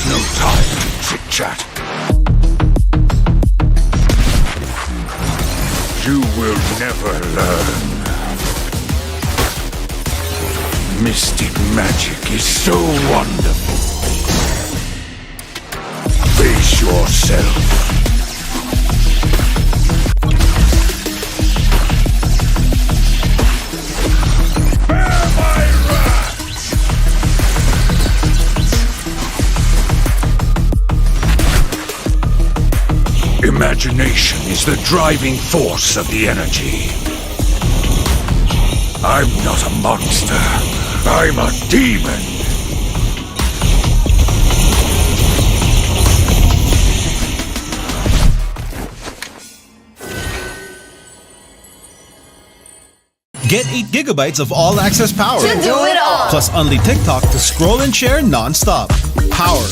There's no time to chit-chat. You will never learn. Mystic magic is so wonderful. Face yourself. Imagination is the driving force of the energy. I'm not a monster. I'm a demon. Get 8 gigabytes of all-access power. To do it all. Plus only TikTok to scroll and share non-stop. Power,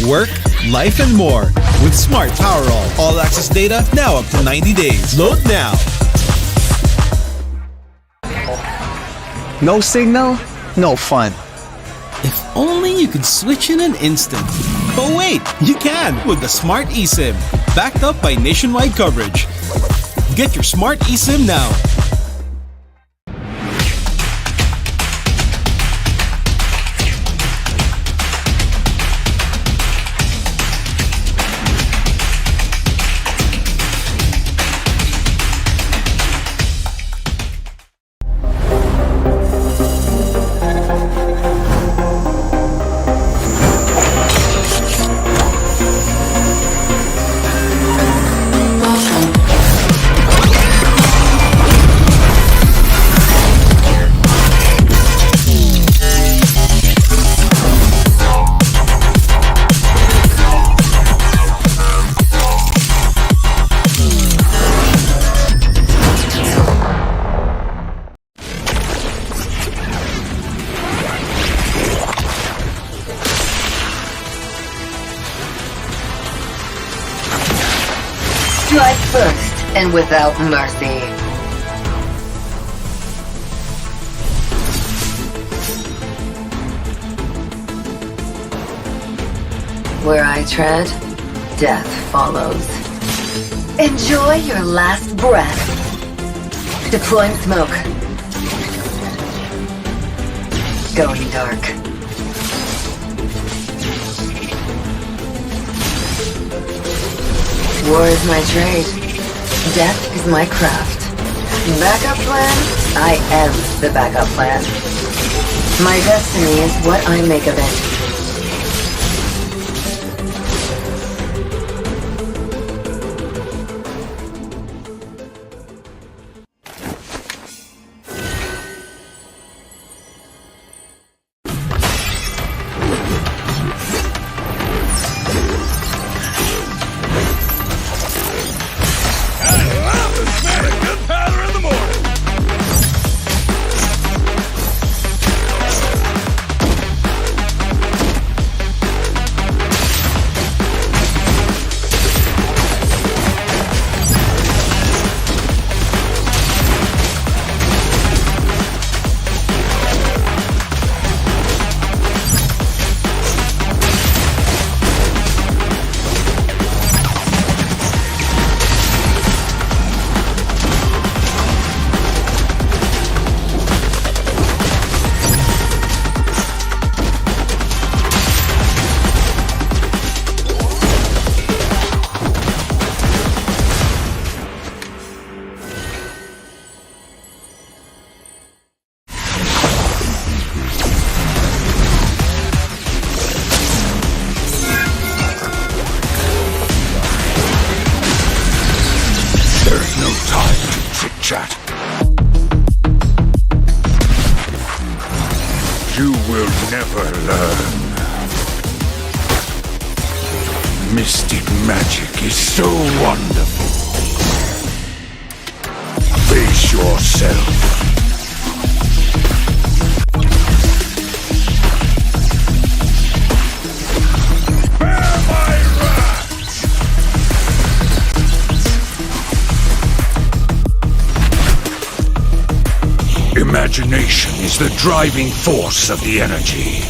work, life, and more. With Smart Power all-access data now up to 90 days. Load now. No signal, no fun. If only you could switch in an instant. But wait, you can with the Smart eSIM. Backed up by nationwide coverage. Get your Smart eSIM now. Strike first and without mercy. Where I tread, death follows. Enjoy your last breath. Deploying smoke. Going dark. War is my trade. Death is my craft. Backup plan? I am the backup plan. My destiny is what I make of it. Chat. You will never learn. Mystic magic is so wonderful. Face yourself. Imagination is the driving force of the energy.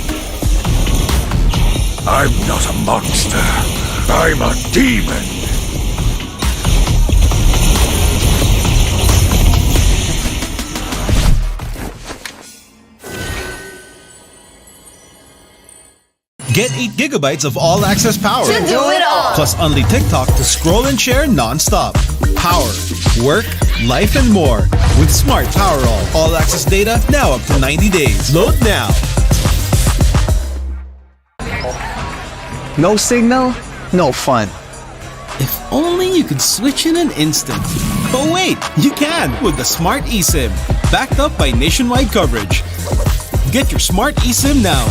I'm not a monster. I'm a demon. Get 8 gigabytes of all-access power. To do it all. Plus only TikTok to scroll and share non-stop. Power, work, life, and more. With Smart Power all-access data now up to 90 days. Load now. No signal, no fun. If only you could switch in an instant. But wait, you can with the Smart eSIM. Backed up by nationwide coverage. Get your Smart eSIM now.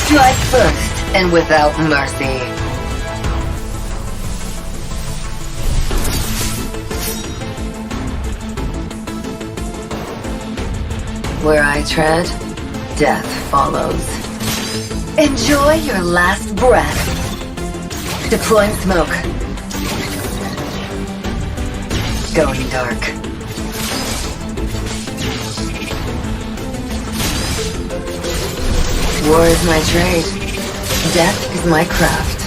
Strike first and without mercy. Where I tread, death follows. Enjoy your last breath. Deploying smoke. Going dark. War is my trade. Death is my craft.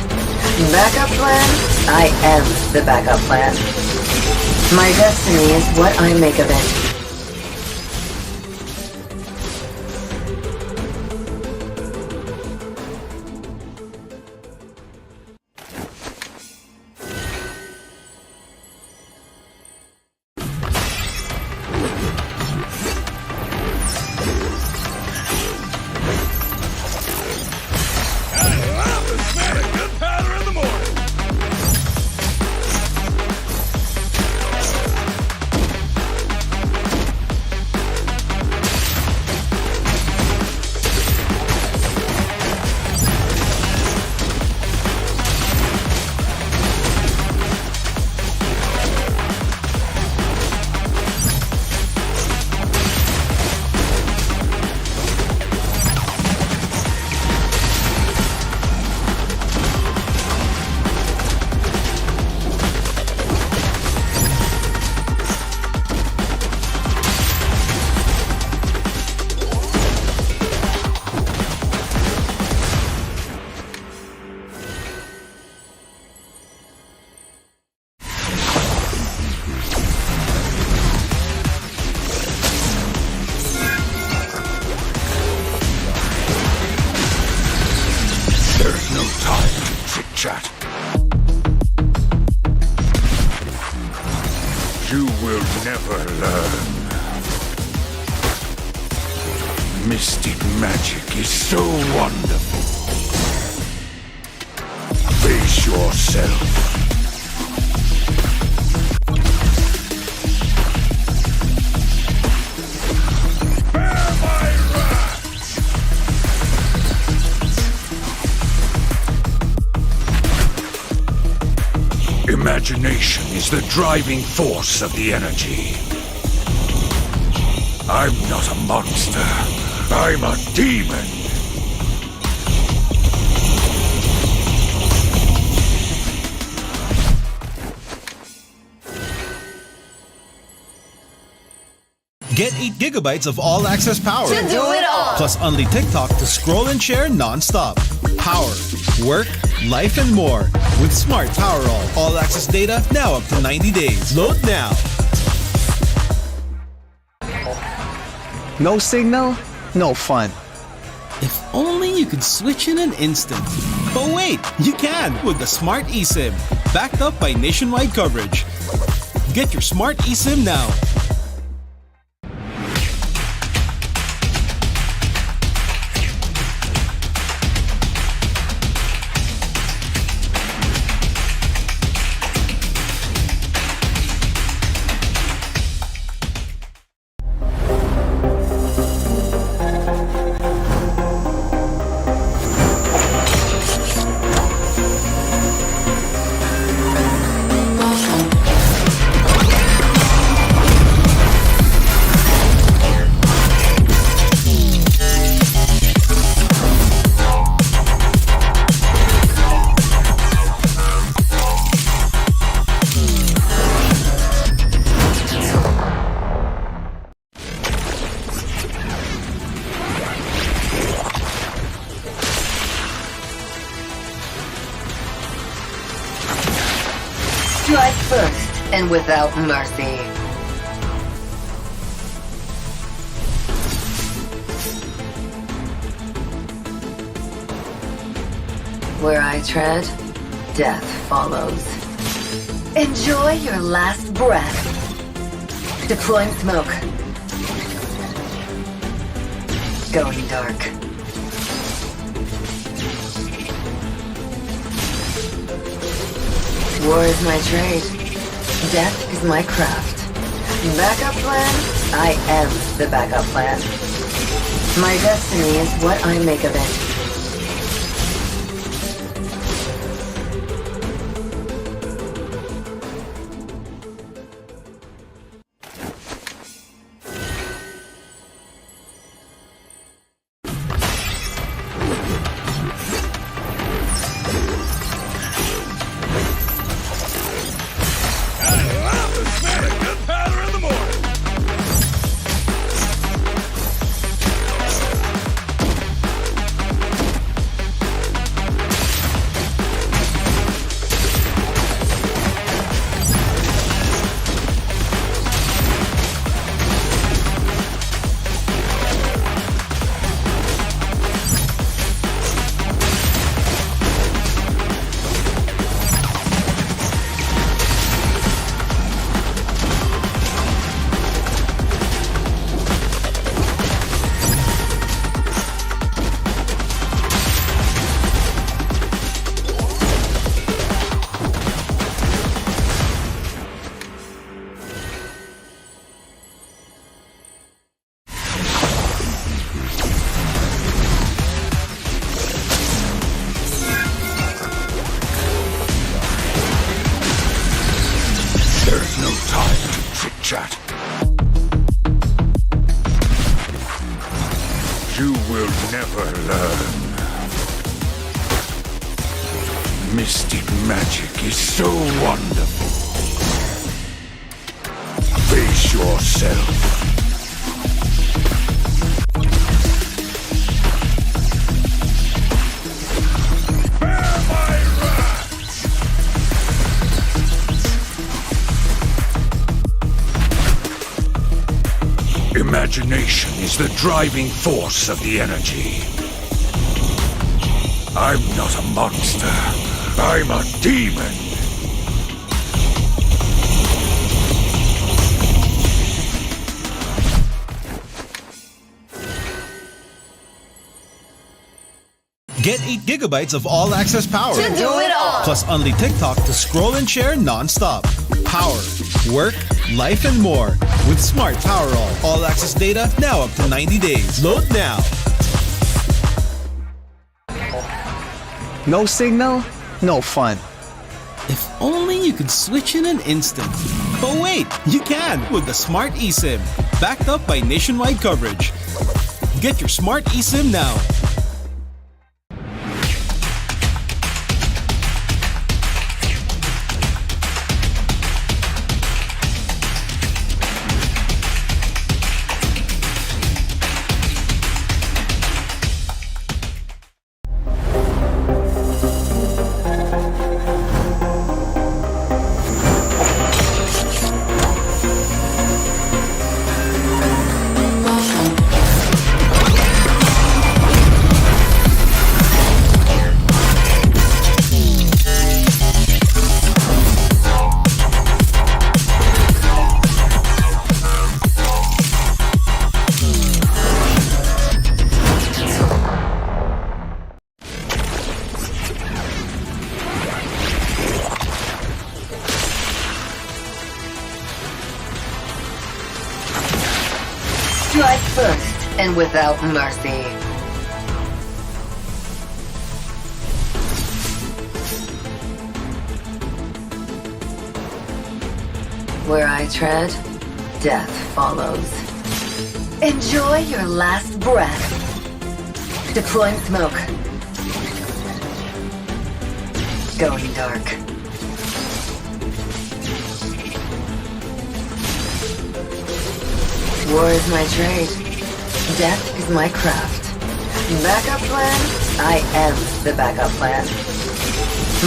Backup plan? I am the backup plan. My destiny is what I make of it. There's no time to chit-chat. You will never learn. Mystic magic is so wonderful. Face yourself. Imagination is the driving force of the energy. I'm not a monster. I'm a demon. Get 8 gigabytes of all-access power. To do it all. Plus only TikTok to scroll and share non-stop. Power, work, life, and more. With Smart Power all-access data now up to 90 days. Load now. No signal, no fun. If only you could switch in an instant. But wait, you can with the Smart eSIM. backed up by nationwide coverage. Get your smart eSIM now. Strike first and without mercy. Where I tread, death follows. Enjoy your last breath. Deploying smoke. Going dark. War is my trade. Death is my craft. Backup plan? I am the backup plan. My destiny is what I make of it. There's no time to chit-chat. You will never learn. Mystic magic is so wonderful. Face yourself. Imagination is the driving force of the energy. I'm not a monster. I'm a demon. Get 8 gigabytes of all-access power. To do it all. Plus only TikTok to scroll and share non-stop. Power, work, life, and more. With Smart Power all-access data now up to 90 days. Load now. No signal, no fun. If only you could switch in an instant. But wait, you can with the Smart eSIM. Backed up by nationwide coverage. Get your Smart eSIM now. Strike first and without mercy. Where I tread, death follows. Enjoy your last breath. Deploying smoke. Going dark. War is my trade. Death is my craft. Backup plan? I am the backup plan.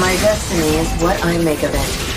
My destiny is what I make of it.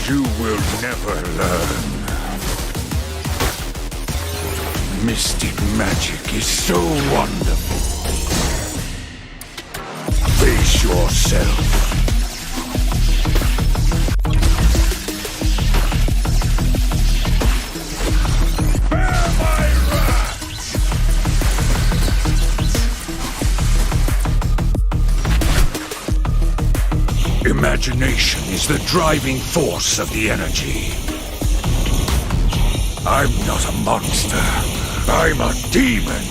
You will never learn. Mystic magic is so wonderful. Face yourself. Imagination is the driving force of the energy. I'm not a monster. I'm a demon.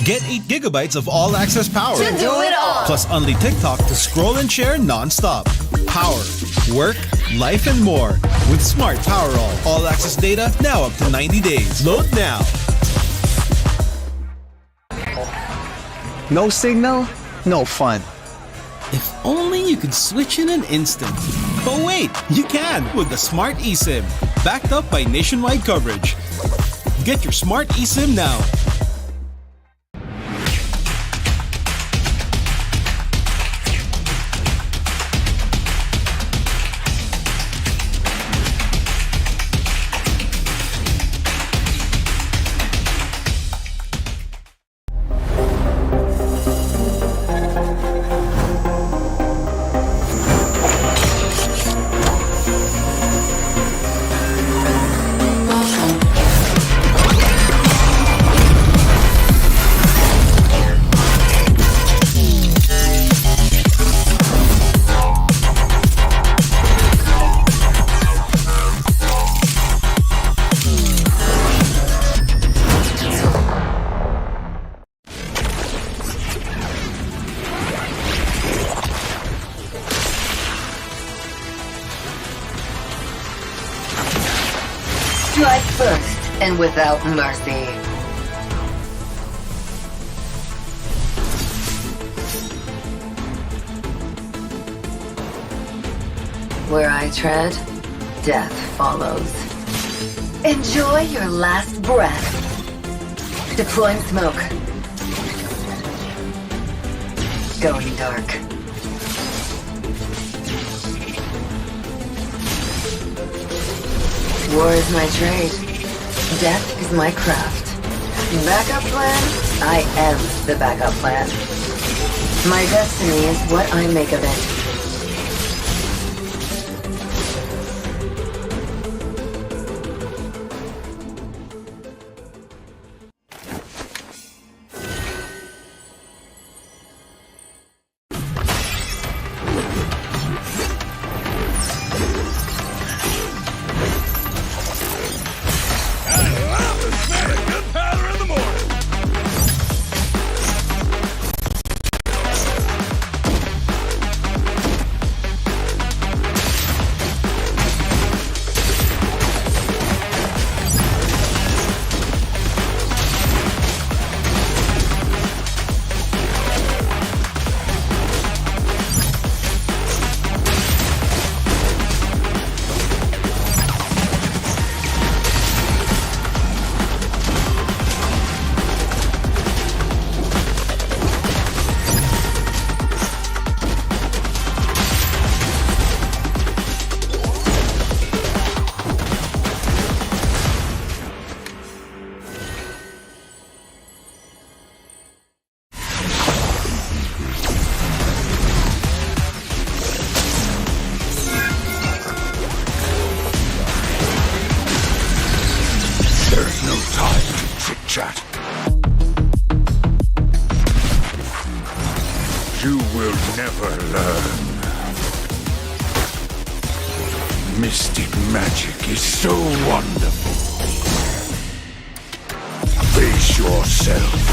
Get 8 gigabytes of all-access power. To do it all. Plus only TikTok to scroll and share non-stop. Power, work, life, and more. With Smart Power all-access data now up to 90 days. Load now. No signal, no fun. If only you could switch in an instant. But wait, you can with the Smart eSIM. Backed up by nationwide coverage. Get your Smart eSIM now. Strike first and without mercy. Where I tread, death follows. Enjoy your last breath. Deploying smoke. Going dark. War is my trade. Death is my craft. Backup plan? I am the backup plan. My destiny is what I make of it. will never learn. Mystic magic is so wonderful. Face yourself.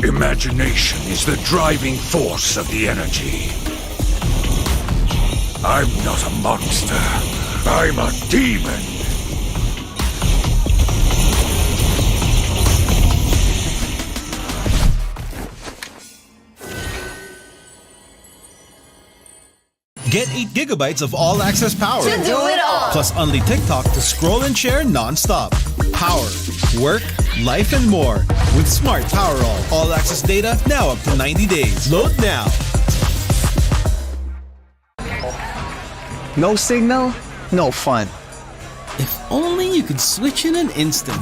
Imagination is the driving force of the energy. I'm not a monster. I'm a demon. Get 8 gigabytes of all-access power. To do it all. Plus only TikTok to scroll and share non-stop. Power, work, life, and more. With Smart Power all-access data now up to 90 days. Load now. No signal, no fun. If only you could switch in an instant.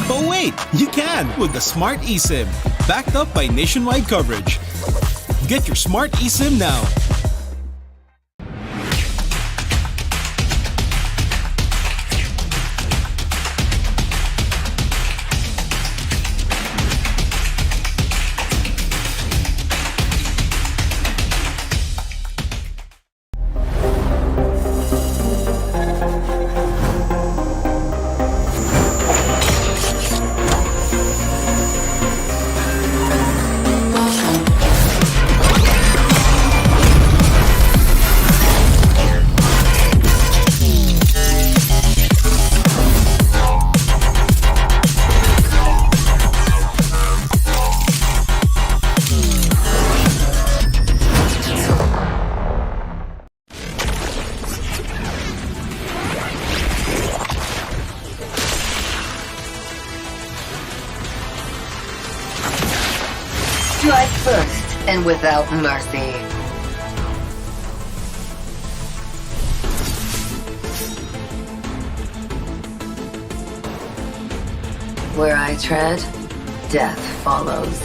But wait, you can with the Smart eSIM. Backed up by nationwide coverage. Get your Smart eSIM now. Strike first and without mercy. Where I tread, death follows.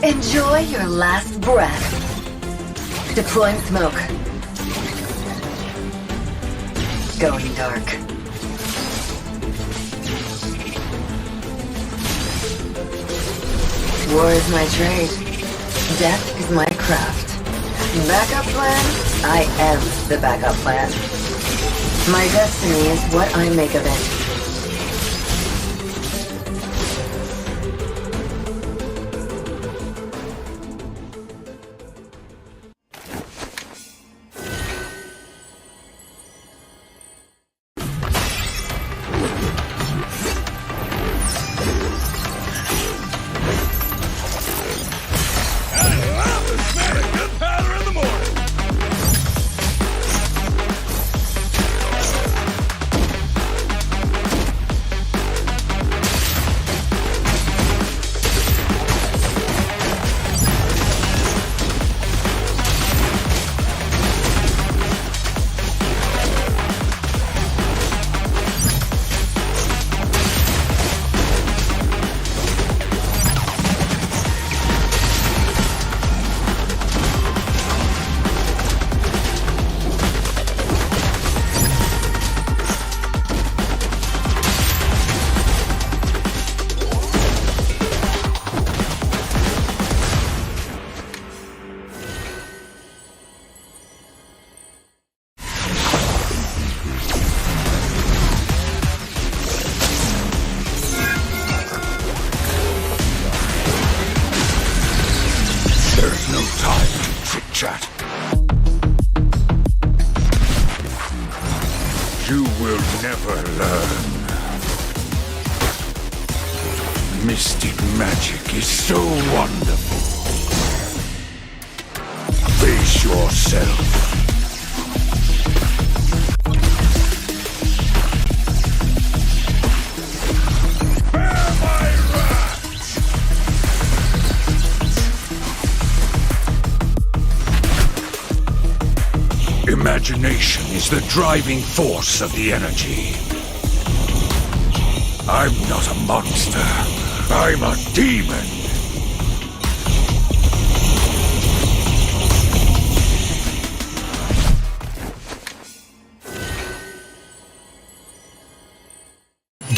Enjoy your last breath. Deploying smoke. Going dark. War is my trade. Death is my craft. Backup plan? I am the backup plan. My destiny is what I make of it. There's no time to chit-chat. You will never learn. Mystic magic is so wonderful. Face yourself. Imagination is the driving force of the energy. I'm not a monster. I'm a demon.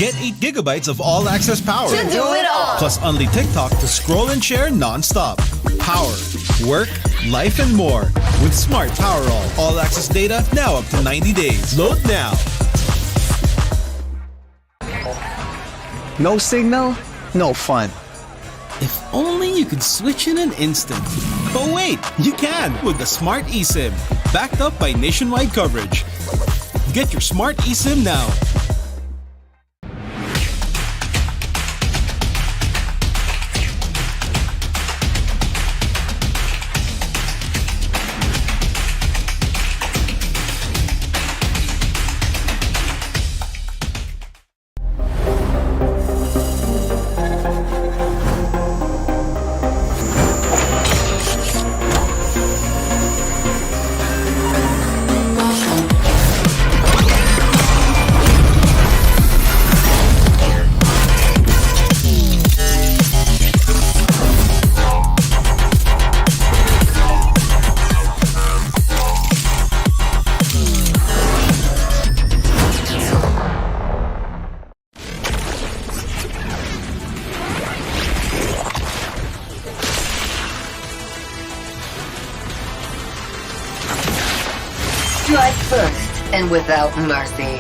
Get 8 gigabytes of all-access power. To do it all. Plus only TikTok to scroll and share non-stop. Power, work, life, and more. With Smart Power all-access data now up to 90 days. Load now. No signal, no fun. If only you could switch in an instant. But wait, you can with the Smart eSIM. Backed up by nationwide coverage. Get your Smart eSIM now. Strike first and without mercy.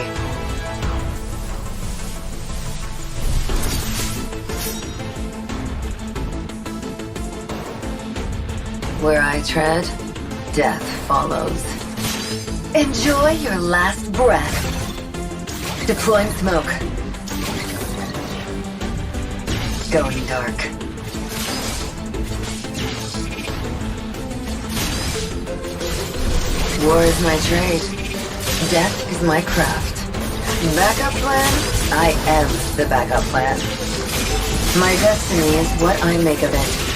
Where I tread, death follows. Enjoy your last breath. Deploying smoke. Going dark. War is my trade. Death is my craft. Backup plan? I am the backup plan. My destiny is what I make of it.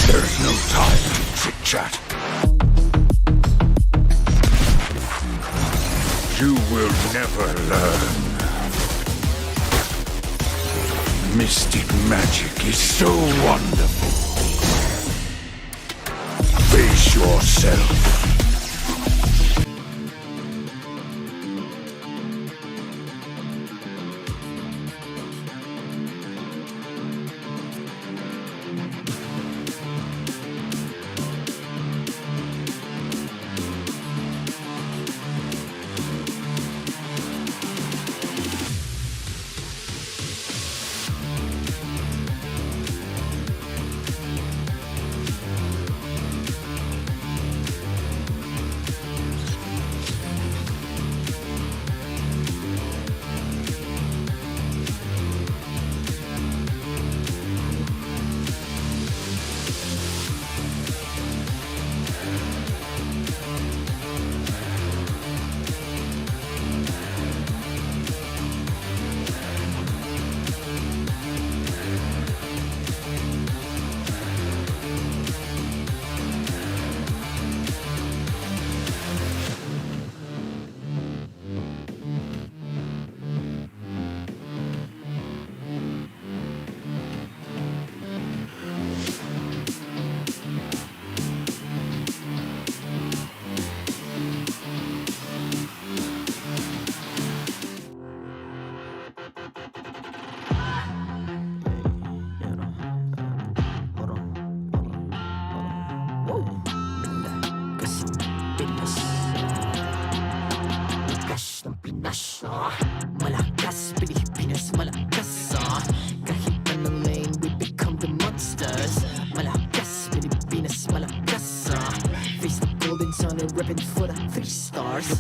There's no time to chit-chat. You will never learn. Mystic magic is so wonderful. Face yourself.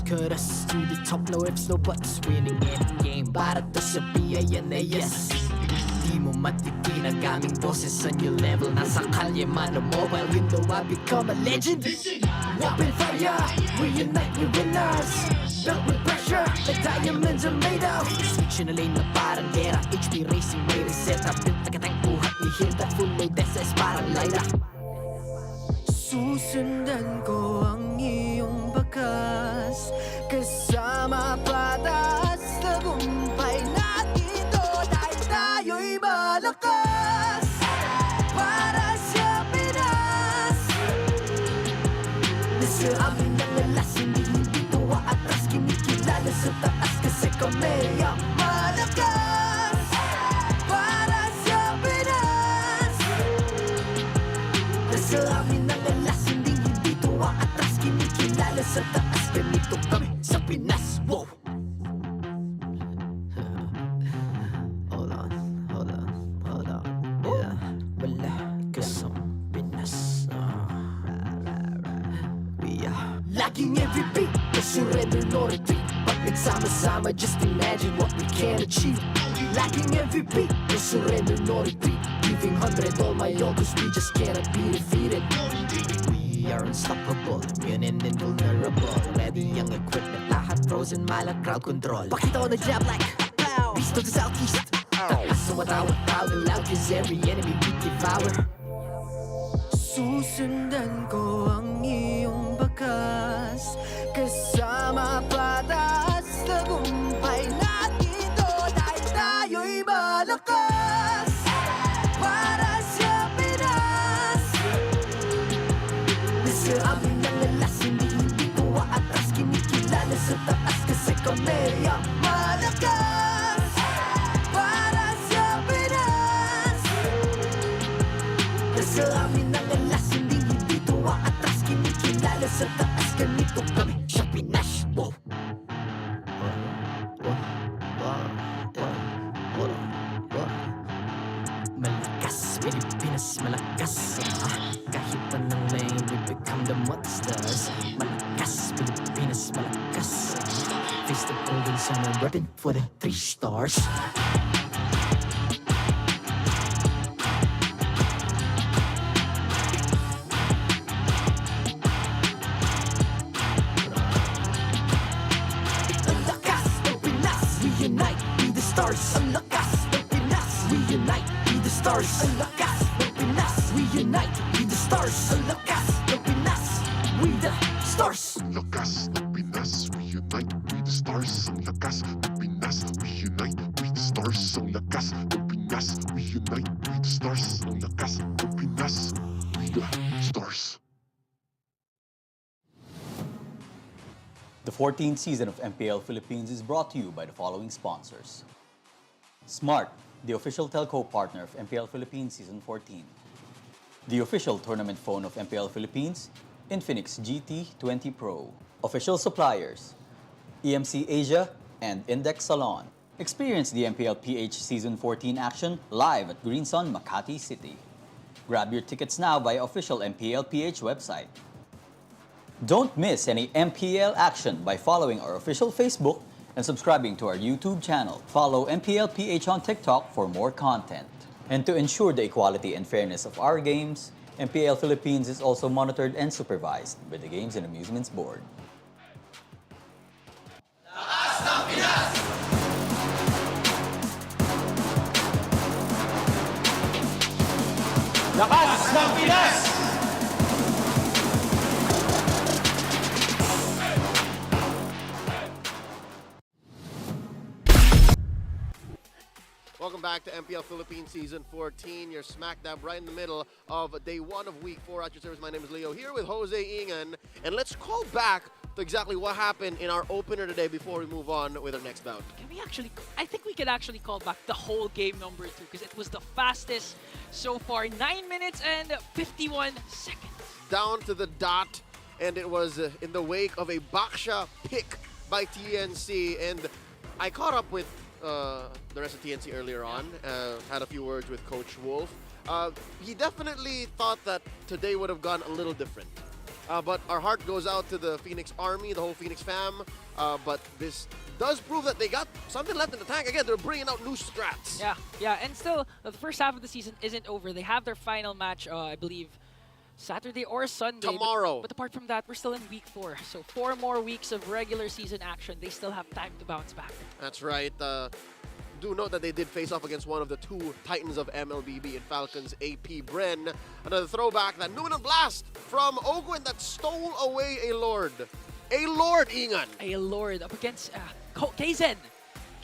cut us to the top, no ifs, no buts. Winning any game para to sa PIN na yes. Di mo matitin ang aming boses on your level. Nasa kalye man o mobile, you know I become a legend. Open fire, reunite with winners. Built with pressure, like diamonds are made of. Switch in a lane na parang gera. HP racing, may reset up. Built like a tank, buhat ni Hilda. Full load SS parang Lyra. Susundan ko ang iyong bakas. Kasama patas, tagumpay natin to. Dahil tayo'y malakas. Para sa Pinas. Nasa amin ang alas, hindi tuwa atras. Kinikilala sa taas kasi kami ang malakas. Para sa Pinas. Nasa amin ang alas, hindi tuwa atras. Kinikilala sa taas, ganito kami sa Pinas. Wow! Hold on. Yeah, malakas ang Pinas. Laging every beat, no surrender, no retreat. Pag nagsama-sama, just imagine what we can achieve. Laging every beat, no surrender, no retreat. Giving 100 all my all, cause we just cannot be defeated. We are unstoppable, immune and invulnerable. Ready ang equipment, lahat frozen, malang crowd control. Pakita ko na jab like pow, beast of the southeast. Takas sa watawat-tawag loud, cause every enemy we devour. Susundan ko ang iyong bakas. Kasama patas, tagumpay natin to. Dahil tayo'y malakas. Para sa Pinas. Nasa amin ang alas, hindi tuwa atras. Kinikilala sa taas kasi kami ang malakas. Para sa Pinas. Nasa amin ang alas, hindi tuwa atras. Kinikilala sa taas, ganito kami sa Pinas. Wow! Malakas, Pilipinas, malakas. Kahit anong lane, we become the monsters. Malakas, Pilipinas, malakas. Face the golden sun and repping for the 3 stars. Ang lakas ng Pinas, we unite, be the stars. Ang lakas ng Pinas, we unite, be the stars. Ang lakas ng Pinas, we unite, be the stars. Ang lakas ng Pinas, we the stars. Ang lakas ng Pinas, we unite, we the stars. Ang lakas ng Pinas, we unite, we the stars. Ang lakas ng Pinas, we unite, we the stars. Ang lakas ng Pinas, we the stars. The 14th season of MPL Philippines is brought to you by the following sponsors. Smart, the official telco partner of MPL Philippines Season 14. The official tournament phone of MPL Philippines, Infinix GT20 Pro. Official suppliers, EMC Asia and Index Salon. Experience the MPL PH Season 14 action live at Green Sun, Makati City. Grab your tickets now via official MPL PH website. Don't miss any MPL action by following our official Facebook and subscribing to our YouTube channel. Follow MPL PH on TikTok for more content. And to ensure the equality and fairness of our games, MPL Philippines is also monitored and supervised by the Games and Amusements Board. Lakas ng Pinas! Welcome back to MPL Philippines Season 14. You're smack dab right in the middle of day 1 of week 4 at your service. My name is Leo here with Jose Ingan. And let's call back to exactly what happened in our opener today before we move on with our next bout. Can we actually, I think we could actually call back the whole game number 2 because it was the fastest so far. 9 minutes and 51 seconds. Down to the dot, and it was in the wake of a Baksha pick by TNC. And I caught up with the rest of TNC earlier on, had a few words with Coach Wolf. He definitely thought that today would have gone a little different. But our heart goes out to the Phoenix Army, the whole Phoenix fam. But this does prove that they got something left in the tank. Again, they're bringing out new strats. Yeah, and still, the first half of the season isn't over. They have their final match, I believe, Saturday or Sunday. Tomorrow. But apart from that, we're still in week 4. So 4 more weeks of regular season action. They still have time to bounce back. That's right. Do note that they did face off against one of the 2 titans of MLBB in Falcons, APBren. Another throwback, that Numinal Blast from Ogwin that stole away a Lord. A Lord, Ingan. A Lord up against Kaizen.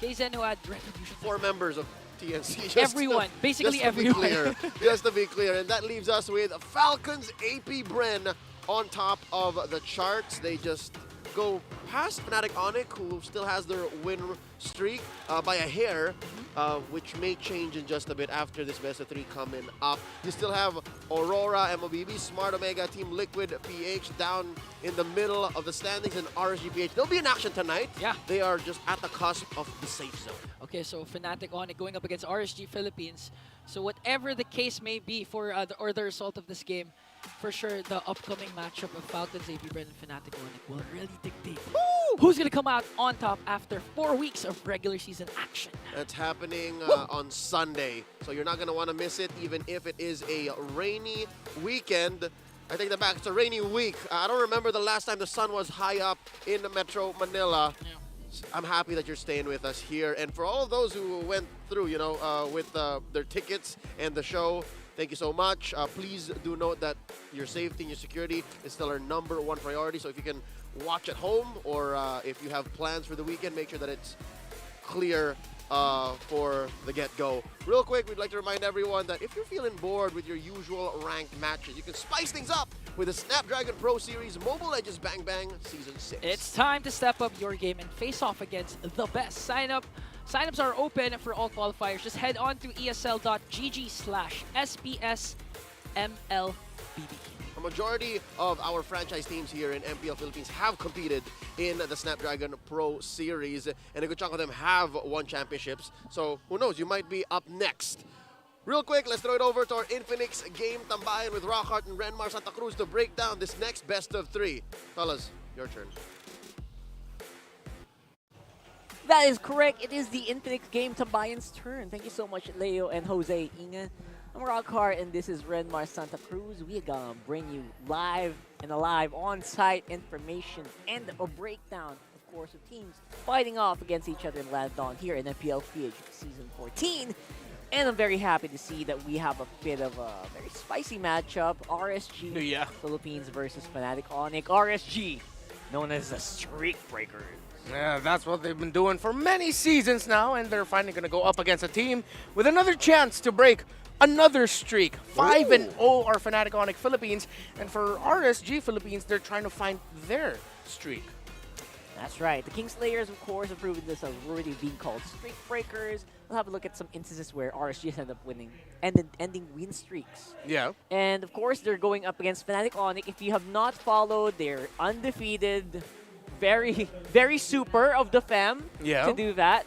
Kaizen who had Retribution. 4 members of TNC. Everyone. Basically everyone. Just to be clear. And that leaves us with Falcons, APBren on top of the charts. They just go past Fnatic Onic, who still has their win streak by a hair, which may change in just a bit after this best of 3 coming up. You still have Aurora, MLBB, Smart Omega, Team Liquid, PH down in the middle of the standings, and RSG PH. They'll be in action tonight. Yeah. They are just at the cusp of the safe zone. Okay, so Fnatic Onic going up against RSG Philippines. So whatever the case may be for the result of this game, for sure the upcoming matchup of Falcons, APBren, and Fnatic Onic will really dictate who's going to come out on top after 4 weeks of regular season action. That's happening on Sunday, so you're not going to want to miss it, even if it is a rainy weekend. I take that back. It's a rainy week. I don't remember the last time the sun was high up in Metro Manila. Yeah. I'm happy that you're staying with us here. And for all of those who went through, with their tickets and the show, thank you so much. Please do note that your safety and your security is still our #1 priority. So if you can watch at home, or if you have plans for the weekend, make sure that it's clear for the get-go. Real quick, we'd like to remind everyone that if you're feeling bored with your usual ranked matches, you can spice things up with the Snapdragon Pro Series Mobile Legends Bang Bang Season 6. It's time to step up your game and face off against the best. Signups are open for all qualifiers. Just head on to esl.gg/SPSMLBB. A majority of our franchise teams here in MPL Philippines have competed in the Snapdragon Pro Series, and a good chunk of them have won championships. So who knows, you might be up next. Real quick, let's throw it over to our Infinix game tambayan with Rockhart and Renmar Santa Cruz to break down this next best of 3. Fellas, your turn. That is correct. It is the Infinix Game Tambayan's turn. Thank you so much, Leo and Jose. Inga. I'm Rockhart, and this is Renmar Santa Cruz. We are gonna bring you live and alive on-site information and a breakdown, of course, of teams fighting off against each other in Landon here in MPL PH Season 14. And I'm very happy to see that we have a bit of a very spicy matchup. RSG Philippines versus Fnatic Onic. RSG, known as the Streak Breakers. Yeah, that's what they've been doing for many seasons now, and they're finally going to go up against a team with another chance to break another streak. 5-0 are Fnatic Onic Philippines, and for RSG Philippines, they're trying to find their streak. That's right. The Kingslayers, of course, have proven this as already being called Streak Breakers. We'll have a look at some instances where RSG has ended up winning and ending win streaks. Yeah. And of course, they're going up against Fnatic Onic. If you have not followed, they're undefeated. Very, very super of the fam to do that.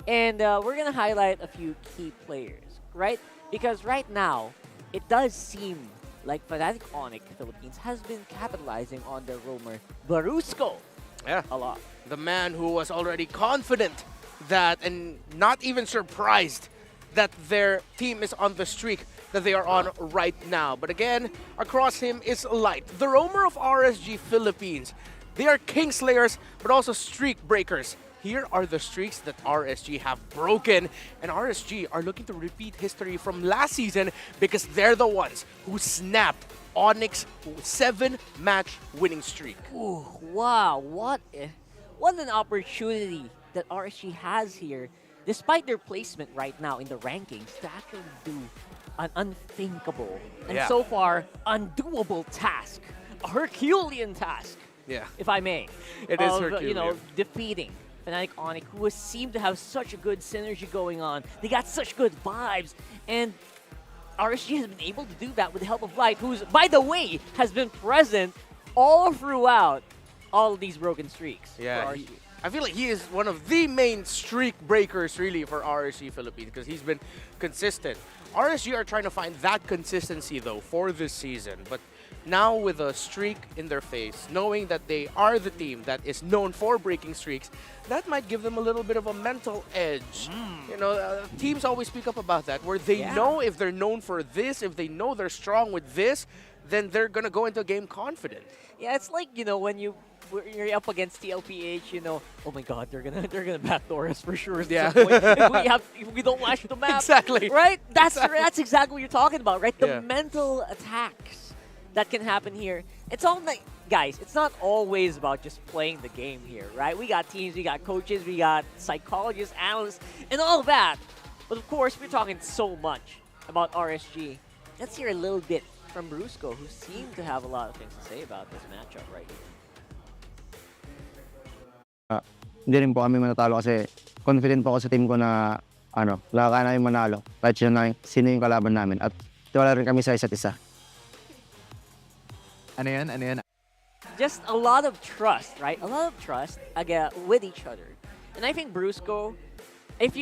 And we're going to highlight a few key players, right? Because right now, it does seem like Fnatic Onic Philippines has been capitalizing on their roamer, Barusco. Yeah. A lot. The man who was already confident that, and not even surprised that their team is on the streak that they are on right now. But again, across him is Light, the roamer of RSG Philippines. They are Kingslayers, but also streak breakers. Here are the streaks that RSG have broken, and RSG are looking to repeat history from last season because they're the ones who snapped Onyx's 7-match winning streak. Ooh, wow, what an opportunity that RSG has here, despite their placement right now in the rankings, to actually do an unthinkable and so far undoable task, a Herculean task. Yeah. If I may. It is Herculean. Defeating Fnatic Onic, who seem to have such a good synergy going on. They got such good vibes. And RSG has been able to do that with the help of Light, who's, by the way, has been present all throughout all of these broken streaks. Yeah, I feel like he is one of the main streak breakers, really, for RSG Philippines, because he's been consistent. RSG are trying to find that consistency, though, for this season. But now with a streak in their face, knowing that they are the team that is known for breaking streaks, that might give them a little bit of a mental edge. You know, teams always speak up about that, where they know if they're known for this, if they know they're strong with this, then they're gonna go into a game confident. Yeah, it's like, you know, when you're up against TLPH, you know, oh my God, they're gonna backdoor us for sure. Yeah. If we don't watch the map, Exactly. right? That's exactly what you're talking about, right? The mental attacks that can happen here. It's all like, guys, it's not always about just playing the game here, right? We got teams, we got coaches, we got psychologists, analysts, and all that. But of course, we're talking so much about RSG. Let's hear a little bit from Brusco, who seemed to have a lot of things to say about this matchup right here. Hindi rin po kami manatalo kasi confident po ako sa team ko na kaya namin manalo kahit sino yung kalaban namin at tiwala rin kami sa isa't isa. Ano yan? Just a lot of trust, right? A lot of trust again with each other. And I think Brusco, if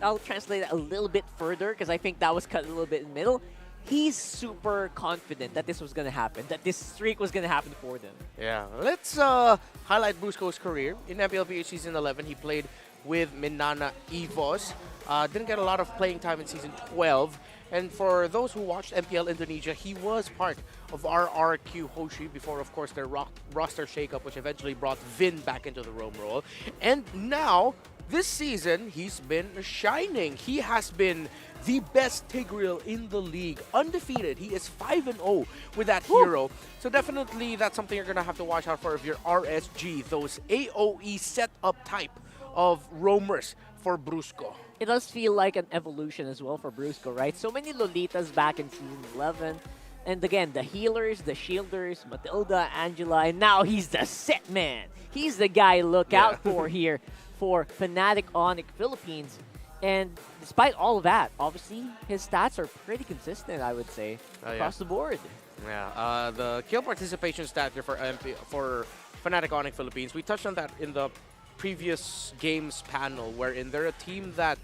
I'll translate it a little bit further because I think that was cut a little bit in the middle. He's super confident that this was going to happen, that this streak was going to happen for them. Yeah, let's highlight Brusco's career. In MPLPH Season 11, he played with Minana Evos. Didn't get a lot of playing time in Season 12. And for those who watched MPL Indonesia, he was part of RRQ Hoshi before, of course, their roster shakeup, which eventually brought Vin back into the Rome role. And now, this season, he's been shining. He has been the best Tigreal in the league, undefeated. He is 5-0 with that hero. So definitely that's something you're gonna have to watch out for if you're RSG, those AOE setup type of roamers for Brusco. It does feel like an evolution as well for Brusco, right? So many Lolitas back in Season 11. And again, the healers, the shielders, Matilda, Angela, and now he's the set man. He's the guy to look out for here for Fnatic Onic Philippines. And despite all of that, obviously, his stats are pretty consistent, I would say, across the board. Yeah, the kill participation stat here for Fnatic Onic Philippines, we touched on that in the previous games panel, wherein they're a team that,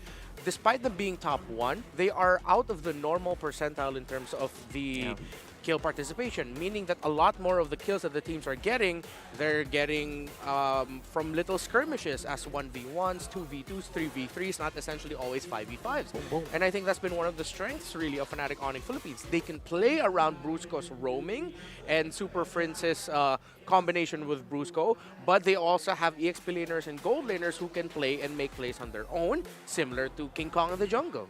despite them being top 1, they are out of the normal percentile in terms of the kill participation, meaning that a lot more of the kills that the teams are getting, they're getting from little skirmishes as 1v1s, 2v2s, 3v3s, not essentially always 5v5s. And I think that's been one of the strengths, really, of Fnatic Onic Philippines. They can play around Brusco's roaming and Super Prince's combination with Brusco, but they also have EXP laners and gold laners who can play and make plays on their own, similar to King Kong in the jungle.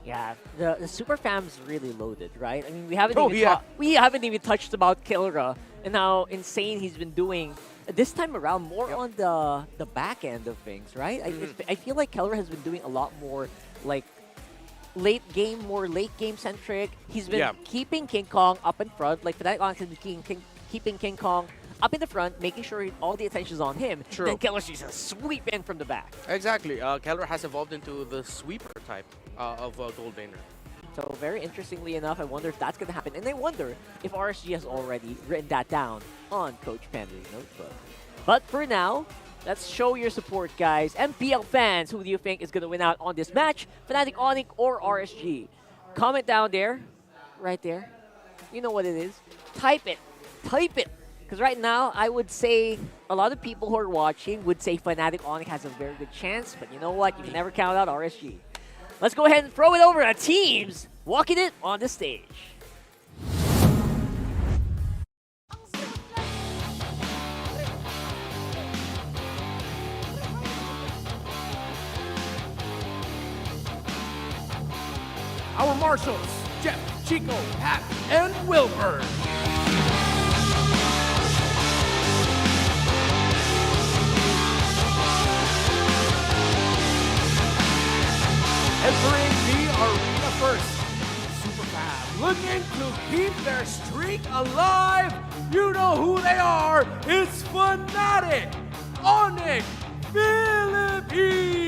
Yeah, the super fam's really loaded, right? I mean, we haven't even touched about Kilra and how insane he's been doing this time around, more on the back end of things, right? I feel like Kilra has been doing a lot more like late game centric. He's been keeping King Kong up in front, like Fnatic Onic has been keeping King Kong up in the front, making sure all the attention's on him. True. Then Keller's just sweep in from the back. Exactly. Keller has evolved into the sweeper type of gold laner. So very interestingly enough, I wonder if that's going to happen. And I wonder if RSG has already written that down on Coach Panda's notebook. But for now, let's show your support, guys. MPL fans, who do you think is going to win out on this match? Fnatic Onic or RSG? Comment down there. Right there. You know what it is. Type it. Type it. Because right now, I would say a lot of people who are watching would say Fnatic Onic has a very good chance. But you know what? You can never count out RSG. Let's go ahead and throw it over to teams walking it on the stage. Our marshals, Jeff, Chico, Pat, and Wilbur. Entering the arena first, Superfab looking to keep their streak alive. You know who they are. It's Fnatic Onic Philippines.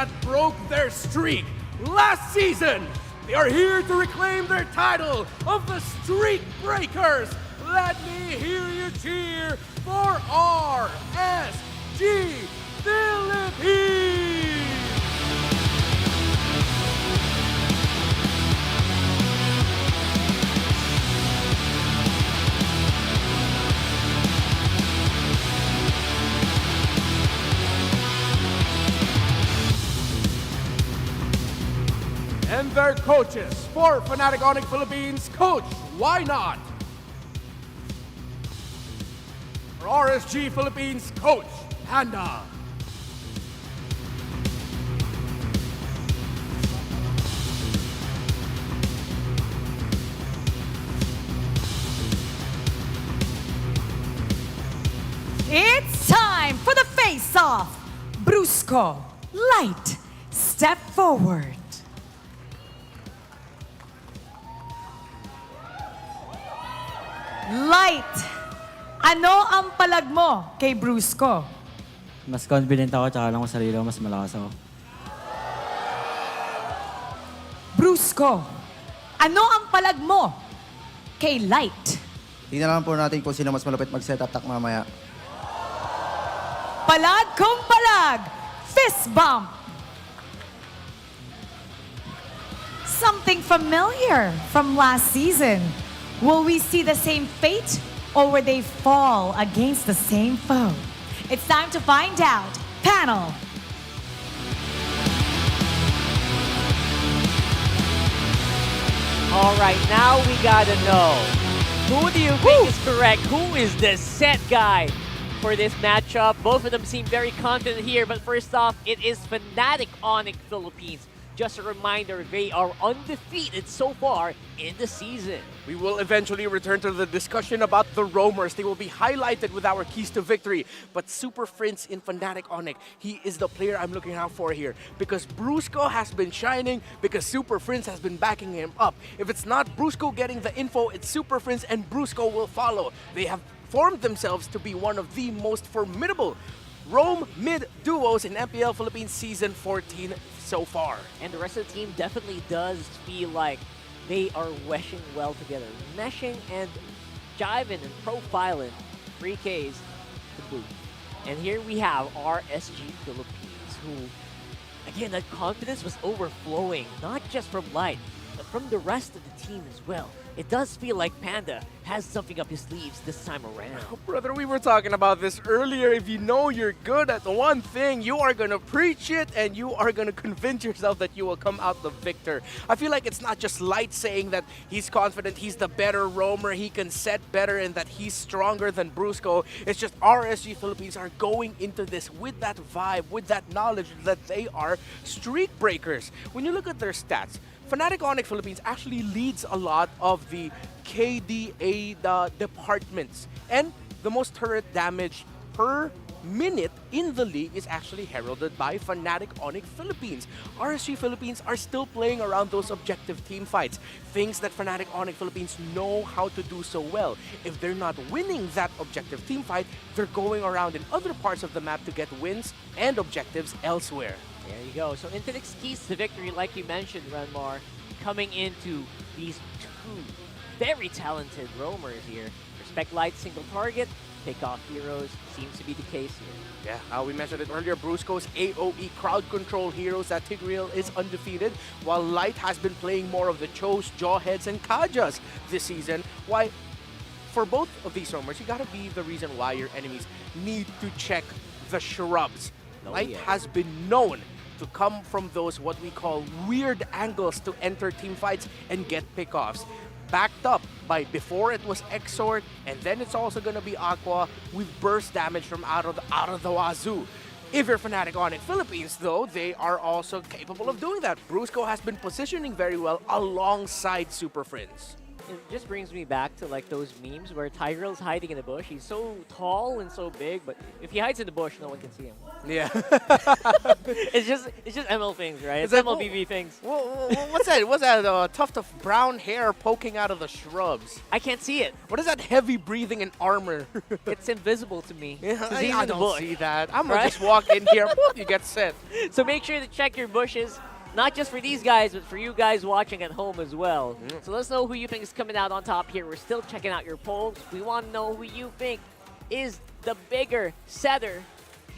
that broke their streak last season. They are here to reclaim their title of the Streak Breakers. Let me hear you cheer for RSG Philippines! And their coaches for Fnatic Onic Philippines, Coach, why not? For RSG Philippines, Coach, Panda. It's time for the face-off. Brusco, Light, step forward. Light, ano ang palag mo kay Brusco? Mas confident ako, tsaka alam ko sarili ko, mas malakas ako. Brusco, ano ang palag mo kay Light? Tingnan lang po natin kung sino mas malapit mag-set attack mamaya. Palag kung palag, fist bump. Something familiar from last season. Will we see the same fate, or will they fall against the same foe? It's time to find out. Panel. All right, now we gotta know. Who do you think is correct? Who is the set guy for this matchup? Both of them seem very confident here, but first off, it is Fnatic Onic Philippines. Just a reminder, they are undefeated so far in the season. We will eventually return to the discussion about the roamers. They will be highlighted with our keys to victory. But Super Prince in Fnatic Onic, he is the player I'm looking out for here. Because Brusco has been shining, because Super Prince has been backing him up. If it's not Brusco getting the info, it's Super Prince and Brusco will follow. They have formed themselves to be one of the most formidable roam mid duos in MPL Philippines Season 14 so far. And the rest of the team definitely does feel like they are meshing well together. Meshing and jiving and profiling 3Ks to boot. And here we have RSG Philippines, who, again, that confidence was overflowing, not just from Light, but from the rest of the team as well. It does feel like Panda has something up his sleeves this time around. Oh, brother, we were talking about this earlier. If you know you're good at one thing, you are going to preach it and you are going to convince yourself that you will come out the victor. I feel like it's not just Light saying that he's confident, he's the better roamer, he can set better, and that he's stronger than Brusco. It's just RSG Philippines are going into this with that vibe, with that knowledge that they are streak breakers. When you look at their stats, Fnatic Onic Philippines actually leads a lot of the KDA departments. And the most turret damage per minute in the league is actually heralded by Fnatic Onic Philippines. RSG Philippines are still playing around those objective team fights, things that Fnatic Onic Philippines know how to do so well. If they're not winning that objective team fight, they're going around in other parts of the map to get wins and objectives elsewhere. There you go. So Infinix keys to victory, like you mentioned, Renmar, coming into these two very talented roamers here. Respect Light, single target, pick off heroes, seems to be the case here. Yeah, we mentioned it earlier, Brusco's AoE crowd control heroes, that Tigreal is undefeated, while Light has been playing more of the Chos, Jawheads, and Kajas this season. Why, for both of these roamers, you gotta be the reason why your enemies need to check the shrubs. Light has been known to come from those what we call weird angles to enter team fights and get pickoffs. Backed up by, before it was Exort, and then it's also gonna be Aqua with burst damage from out of the wazoo. If you're Fnatic Onic Philippines, though, they are also capable of doing that. Brusco has been positioning very well alongside Super Friends. it just brings me back to like those memes where Tyrell's hiding in the bush. He's so tall and so big, but if he hides in the bush, no one can see him. Yeah. it's just ML things, right? It's that- MLBB things. What's that? What's that tuft of brown hair poking out of the shrubs? I can't see it. What is that heavy breathing and armor? It's invisible to me. Yeah, 'cause he's I in the don't bush, see that. I'm gonna right? just walk in here, boop, you get set. So make sure to check your bushes, not just for these guys, but for you guys watching at home as well. So let us know who you think is coming out on top here. We're still checking out your polls. We want to know who you think is the bigger setter.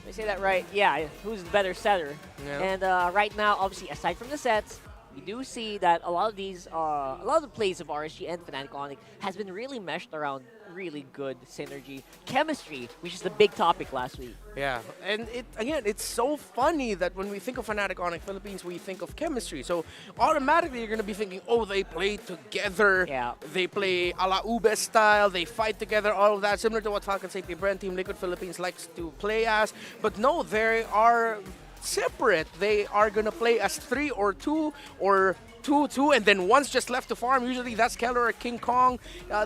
Did I say that right? Yeah, who's the better setter? Yeah. And right now, obviously, aside from the sets, we do see that a lot of these, a lot of the plays of RSG and Fnatic Onic has been really meshed around really good synergy, chemistry, which is the big topic last week. Yeah, and it's so funny that when we think of Fnatic Onic Philippines, we think of chemistry. So automatically you're gonna be thinking, oh, they play together. Yeah. They play a la Ube style. They fight together. All of that, similar to what Falcons APBren Team Liquid Philippines likes to play as. But no, they are separate. They are gonna play as 3 or 2 or 2-2, and then one's just left to farm. Usually that's Keller or King Kong.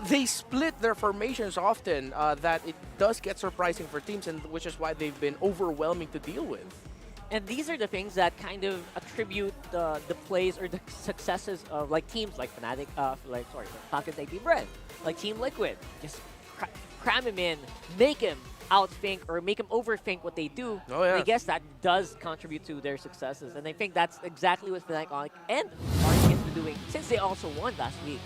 They split their formations often, that it does get surprising for teams, and which is why they've been overwhelming to deal with. And these are the things that kind of attribute the plays or the successes of like teams like Fnatic, Falcons APBren, like Team Liquid. Just cram him in, make him outthink or make them overthink what they do. Oh, yeah. And I guess that does contribute to their successes. And I think that's exactly what Fnatic Onic and RSG has been doing since they also won last week.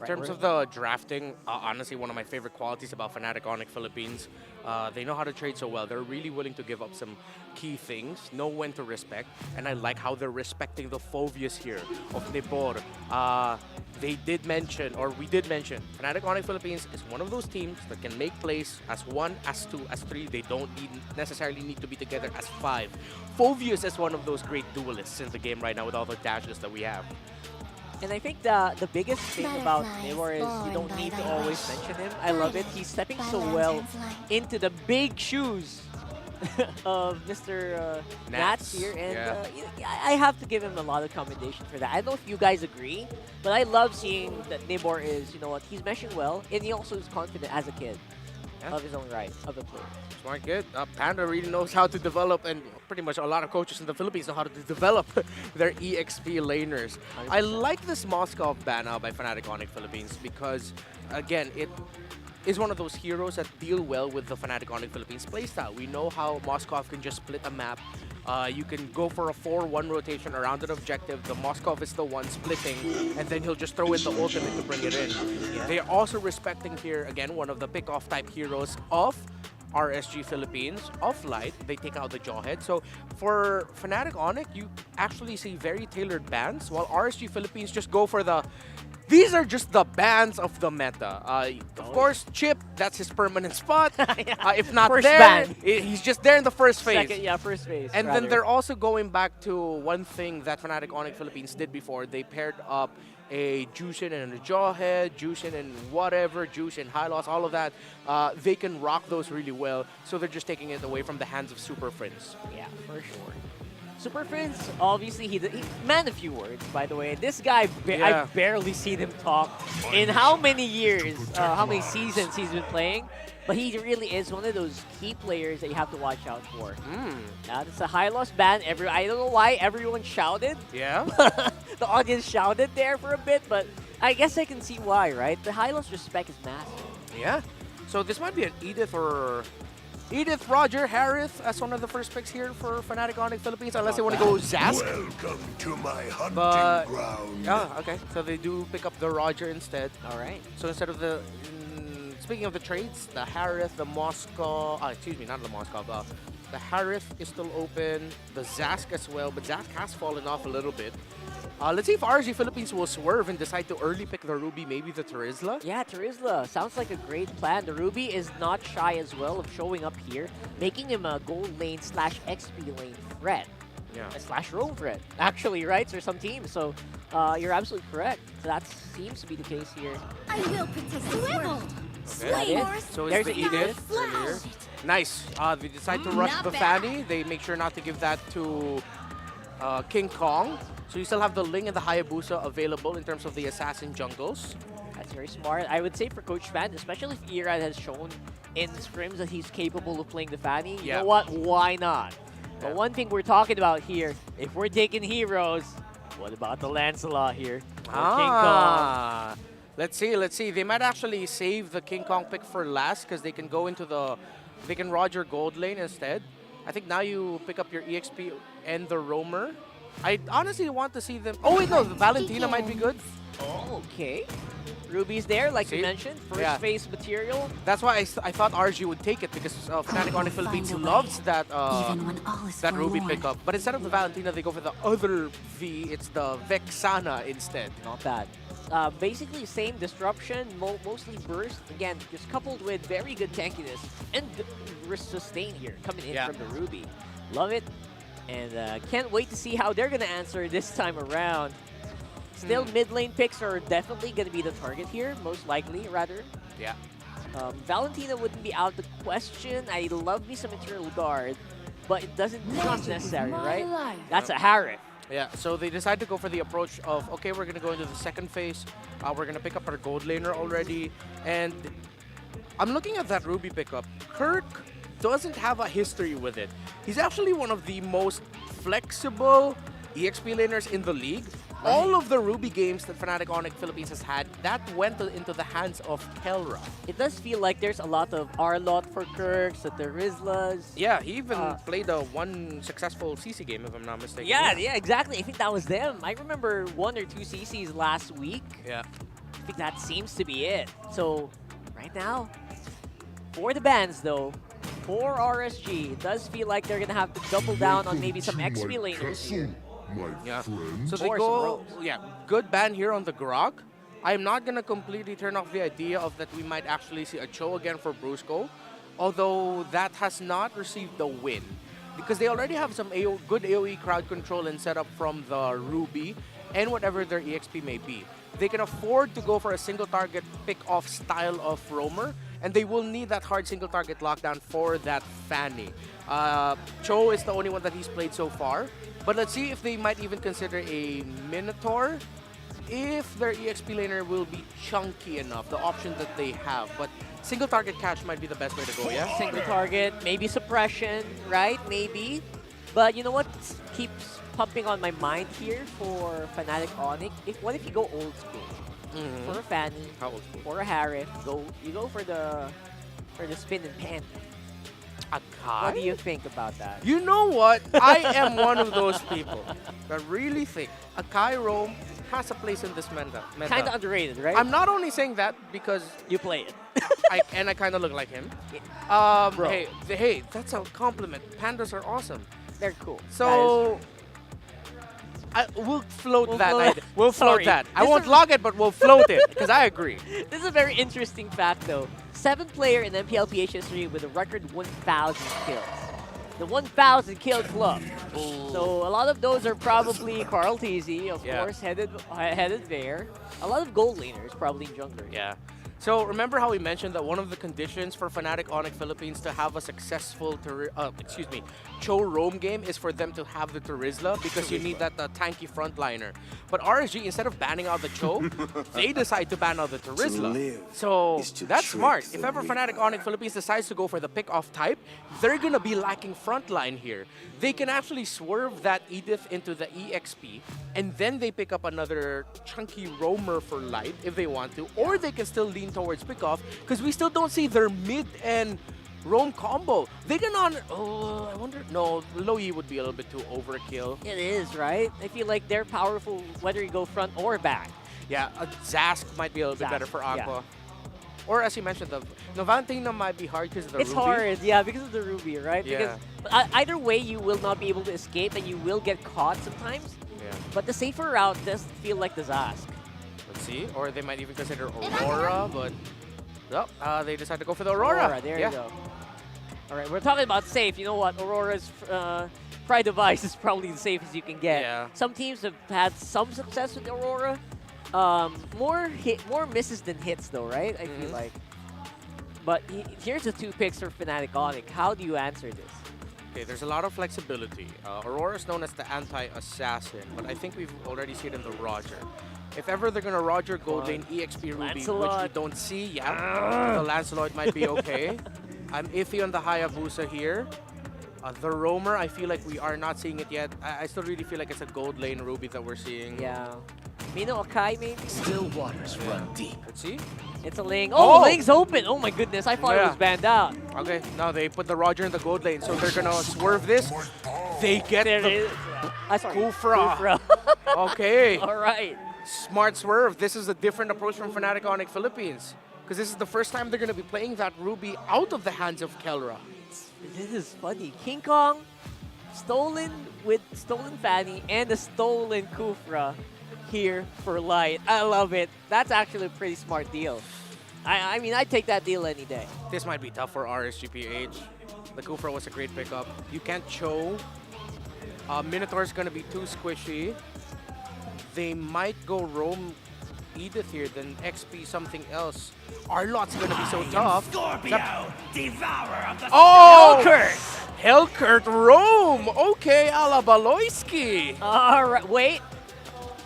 In terms of the drafting, honestly, one of my favorite qualities about Fnatic Onic Philippines, they know how to trade so well. They're really willing to give up some key things, know when to respect, and I like how they're respecting the Phobius here of Nebor. They did mention, or we did mention, Fnatic Onic Philippines is one of those teams that can make plays as 1, as 2, as 3. They don't necessarily need to be together as 5. Phobius is one of those great duelists in the game right now with all the dashes that we have. And I think the biggest thing about Nebor is you don't need to always mention him. I love it. He's stepping so well into the big shoes of Mr. Nats here. And I have to give him a lot of commendation for that. I don't know if you guys agree, but I love seeing that Nebor is, you know what, he's meshing well, and he also is confident as a kid of his own right, of the player. Smart kid. Panda really knows how to develop, and pretty much a lot of coaches in the Philippines know how to develop their EXP laners. 100%. I like this Moskov ban out by Fnatic Onic Philippines because, again, it is one of those heroes that deal well with the Fnatic Onic Philippines playstyle. We know how Moskov can just split a map. You can go for a 4-1 rotation around an objective. The Moskov is the one splitting, and then he'll just throw in the ultimate to bring it in. Yeah. They're also respecting here, again, one of the pick-off type heroes of RSG Philippines, of Light. They take out the Jawhead. So for Fnatic Onic, you actually see very tailored bans, while RSG Philippines just go for the... These are just the bans of the meta. Of course, Chip, that's his permanent spot. If not first there, ban. He's just there in the first phase. First phase. And then they're also going back to one thing that Fnatic Onic Philippines did before. They paired up a Jushin and a Jawhead, Jushin and whatever, Jushin, High Loss, all of that. They can rock those really well, so they're just taking it away from the hands of Super Friends. Yeah, for sure. Super Prince, obviously, he's man of few words, by the way. This guy, I've barely seen him talk in how many years, how many seasons he's been playing. But he really is one of those key players that you have to watch out for. It's a high loss ban. I don't know why everyone shouted. Yeah. The audience shouted there for a bit, but I guess I can see why, right? The high loss respect is massive. Yeah. So this might be an Edith, Roger, Harith as one of the first picks here for Fnatic Onic Philippines, unless they want to go Zask. Welcome to my hunting ground. Oh, okay. So they do pick up the Roger instead. All right. So instead of the... speaking of the trades, the Harith, the Moskov... excuse me, not the Moskov. The Harith is still open. The Zask as well, but Zask has fallen off a little bit. Let's see if RSG Philippines will swerve and decide to early pick the Ruby, maybe the Terizla. Yeah, Terizla. Sounds like a great plan. The Ruby is not shy as well of showing up here, making him a gold lane / XP lane threat. Yeah. / roam threat, actually, right? For some teams. So you're absolutely correct. That seems to be the case here. I will protect the world. Okay. So There's it's the the Edith earlier. Nice. They decide to rush Not the bad. Fanny. They make sure not to give that to King Kong. So you still have the Ling and the Hayabusa available in terms of the assassin jungles. That's very smart. I would say for Coach Fan, especially if Irad has shown in scrims that he's capable of playing the Fanny, you know what? Why not? But one thing we're talking about here, if we're taking heroes, what about the Lancelot here? Or King Kong? Let's see. They might actually save the King Kong pick for last because they can go into they can Roger gold lane instead. I think now you pick up your EXP and the Roamer. I honestly want to see them. Oh wait, no, the Valentina might be good. Oh, okay. Ruby's there, like you mentioned, first phase material. That's why I thought RSG would take it because Fnatic Onic Philippines loves that that Ruby pickup. But instead of the Valentina, they go for the other V. It's the Vexana instead. Not bad. Basically, same disruption, mostly burst. Again, just coupled with very good tankiness and sustain here coming in from the Ruby. Love it. And can't wait to see how they're going to answer this time around. Still, mid lane picks are definitely going to be the target here, most likely, rather. Yeah. Valentina wouldn't be out of the question. I love me some Eternal Guard, but it doesn't not necessary, right? That's a Harif. Yeah, so they decide to go for the approach of, okay, we're going to go into the second phase. We're going to pick up our gold laner already. And I'm looking at that Ruby pickup. Kirk doesn't have a history with it. He's actually one of the most flexible EXP laners in the league. All of the Ruby games that Fnatic Onic Philippines has had, that went into the hands of Kelra. It does feel like there's a lot of Arlot for Kirks, the Rizlas. Yeah, he even played one successful CC game, if I'm not mistaken. Yeah, exactly. I think that was them. I remember 1 or 2 CCs last week. Yeah. I think that seems to be it. So, right now, for the bans though, for RSG, it does feel like they're going to have to double down on maybe some XP laners here. Yeah. So they go, good ban here on the Grok. I'm not going to completely turn off the idea of that we might actually see a Cho again for Brusco, although that has not received the win because they already have some good AoE crowd control and setup from the Ruby and whatever their EXP may be. They can afford to go for a single target pick-off style of Roamer, and they will need that hard single target lockdown for that Fanny. Cho is the only one that he's played so far. But let's see if they might even consider a Minotaur if their EXP laner will be chunky enough, the option that they have. But single target catch might be the best way to go, yeah? Single target, maybe suppression, right? Maybe. But you know what keeps popping on my mind here for Fnatic Onic? What if you go old school? For a Fanny, for a Harif, you go for the spin and pan. Akai? What do you think about that? You know what? I am one of those people that really think Akai Roam has a place in this meta. Kind of underrated, right? I'm not only saying that because you play it. I kind of look like him. Hey, that's a compliment. Pandas are awesome. They're cool. So we'll float that. We'll float that. I won't log it, but we'll float it because I agree. This is a very interesting fact, though. 7th player in MPL PH history with a record 1,000 kills. The 1,000 kill club. So a lot of those are probably Carl TZ, of course, headed there. A lot of gold laners probably in jungler. Yeah. So remember how we mentioned that one of the conditions for Fnatic Onic Philippines to have a successful Cho roam game is for them to have the Terizla because you need that tanky frontliner. But RSG, instead of banning out the Cho, they decide to ban out the Terizla. So that's smart. If ever Fnatic Onic Philippines decides to go for the pick-off type, they're going to be lacking frontline here. They can actually swerve that Edith into the EXP, and then they pick up another chunky roamer for light if they want to, or they can still lean towards pick-off because we still don't see their mid and roam combo. They can I wonder. No, low E would be a little bit too overkill. It is, right? I feel like they're powerful whether you go front or back. Yeah, a Zask might be a little bit better for Aqua. Or as you mentioned, the Valentina might be hard because of the Ruby. It's hard, yeah, because of the Ruby, right? Yeah. Because either way, you will not be able to escape and you will get caught sometimes. Yeah. But the safer route does feel like the Zask. Let's see. Or they might even consider Aurora, but they decide to go for the Aurora. There you go. All right, we're talking about safe. You know what? Aurora's Pride device is probably the safest you can get. Yeah. Some teams have had some success with Aurora. More misses than hits, though, right? I feel like. But here's the 2 picks for Fnatic Onic. How do you answer this? Okay, there's a lot of flexibility. Aurora is known as the anti-assassin, but I think we've already seen it in the Roger. If ever they're gonna Roger gold lane EXP Ruby, which we don't see, the Lancelot might be okay. I'm iffy on the Hayabusa here. The Roamer, I feel like we are not seeing it yet. I still really feel like it's a gold lane Ruby that we're seeing. Yeah. Mino Akai maybe? Still waters run deep. Let's see. It's a Ling. Oh, the Ling's open. Oh my goodness, I thought it was banned out. Okay, now they put the Roger in the gold lane, so they're gonna swerve this. They get the Kufra. Okay. All right. Smart swerve. This is a different approach from Fnatic Onic Philippines. Because this is the first time they're gonna be playing that Ruby out of the hands of Kelra. This is funny. King Kong stolen with stolen Fanny and a stolen Kufra here for Light. I love it. That's actually a pretty smart deal. I mean, I'd take that deal any day. This might be tough for RSGPH. The Kufra was a great pickup. You can't Cho. Minotaur's gonna be too squishy. They might go roam Edith here, then XP something else. Arlot's gonna be so tough. Scorpio, devourer of the Hellcurt! Hellcurt roam! Okay, a la Baloyski. Alright, wait.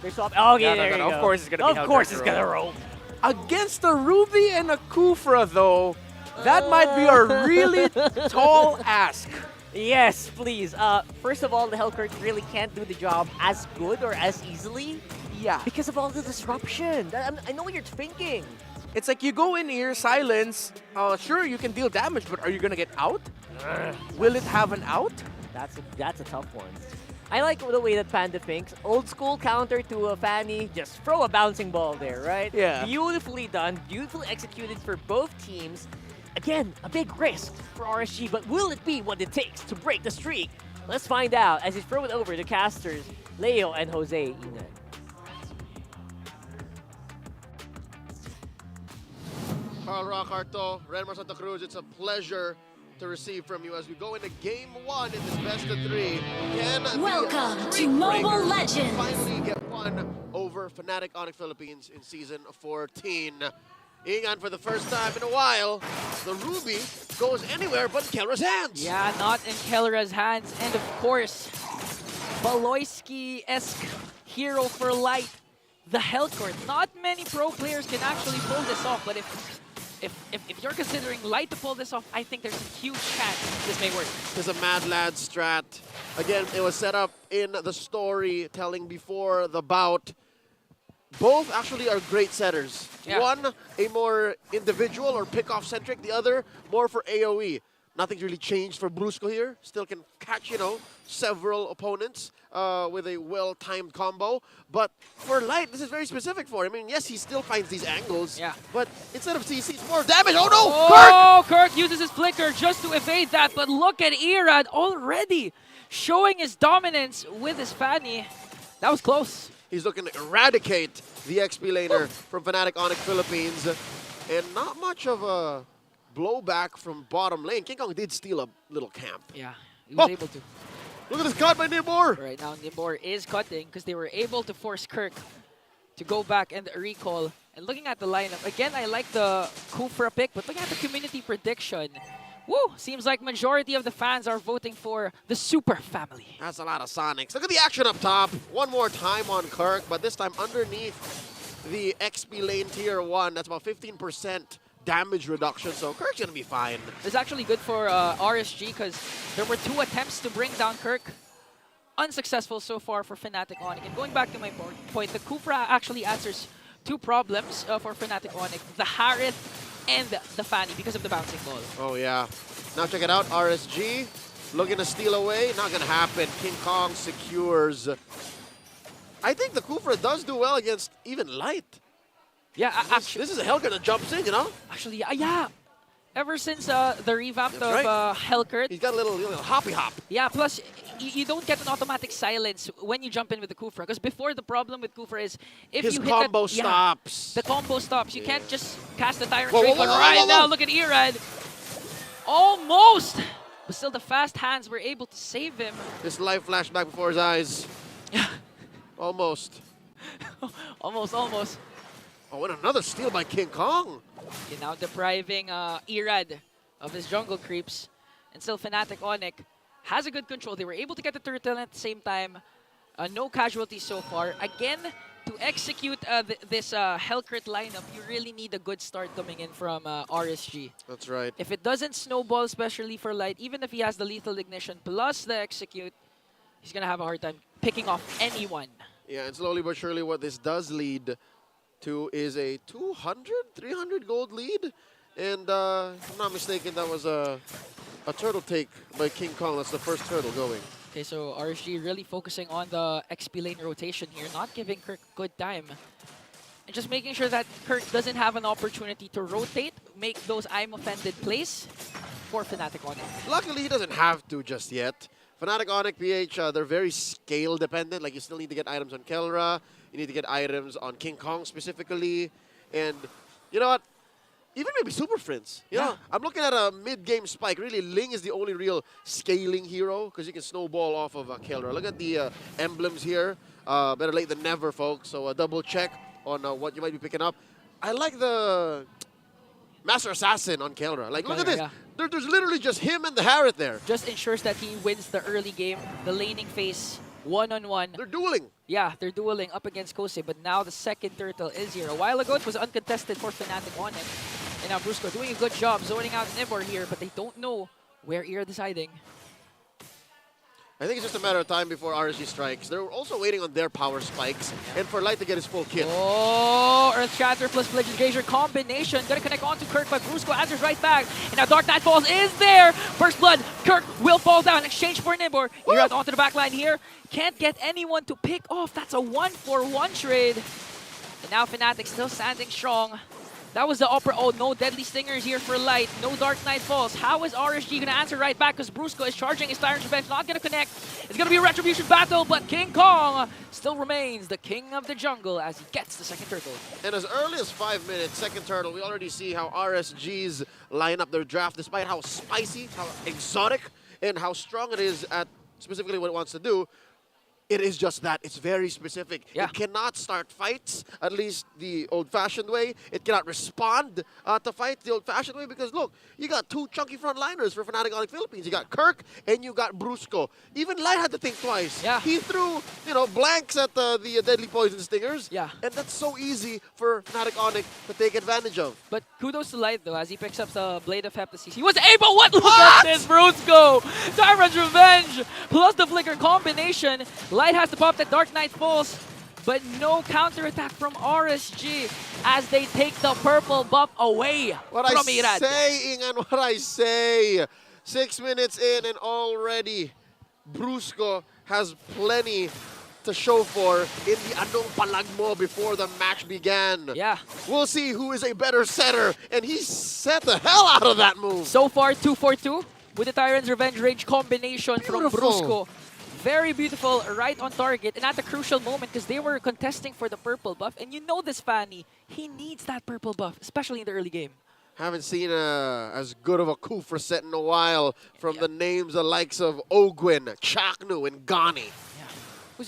There's some. Oh, yeah, there you go. Of course it's gonna be Of course it's gonna roam. Against a Ruby and a Kufra, though, that might be a really tall ask. Yes, please. First of all, the Hellcurt really can't do the job as good or as easily. Yeah. Because of all the disruption. I know what you're thinking. It's like you go in here, silence. Sure, you can deal damage, but are you gonna get out? Will it have an out? That's a tough one. I like the way that Panda thinks. Old school counter to a Fanny, just throw a bouncing ball there, right? Yeah. Beautifully done, beautifully executed for both teams. Again, a big risk for RSG, but will it be what it takes to break the streak? Let's find out as he throw it over to casters Leo and Jose Inan. Carl Rockarto, Renmar Santa Cruz, it's a pleasure to receive from you as we go into Game 1 in this best of 3. Welcome to Mobile Legends. Finally get one over Fnatic Onic Philippines in Season 14. Ingan, for the first time in a while, the Ruby goes anywhere but in Kelra's hands. Yeah, not in Kelra's hands. And of course, Baloyski-esque hero for Light, the Hellcourt. Not many pro players can actually pull this off, but if you're considering Light to pull this off, I think there's a huge chance this may work. There's a Mad Lad strat. Again, it was set up in the storytelling before the bout. Both actually are great setters. Yeah. One, a more individual or pick-off centric. The other, more for AoE. Nothing's really changed for Brusco here. Still can catch, several opponents with a well-timed combo. But for Light, this is very specific for him. I mean, yes, he still finds these angles. Yeah. But instead of CC, it's more damage. Oh, no! Oh, Kirk uses his flicker just to evade that. But look at Irad already showing his dominance with his Fanny. That was close. He's looking to eradicate the XP laner from Fnatic Onic Philippines. And not much of a blowback from bottom lane. King Kong did steal a little camp. Yeah, he was able to. Look at this cut by Nibor. Right now, Nibor is cutting because they were able to force Kirk to go back and recall. And looking at the lineup, again, I like the Kufra pick, but looking at the community prediction, woo, seems like majority of the fans are voting for the Super Family. That's a lot of Sonics. Look at the action up top. One more time on Kirk, but this time underneath the XP lane tier 1. That's about 15% damage reduction, so Kirk's gonna be fine. It's actually good for RSG because there were 2 attempts to bring down Kirk. Unsuccessful so far for Fnatic Onic. And going back to my point, the Kufra actually answers 2 problems for Fnatic Onic. The Harith and the Fanny because of the bouncing ball. Oh yeah. Now check it out, RSG looking to steal away. Not gonna happen. King Kong secures. I think the Kufra does do well against even Light. Yeah, actually, this is a Hellcurt that jumps in, Actually, yeah. Ever since the revamp of Hellcurt. He's got a little hoppy hop. Yeah, plus you don't get an automatic silence when you jump in with the Kufra. Because before, the problem with Kufra is if his you hit combo stops. The combo stops. You can't just cast the Tyrant Whoa, straight. whoa, But whoa, right whoa, whoa. now, look at Irad. Almost. But still, the fast hands were able to save him. This life flashed back before his eyes. Almost. Almost. Oh, and another steal by King Kong. Okay, now depriving Irad of his jungle creeps. And still Fnatic Onic has a good control. They were able to get the turtle at the same time. No casualties so far. Again, to execute this Hellcrit lineup, you really need a good start coming in from RSG. That's right. If it doesn't snowball, especially for Light, even if he has the lethal ignition plus the execute, he's going to have a hard time picking off anyone. Yeah, and slowly but surely what this does lead to is a 200, 300 gold lead. And if I'm not mistaken, that was a turtle take by King Kong. That's the first turtle going. Okay, so RSG really focusing on the XP lane rotation here, not giving Kirk good time. And just making sure that Kirk doesn't have an opportunity to rotate, make those I'm offended plays for Fnatic Onic. Luckily, he doesn't have to just yet. Fnatic Onic PH, they're very scale dependent. Like, you still need to get items on Kelra. You need to get items on King Kong specifically. And you know what? Even maybe Super Friends. You know, I'm looking at a mid-game spike. Really, Ling is the only real scaling hero because you can snowball off of Kelra. Look at the emblems here. Better late than never, folks. So double check on what you might be picking up. I like the Master Assassin on Kelra. Like, look at this. Yeah. There's literally just him and the Harriet there. Just ensures that he wins the early game, the laning phase, one-on-one. They're dueling. Yeah, they're dueling up against Kosei, but now the second turtle is here. A while ago, it was uncontested for Fnatic Onic. And now Brusco doing a good job zoning out Nibor here, but they don't know where ERA deciding. I think it's just a matter of time before RSG strikes. They're also waiting on their power spikes and for Light to get his full kill. Oh, Earth Shatter plus Bludgeon Glacier combination. Gonna connect onto Kirk, but Brusco answers right back. And now Dark Knight Falls is there. First blood, Kirk will fall down in exchange for Nibor. Irad onto the backline here. Can't get anyone to pick off. That's a 1-for-1 trade. And now Fnatic still standing strong. That was the upper. Oh, no Deadly Stingers here for Light. No Dark Knight Falls. How is RSG going to answer right back? Because Brusco is charging his Tyrant's Revenge. Not going to connect. It's going to be a Retribution battle, but King Kong still remains the king of the jungle as he gets the second turtle. And as early as 5 minutes, second turtle, we already see how RSG's line up their draft, despite how spicy, how exotic, and how strong it is at specifically what it wants to do. It is just that. It's very specific. Yeah. It cannot start fights, at least the old-fashioned way. It cannot respond to fights the old-fashioned way because, look, you got two chunky frontliners for Fnatic Onic Philippines. You got Kirk and you got Brusco. Even Light had to think twice. Yeah. He threw, blanks at the Deadly Poison Stingers. Yeah. And that's so easy for Fnatic Onic to take advantage of. But kudos to Light, though, as he picks up the Blade of Heptasis. He was able, look at this, Brusco! Tyrant's Revenge plus the Flicker combination. Light has to pop that Dark Knight Falls, but no counterattack from RSG as they take the purple buff away from Irad. What I say. 6 minutes in and already Brusco has plenty to show for in the Anong Palagmo before the match began. Yeah. We'll see who is a better setter, and he set the hell out of that move. So far, 2-for-2 with the Tyrant's Revenge range combination from Brusco. Very beautiful, right on target, and at the crucial moment because they were contesting for the purple buff. And you know this Fanny, he needs that purple buff, especially in the early game. Haven't seen as good of a Kufra set in a while from the names the likes of Ogwin, Chaknu, and Gani. Yeah.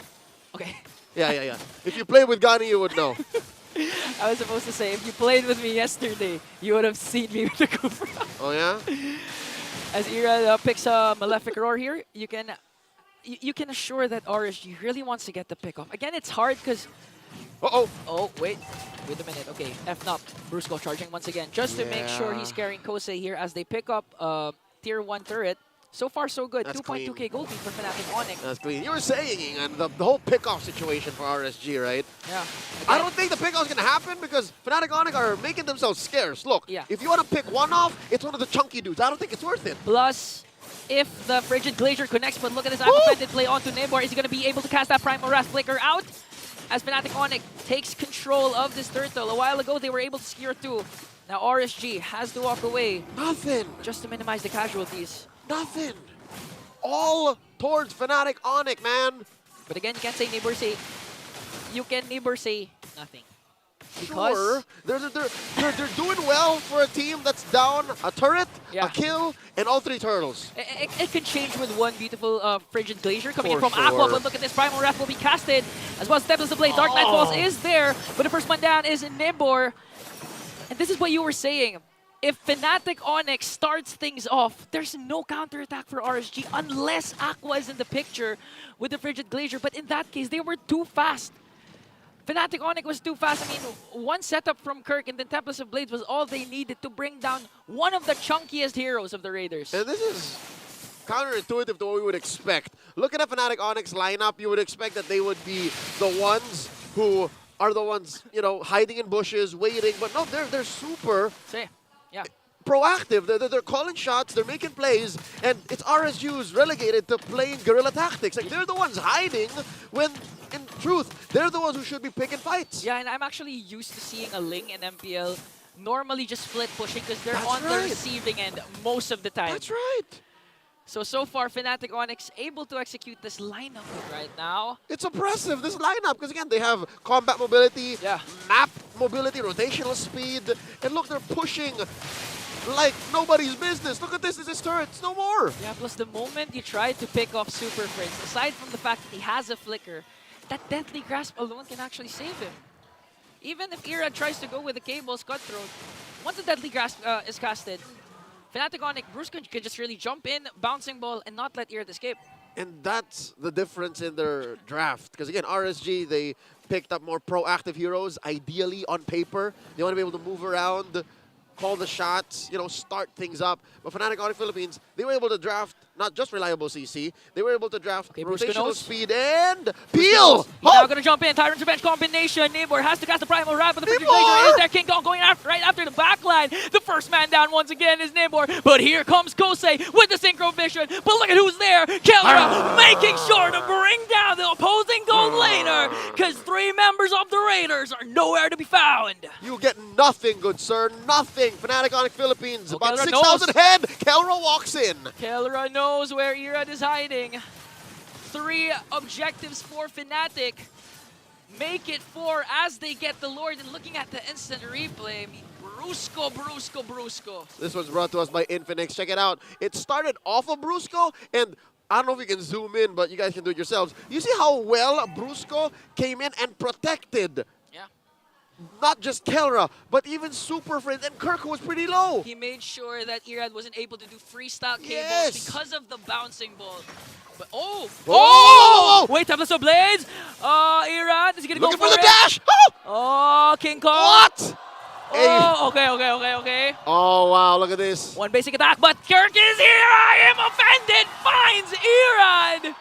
Okay. Yeah. If you played with Gani, you would know. I was supposed to say, if you played with me yesterday, you would have seen me with the Kufra. Oh, yeah? As Ira picks a Malefic Roar here, you can assure that RSG really wants to get the pick off. Again, it's hard because... Oh, wait a minute. Okay, FNOP. Brusco charging once again just to make sure he's carrying Kosei here as they pick up Tier 1 turret. So far, so good. 2.2k gold lead for Fnatic Onic. That's clean. You were saying, and the whole pick-off situation for RSG, right? Yeah. I don't think the pick-off's going to happen because Fnatic Onic are making themselves scarce. Look, if you want to pick one off, it's one of the chunky dudes. I don't think it's worth it. Plus, if the Frigid Glacier connects, but look at this offended play onto Nibor. Is he going to be able to cast that Primal Wrath Flicker out? As Fnatic Onic takes control of this turtle. A while ago, they were able to secure 2. Now RSG has to walk away. Nothing. Just to minimize the casualties. Nothing. All towards Fnatic Onic, man. But again, you can't say Nibor say... You can Nibor say nothing. Because sure, they're doing well for a team that's down a turret, a kill, and all 3 turtles. It can change with one beautiful Frigid Glacier coming in from Aqua, but look at this, Primal Wrath will be casted, as well as Steps the Blade. Dark Knight Falls is there, but the first one down is Nibor. And this is what you were saying. if Fnatic Onic starts things off, there's no counterattack for RSG unless Aqua is in the picture with the Frigid Glacier. But in that case, they were too fast. Fnatic Onic was too fast. I mean, one setup from Kirk and then Tempest of Blades was all they needed to bring down one of the chunkiest heroes of the Raiders. And this is counterintuitive to what we would expect. Looking at Fnatic Onyx lineup, you would expect that they would be the ones who are the ones, you know, hiding in bushes, waiting. But no, they're super proactive. They're calling shots, they're making plays, and it's RSG who's relegated to playing guerrilla tactics. Like, they're the ones hiding when, in truth, they're the ones who should be picking fights. Yeah, and I'm actually used to seeing a Ling in MPL normally just split pushing because they're That's on the right. receiving end most of the time. That's right. So far, Fnatic Onyx able to execute this lineup right now. It's oppressive, this lineup, because again, they have combat mobility, map mobility, rotational speed, and look, they're pushing like nobody's business. Look at this is his turrets, no more. Yeah, plus the moment you try to pick off Super Prince, aside from the fact that he has a flicker, that Deathly Grasp alone can actually save him. Even if Ira tries to go with the Cable's Cutthroat, once the Deadly Grasp is casted, Fnatic Onic, Bruce could just really jump in, bouncing ball, and not let Irad escape. And that's the difference in their draft. Because again, RSG, they picked up more proactive heroes, ideally on paper. They want to be able to move around, call the shots, you know, start things up. But Fnatic Onic Philippines, they were able to draft not just reliable CC, they were able to draft rotational speed and peel. Now gonna jump in, Tyrant's Revenge combination. Nibor has to cast the Primal Wrap, but the Frigid Glacier is there. King Kong going right after the backline. The first man down once again is Nibor, but here comes Kosei with the Synchro Vision. But look at who's there. Kellera making sure to bring down the opposing gold laner, because 3 members of the Raiders are nowhere to be found. You get nothing, good sir, nothing. Fnatic Onic Philippines, about Kellera 6,000 head. Kellera walks in. Kellera knows where Irad is hiding. 3 objectives for Fnatic. Make it 4 as they get the Lord. And looking at the instant replay, I mean, Brusco. This one's brought to us by Infinix. Check it out. It started off of Brusco, and I don't know if you can zoom in, but you guys can do it yourselves. You see how well Brusco came in and protected not just Kellera, but even Super Friends, and Kirk was pretty low. He made sure that Irad wasn't able to do freestyle cables because of the bouncing ball. But wait, Tempest of Blades. Irad, is he gonna Looking go for the it? dash? Oh, King Kong. What? Oh, okay. Oh, wow, look at this. One basic attack, but Kirk is here. I am offended. Finds Irad.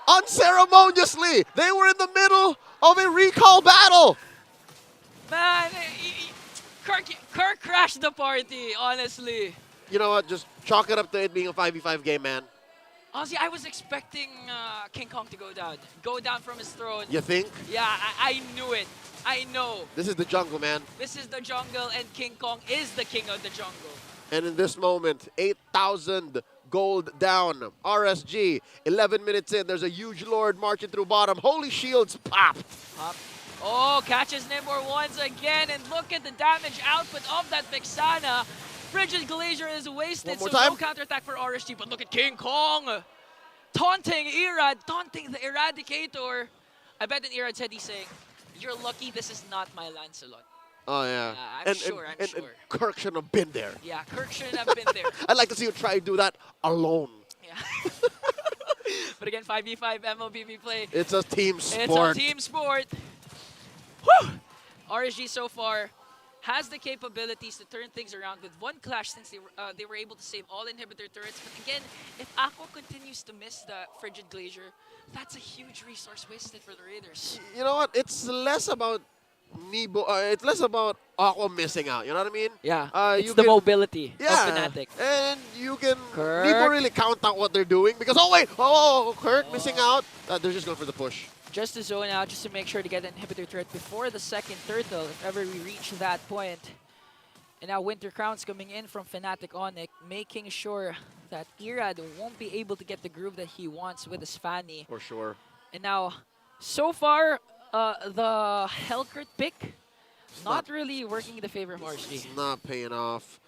Unceremoniously, they were in the middle of a recall battle. Man, Kirk crashed the party, honestly. You know what? Just chalk it up to it being a 5v5 game, man. Honestly, I was expecting King Kong to go down from his throne. You think? Yeah, I knew it. I know. This is the jungle, man. This is the jungle, and King Kong is the king of the jungle. And in this moment, 8,000 gold down. RSG, 11 minutes in. There's a huge lord marching through bottom. Holy shields pop. Oh, catches Nibor once again, and look at the damage output of that Vixana. Frigid Glacier is wasted, so no counterattack for RSG, but look at King Kong. Taunting Irad, taunting the Eradicator. I bet in Irad's head he's saying, "You're lucky this is not my Lancelot." Oh, yeah. I'm sure. And Kirk shouldn't have been there. Yeah, Kirk shouldn't have been there. I'd like to see you try to do that alone. Yeah. But again, 5v5 MLBB play. It's a team sport. It's a team sport. Whew! RSG so far has the capabilities to turn things around with one clash since they were able to save all inhibitor turrets. But again, if Aqua continues to miss the Frigid Glacier, that's a huge resource wasted for the Raiders. You know what? It's less about it's less about Aqua missing out. You know what I mean? Yeah. It's the mobility of Fnatic. And you can Kirk. Nebo really count out what they're doing because Kirk missing out. They're just going for the push. Just to zone out, just to make sure to get an inhibitor turret before the second turtle, if ever we reach that point. And now Winter Crown's coming in from Fnatic Onic, making sure that Irad won't be able to get the groove that he wants with his Fanny. For sure. And now, so far, the Hellcurt pick, not really working in the favor of RSG. It's not paying off.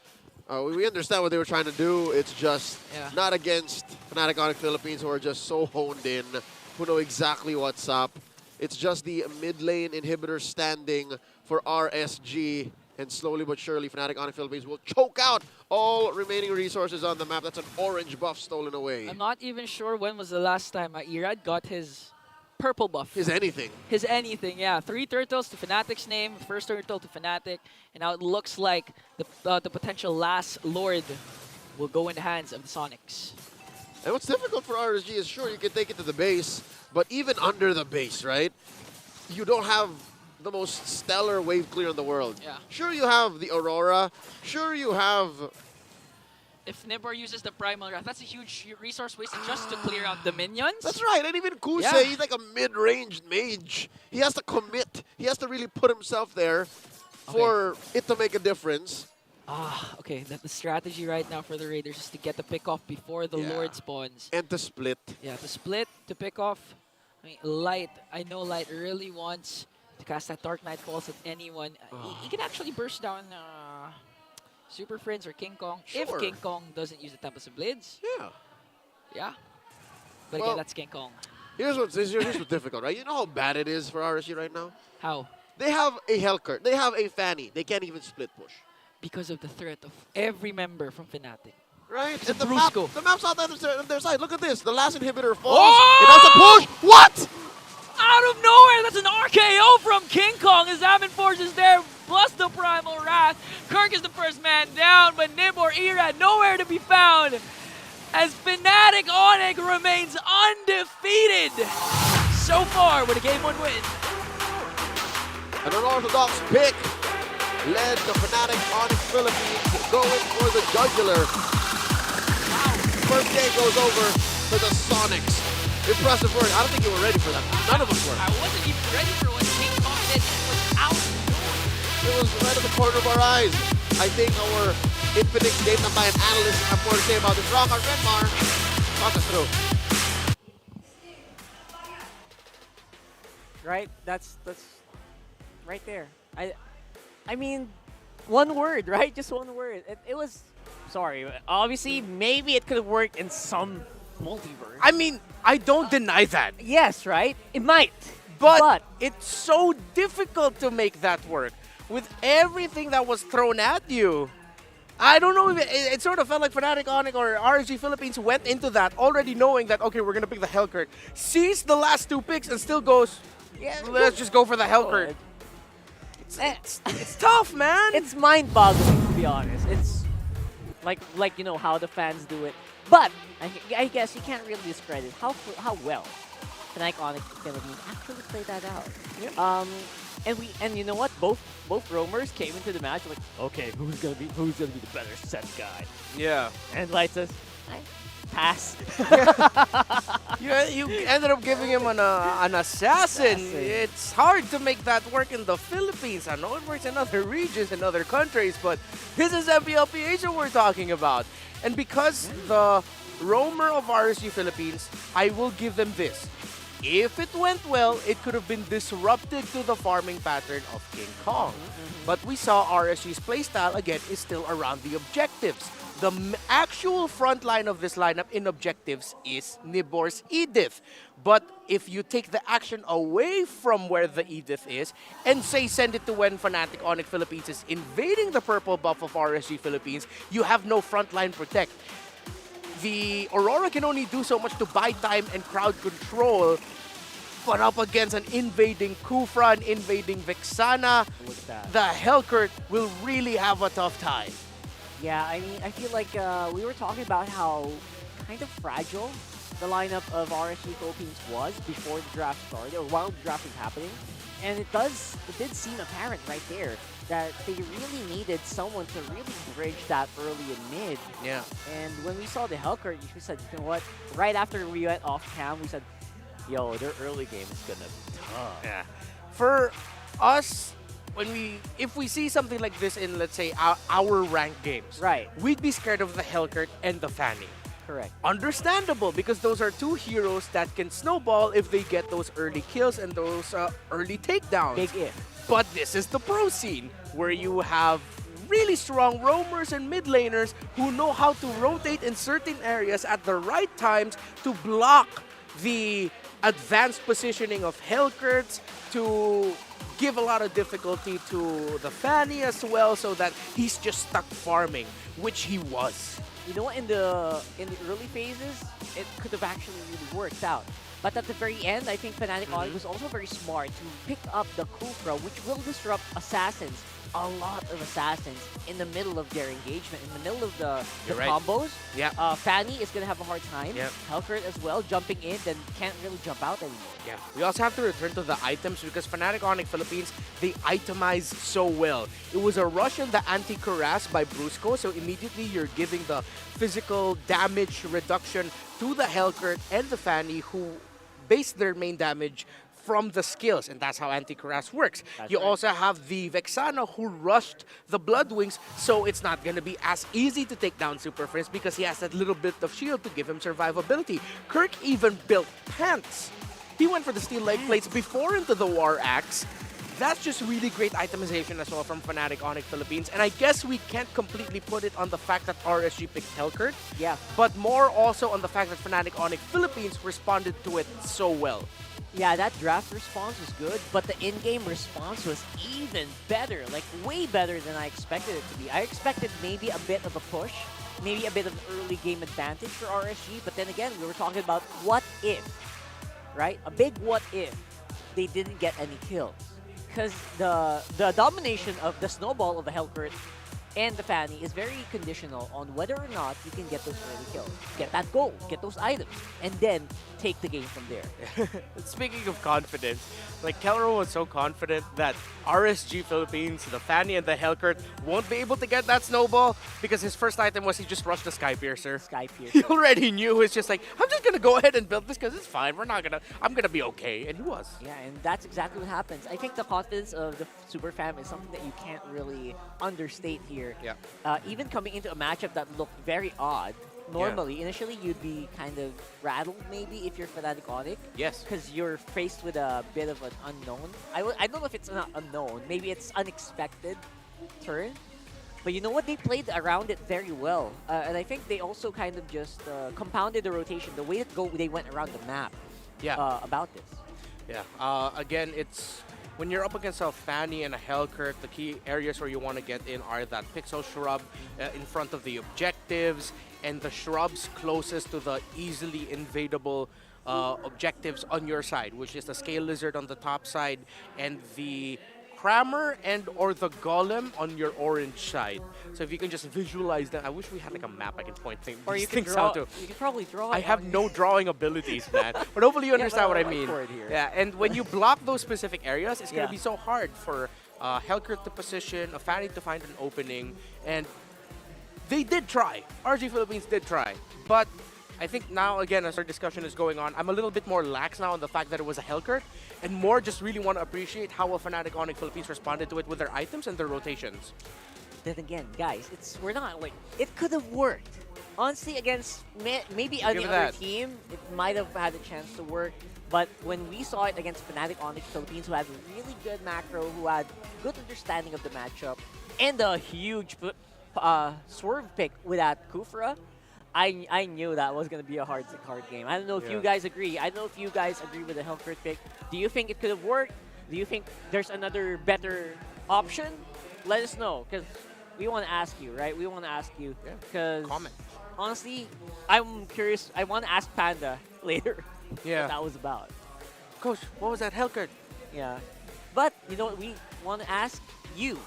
We understand what they were trying to do. It's just not against Fnatic Onic Philippines, who are just so honed in, who know exactly what's up. It's just the mid lane inhibitor standing for RSG. And slowly but surely, Fnatic Onic Philippines will choke out all remaining resources on the map. That's an orange buff stolen away. I'm not even sure when was the last time Irad got his purple buff. His anything. His anything, yeah. 3 turtles to Fnatic's name, first turtle to Fnatic, and now it looks like the potential last Lord will go in the hands of the Sonics. And what's difficult for RSG is, sure, you can take it to the base, but even under the base, right? You don't have the most stellar wave clear in the world. Yeah. Sure, you have the Aurora. Sure, you have... If Nibor uses the Primal Wrath, that's a huge resource wasted just to clear out the minions. That's right, and even Kuse, Yeah. he's like a mid-ranged mage. He has to commit. He has to really put himself there for it to make a difference. Okay, the strategy right now for the Raiders is to get the pick off before the Lord spawns. And to split. Yeah, to split, to pick off. I mean, Light, I know Light really wants to cast that Dark Knight Falls at anyone. He can actually burst down Super Friends or King Kong if Sure. King Kong doesn't use the Tempest of Blades. Yeah. Yeah. But Well, again, that's King Kong. Here's what's difficult, right? You know how bad it is for RSG right now? How? They have a Hellcurt. They have a Fanny. They can't even split push. Because of the threat of every member from Fnatic. Right? It's And a the map, Brusco. the map's out on their side. Look at this. The last inhibitor falls. Oh! It has to push. What? Out of nowhere, that's an RKO from King Kong as Amin Force is there, plus the Primal Wrath. Kirk is the first man down, but Nibor Irad nowhere to be found as Fnatic Onic remains undefeated so far with a Game 1 win. An unorthodox pick led the Fnatic Onic Philippines going for the jugular. First game goes over to the Sonics. Impressive work. I don't think you were ready for that. None of us were. I wasn't even ready for what King Kong did. It was out. It was right at the corner of our eyes. I think our Infinix data by an analyst have more to say about this. Rock, our Renmar, talk us through. Right? That's right there. I mean, one word, right? Just one word. It was, sorry, obviously maybe it could have worked in some multiverse. I mean, I don't deny that. Yes, right? It might. But it's so difficult to make that work with everything that was thrown at you. I don't know if it sort of felt like Fnatic Onic or RSG Philippines went into that already knowing that, okay, we're going to pick the Hellcurt. Sees the last 2 picks and still goes, let's just go for the Hellcurt. It's tough, man. It's mind-boggling, to be honest. It's like you know how the fans do it. But I guess you can't really discredit how well Fnatic Onic Philippines actually played that out. Yep. And you know what? Both roamers came into the match like, okay, who's gonna be the better set guy? Yeah. And Light says, pass. You ended up giving him an assassin. It's hard to make that work in the Philippines. I know it works in other regions and other countries, but this is MPLPH that we're talking about. And because the roamer of RSG Philippines, I will give them this. If it went well, it could have been disrupted to the farming pattern of King Kong. But we saw RSG's playstyle, again, is still around the objectives. The actual front line of this lineup in objectives is Nibor's Edith. But if you take the action away from where the Edith is and say send it to when Fnatic Onic Philippines is invading the purple buff of RSG Philippines, you have no frontline protect. The Aurora can only do so much to buy time and crowd control, but up against an invading Kufra, an invading Vexana, the Hellcurt will really have a tough time. Yeah, I mean, I feel like we were talking about how kind of fragile the lineup of RSG Philippines was before the draft started, or while the draft was happening. And it did seem apparent right there that they really needed someone to really bridge that early and mid. Yeah. And when we saw the Hellcurt, we said, you know what? Right after we went off cam, we said, yo, their early game is gonna be tough. Yeah. For us, if we see something like this in, let's say, our ranked games, right, we'd be scared of the Hellcurt and the Fanny. Correct. Understandable, because those are 2 heroes that can snowball if they get those early kills and those early takedowns. Big if. But this is the pro scene, where you have really strong roamers and mid laners who know how to rotate in certain areas at the right times to block the advanced positioning of Hellcurts to give a lot of difficulty to the Fanny as well, so that he's just stuck farming, which he was. You know what? In the early phases, it could have actually really worked out. But at the very end, I think Fnatic Onic was also very smart to pick up the Kufra, which will disrupt Assassins, a lot of Assassins, in the middle of their engagement, in the middle of the right. combos. Yeah. Fanny is going to have a hard time. Yep. Hellcurt as well, jumping in, then can't really jump out anymore. Yeah, we also have to return to the items because Fnatic Onic Philippines, they itemize so well. It was a rush in the anti-Cuirass by Brusco, so immediately you're giving the physical damage reduction to the Hellcurt and the Fanny, who base their main damage from the skills, and that's how anti-Cuirass works. You also have the Vexana who rushed the Bloodwings, so it's not going to be as easy to take down Super Prince because he has that little bit of shield to give him survivability. Kirk even built pants. He went for the steel leg plates before into the War Axe. That's just really great itemization as well from Fnatic Onic Philippines. And I guess we can't completely put it on the fact that RSG picked Hellcurt. Yeah. But more also on the fact that Fnatic Onic Philippines responded to it so well. Yeah, that draft response was good, but the in-game response was even better, like way better than I expected it to be. I expected maybe a bit of a push, maybe a bit of an early game advantage for RSG, but then again, we were talking about what if, right? A big what if they didn't get any kills. Because the domination of the snowball of the Hellcurt and the Fanny is very conditional on whether or not you can get those early kills. Get that goal, get those items, and then take the game from there. Speaking of confidence, like Kelro was so confident that RSG Philippines, the Fanny and the Hellcurt won't be able to get that snowball because his first item was he just rushed the Sky Piercer. He already knew. It's just like, I'm just gonna go ahead and build this because it's fine. I'm gonna be okay, and he was. Yeah, and that's exactly what happens. I think the confidence of the Super Fam is something that you can't really understate here. Yeah. Even coming into a matchup that looked very odd. Normally, initially, you'd be kind of rattled maybe if you're Fnatic Onic. Yes. Because you're faced with a bit of an unknown. I don't know if it's not unknown. Maybe it's unexpected turn. But you know what? They played around it very well. And I think they also kind of just compounded the rotation. The way they went around the map about this. Yeah. Again, it's when you're up against a Fanny and a Hellcurt, the key areas where you want to get in are that Pixel Shrub in front of the objectives, and the shrubs closest to the easily invadable objectives on your side, which is the Scale Lizard on the top side and the Crammer and or the Golem on your orange side. So if you can just visualize that, I wish we had like a map I can point things out to. You can probably draw I it have no drawing abilities, man. But hopefully you understand what I mean. Yeah, and when you block those specific areas, it's going to be so hard for Hellcurt to position, a Fanny to find an opening, and they did try. RSG Philippines did try. But I think now, again, as our discussion is going on, I'm a little bit more lax now on the fact that it was a Hellcurt, and more just really want to appreciate how a Fnatic Onic Philippines responded to it with their items and their rotations. Then again, guys, we're not like, it could have worked. Honestly, against maybe any other team, it might have had a chance to work. But when we saw it against Fnatic Onic Philippines, who had really good macro, who had good understanding of the matchup, and a huge swerve pick with that Kufra, I knew that was going to be a hard game. I don't know if you guys agree. I don't know if you guys agree with the Hellcurt pick. Do you think it could have worked? Do you think there's another better option? Let us know, because we want to ask you, right? We want to ask you. Because honestly, I'm curious. I want to ask Panda later what that was about. Coach, what was that Hellcurt? Yeah. But, you know what? We want to ask you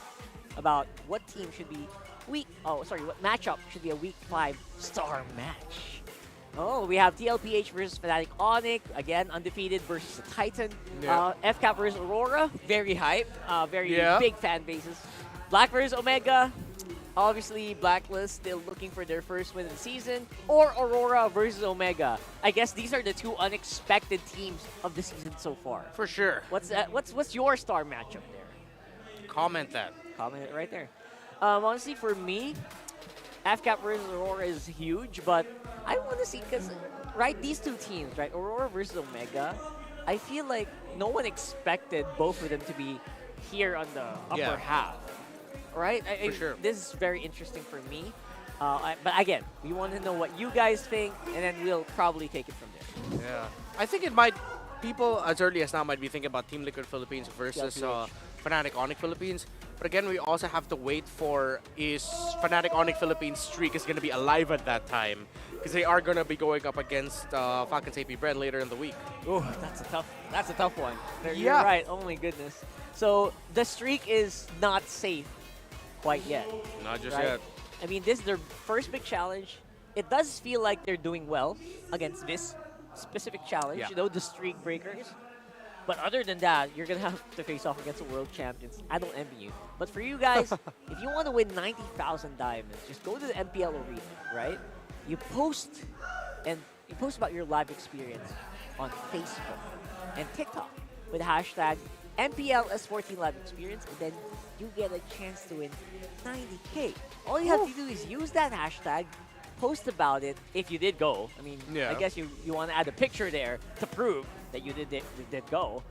about what team should be what matchup should be a Week 5 star match? Oh, we have TLPH versus Fnatic Onic, again, undefeated versus the Titan. FCAP versus Aurora, very hype, very big fan bases. Black versus Omega, obviously Blacklist still looking for their first win of the season. Or Aurora versus Omega. I guess these are the two unexpected teams of the season so far. For sure. What's your star matchup there? Comment that. Comment it right there. Honestly, for me, FCAP versus Aurora is huge, but I want to see, because, right, these two teams, right, Aurora versus Omega, I feel like no one expected both of them to be here on the upper half, right? For sure. This is very interesting for me. But again, we want to know what you guys think, and then we'll probably take it from there. Yeah. I think it might people as early as now might be thinking about Team Liquid Philippines versus Fnatic Onic Philippines. But again, we also have to wait for is Fnatic Onic Philippines streak is going to be alive at that time, because they are going to be going up against Falcons APBren later in the week. Oh, that's a tough one. You're right. Oh my goodness. So the streak is not safe quite yet. Not just right? yet. I mean, this is their first big challenge. It does feel like they're doing well against this specific challenge, you know, the streak breakers. But other than that, you're going to have to face off against the world champions. I don't envy you. But for you guys, if you want to win 90,000 diamonds, just go to the MPL arena, right? You post about your live experience on Facebook and TikTok with hashtag MPL S14 live experience, and then you get a chance to win 90K. All you have to do is use that hashtag, post about it if you did go. I mean, I guess you want to add a picture there to prove that you did go.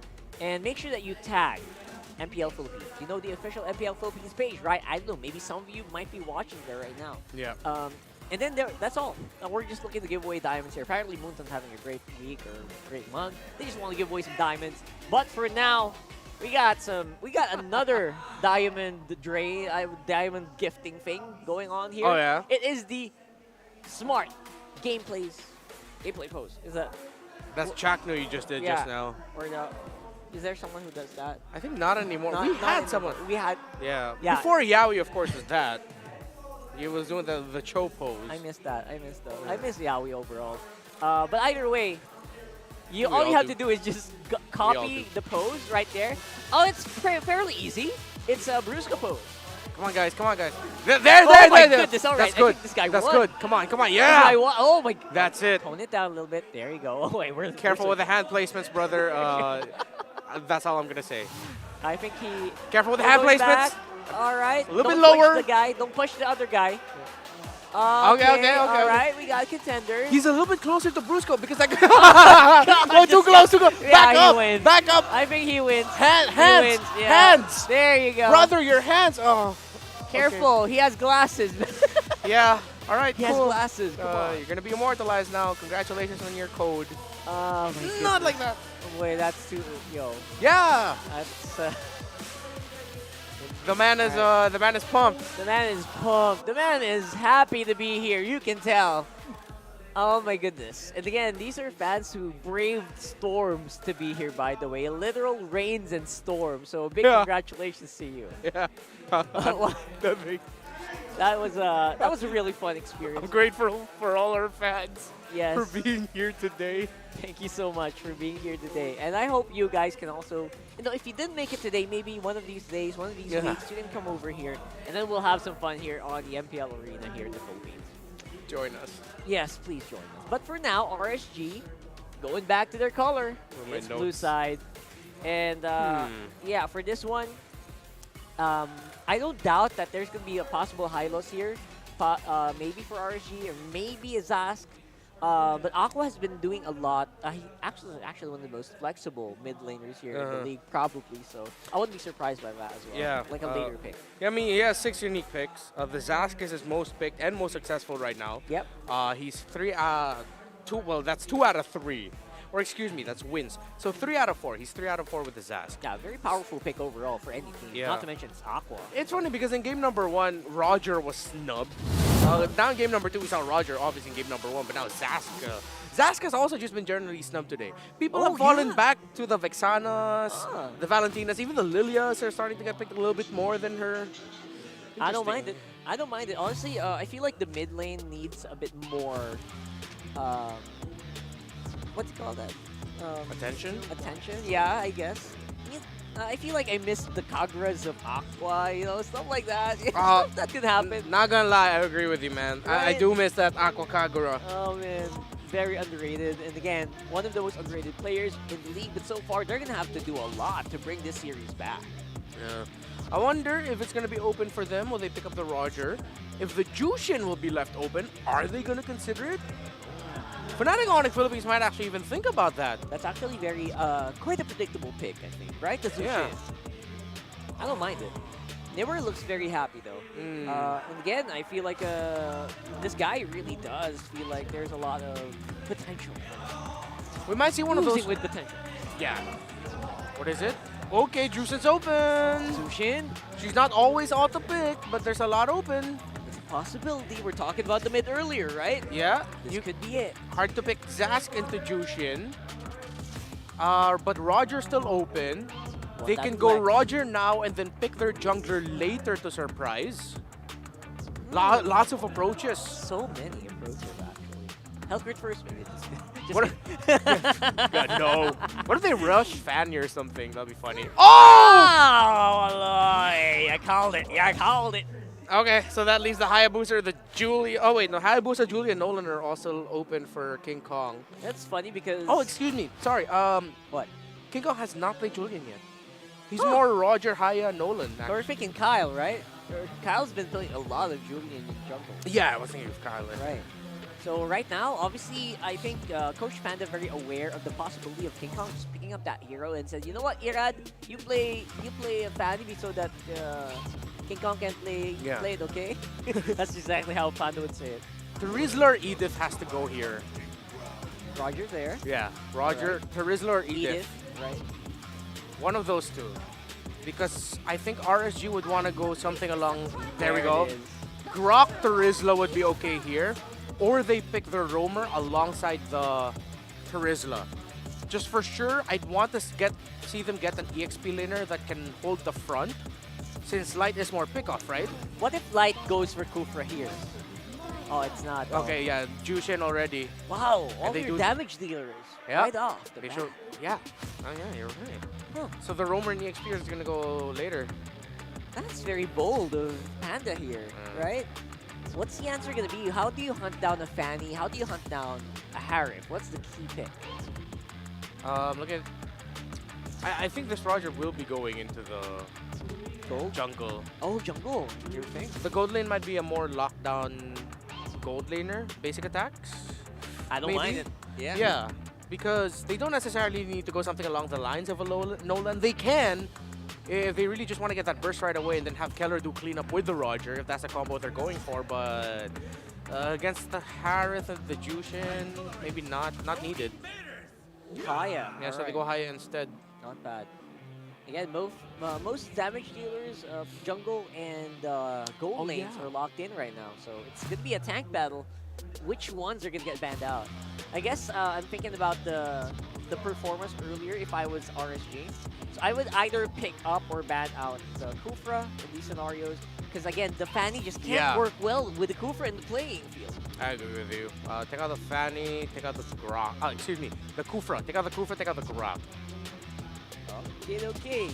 And make sure that you tag MPL Philippines. You know the official MPL Philippines page, right? I don't know, maybe some of you might be watching there right now. Yeah. And then that's all. We're just looking to give away diamonds here. Apparently Moonton's having a great week or great month. They just want to give away some diamonds. But for now, we got another diamond gifting thing going on here. Oh yeah. It is the smart gameplay pose. Is that? That's Chakno you just did just now. Or no? Is there someone who does that? I think not anymore. Not we had someone. We had. Yeah. Yeah. Before Yaoi, of course, was that. He was doing the Cho pose. I missed that. I miss Yaoi overall. But either way, all you have to do is just copy the pose right there. Oh, it's fairly easy. It's a Brusca pose. Come on, guys. There. Oh my goodness! All right, That's good. This guy That's won. good. Come on. Yeah. Oh my. That's it. Tone it down a little bit. There you go. Oh wait, we're careful with the hand placements, brother. That's all I'm gonna say. I think he. Careful with the hand placements. Back. All right. A little Don't bit lower. Push the guy. Don't push the other guy. Okay. All right, we got contenders. He's a little bit closer to Brusco because I too close. Back up. I think he wins. Hands. He wins. Yeah. Hands. There you go. Brother, your hands. Oh. Careful. Okay. He has glasses. Yeah. All right. He has glasses. Come on. You're gonna be immortalized now. Congratulations on your code. Oh my goodness. Not like that. Wait, that's too. Yo. Yeah. That's. The man is pumped. The man is pumped. The man is happy to be here. You can tell. Oh my goodness. And again, these are fans who braved storms to be here, by the way. Literal rains and storms. So big congratulations to you. Yeah. That was a really fun experience. I'm grateful for all our fans for being here today. Thank you so much for being here today. And I hope you guys can also, if you didn't make it today, maybe one of these days, one of these weeks, you can come over here and then we'll have some fun here on the MPL Arena here in the Philippines. Join us. Yes, please join us. But for now, RSG, going back to their color, it's blue side. And yeah, for this one, I don't doubt that there's going to be a possible high loss here, maybe for RSG or maybe a Zask. But Aqua has been doing a lot. He actually one of the most flexible mid laners here in the league, probably. So I wouldn't be surprised by that as well. Yeah, like a later pick. Yeah, I mean, he has 6 unique picks. The Zask is his most picked and most successful right now. Yep. He's 2. Well, that's 2 out of 3. Or excuse me, that's wins. So 3 out of 4. He's 3 out of 4 with the Zask. Yeah, very powerful pick overall for any team. Yeah. Not to mention it's Aqua. It's funny because in game number 1, Roger was snubbed. Now in game number 2, we saw Roger, obviously in game number 1, but now Zask. Zask has also just been generally snubbed today. People have fallen back to the Vexanas, the Valentinas, even the Lilias are starting to get picked a little bit more than her. I don't mind it. I don't mind it. Honestly, I feel like the mid lane needs a bit more, what do you call that? Attention? Attention, yeah, I guess. I feel like I missed the Kaguras of Aqua, stuff like that. That could happen. Not gonna lie, I agree with you, man. Right? I do miss that Aqua Kagura. Oh, man. Very underrated. And again, one of the most underrated players in the league. But so far, they're going to have to do a lot to bring this series back. Yeah. I wonder if it's going to be open for them. Will they pick up the Roger? If the Jushin will be left open, are they going to consider it? Fnatic Onic Philippines might actually even think about that. That's actually very, quite a predictable pick, I think, right? The Zushin. Yeah. I don't mind it. Never looks very happy, though. And again, I feel like this guy really does feel like there's a lot of potential. We might see one of those with potential. Yeah. What is it? Okay, Jushin's open. Jushin? She's not always auto pick, but there's a lot open. It's a possibility. We're talking about the mid earlier, right? Yeah. This could be it. Hard to pick Zask into Jushin. But Roger's still open. They can go Roger now and then pick their jungler later to surprise. Lots of approaches. So many approaches, actually. Health grid first, maybe. What God, no. What if they rush Fanny or something? That'd be funny. Oh! I called it. Yeah, I called it. Okay, so that leaves the Hayabusa, the Julie. Oh wait, no, Hayabusa, Julie, and Nolan are also open for King Kong. That's funny because. Oh, excuse me. Sorry. What? King Kong has not played Julian yet. He's more Roger, Haya, Nolan. So we're picking Kyle, right? Kyle's been playing a lot of Julian in jungle. Yeah, I was thinking of Kyle. Right. So right now, obviously, I think Coach Panda very aware of the possibility of King Kong just picking up that hero and said, you know what, Irad, you play a Fanny so that King Kong can play it, okay? That's exactly how Panda would say it. Terizla or Edith has to go here. Roger's there. Yeah, Roger, Right. Terizla or Edith. Edith, right. One of those two. Because I think RSG would want to go something along. There we go. Grok Terizla would be okay here. Or they pick the Roamer alongside the Terizla. Just for sure, I'd want to see them get an EXP laner that can hold the front. Since Light is more pickoff, right? What if Light goes for Kufra here? Oh, it's not. Oh. Okay, yeah, Jushin already. Wow, all And they your do damage dealers. Yeah. Right off the They bat. show, yeah. Oh yeah, you're right. Huh. So the Roamer and EXP is gonna go later. That's very bold of Panda here, right? What's the answer going to be? How do you hunt down a Fanny? How do you hunt down a Harif? What's the key pick? Look at. I think this Roger will be going into the jungle. Oh, jungle. You think? The gold lane might be a more lockdown gold laner, basic attacks. I don't mind it. Yeah. Yeah, because they don't necessarily need to go something along the lines of a Nolan. They can, if they really just want to get that burst right away and then have Keller do cleanup with the Roger, if that's a combo they're going for. But against the Harith and the Jushin, maybe not needed. Haya. Yeah, so they go Haya instead. Not bad. Again, most damage dealers, jungle and gold lanes are locked in right now. So it's going to be a tank battle. Which ones are going to get banned out? I guess I'm thinking about the performance earlier if I was RSG. So I would either pick up or ban out the Kufra in these scenarios. Because again, the Fanny just can't work well with the Kufra in the playing field. I agree with you. Take out the Fanny, take out the Grok. Oh, excuse me, the Kufra. Take out the Kufra, take out the Grok. Okay.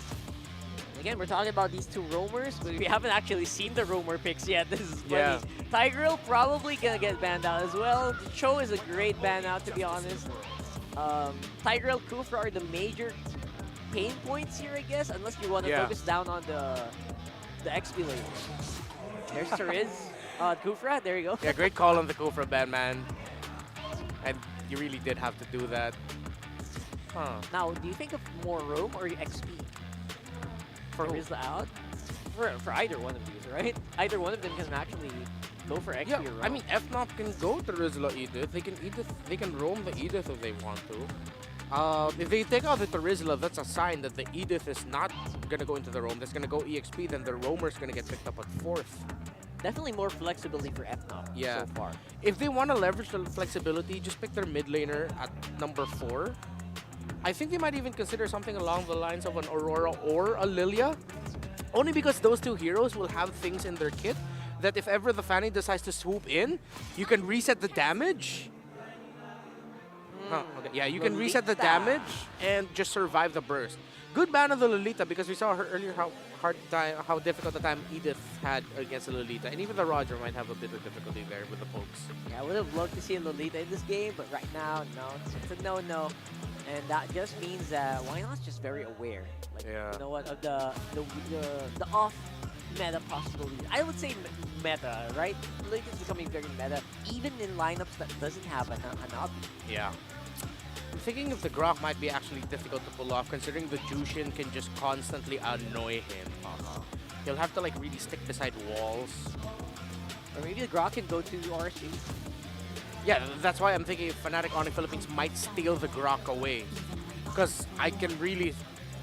Again, we're talking about these two roamers, but we haven't actually seen the roamer picks yet. This is funny. Yeah. Tigreal probably gonna get banned out as well. Cho is a great ban out, to be honest. Tigreal, Kufra are the major pain points here, I guess, unless you want to focus down on the XP lane. There's Teriz. Kufra, there you go. Yeah, great call on the Kufra ban, man. And you really did have to do that. Huh. Now, do you think of more roam or XP? For Rizla out? For either one of these, right? Either one of them can actually go for XP or roam. I mean, FNOP can go to Rizla Edith. They can roam the Edith if they want to. If they take out the Rizla, that's a sign that the Edith is not gonna go into the roam. That's gonna go EXP. Then the roamer's gonna get picked up at 4th. Definitely more flexibility for FNOP so far. If they want to leverage the flexibility, just pick their mid laner at number 4. I think they might even consider something along the lines of an Aurora or a Lilia. Only because those two heroes will have things in their kit that if ever the Fanny decides to swoop in, you can reset the damage. Okay. Yeah, you can reset the damage and just survive the burst. Good ban of the Lolita because we saw her earlier how difficult the time Edith had against the Lolita. And even the Roger might have a bit of difficulty there with the pokes. Yeah, I would have loved to see a Lolita in this game, but right now, no. It's a no-no. And that just means that Wynot's just very aware. Like, you know what, of the off meta possibilities. I would say meta, right? Lolita's becoming very meta, even in lineups that doesn't have an up. Yeah. I'm thinking if the Grok might be actually difficult to pull off, considering the Jushin can just constantly annoy him. He'll have to like really stick beside walls. Or maybe the Grok can go to RSG. Yeah, that's why I'm thinking Fnatic Onic Philippines might steal the Grok away. Because I can really,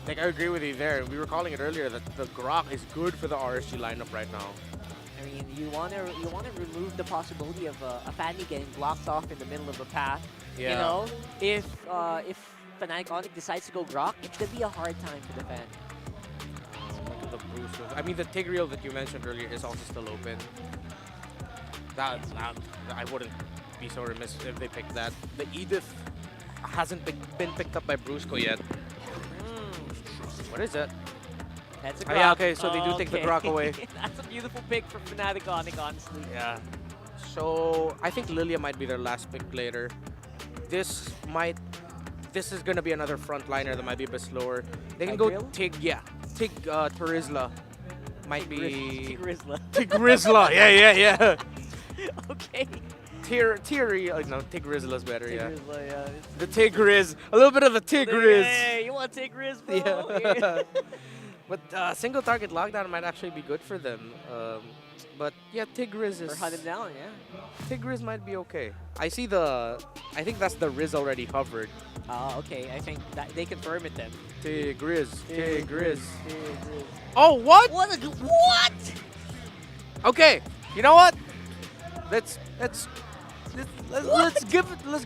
like, I agree with you there. We were calling it earlier that the Grok is good for the RSG lineup right now. I mean, you wanna remove the possibility of a Fanny getting blocked off in the middle of a path. Yeah. You know, if Fnatic Onic decides to go Grok, it's gonna be a hard time for the fan. Look at the boost. I mean, the Tigreal that you mentioned earlier is also still open. That I wouldn't be so remiss if they picked that. The Edith hasn't been picked up by Brusco yet. What is that? That's a Oh, Grok. yeah, okay, so they do take the Okay. Grok away. That's a beautiful pick from Fnatic Onic, honestly. Yeah. So I think Lilia might be their last pick later. This is gonna be another frontliner that might be a bit slower. They can go Tigreal? Tig Terizla. Might be Tigrizla. Tigrizla. Yeah. Okay. Tigrizla's better, Tigrizla, yeah. The Tigriz. A little bit of the Tigriz. Hey, you want Tigriz, bro? Yeah. But single target lockdown might actually be good for them. But yeah, Tigriz is... Or hunt him down, yeah. Tigriz might be okay. I think that's the Riz already hovered. Okay. I think that they confirm it then. Tigriz. Tigriz. Oh, what? What? Okay, you know what? Let's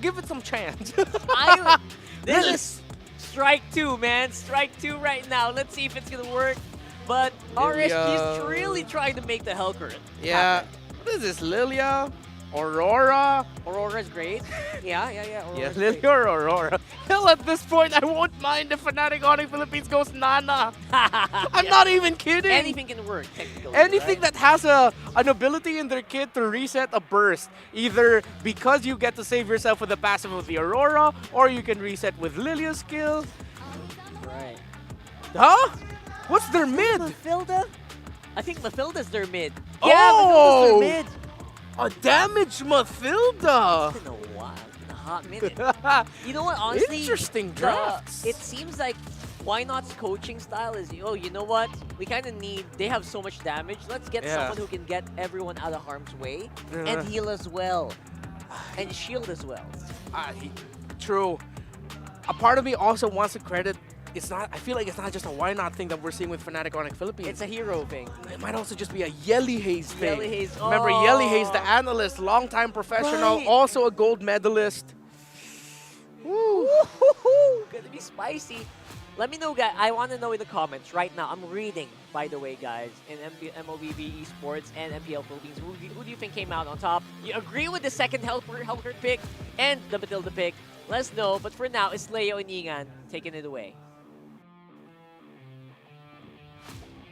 give it some chance. This is strike 2, man. Strike 2 right now. Let's see if it's gonna work. But RSG is really trying to make the Hellcurt Yeah. happen. What is this? Lilia? Aurora? Aurora's great. Yeah. Yeah, Aurora's Lilia great. or Aurora. Hell, at this point, I won't mind if Fnatic Onic Philippines goes Nana. I'm not even kidding. Anything can work, technically. Anything right? that has an ability in their kit to reset a burst, either because you get to save yourself with the passive of the Aurora, or you can reset with Lilia's skill. Right. Huh? What's their mid? Mathilda? I think Mathilda's their mid. Oh! Yeah, Mathilda's their mid. A damaged Mathilda. It's been a while. It's been a hot minute. You know what? Honestly, Interesting drafts. It seems like Why Not's coaching style is, oh, you know what? We kind of need. They have so much damage. Let's get someone who can get everyone out of harm's way and heal as well, and shield as well. True. A part of me also wants to credit. It's not. I feel like it's not just a Why Not thing that we're seeing with Fnatic Onic Philippines. It's a hero thing. It might also just be a Yelly Haze thing. Yelly Haze. Remember Yelly Haze, the analyst, longtime professional, Right. also a gold medalist. Woo! Gonna be spicy. Let me know, guys. I want to know in the comments right now. I'm reading, by the way, guys, in MOBB Esports and MPL Philippines. Who do you think came out on top? You agree with the second Hellcurt pick and the Matilda pick? Let us know. But for now, it's Leo and Yingan taking it away.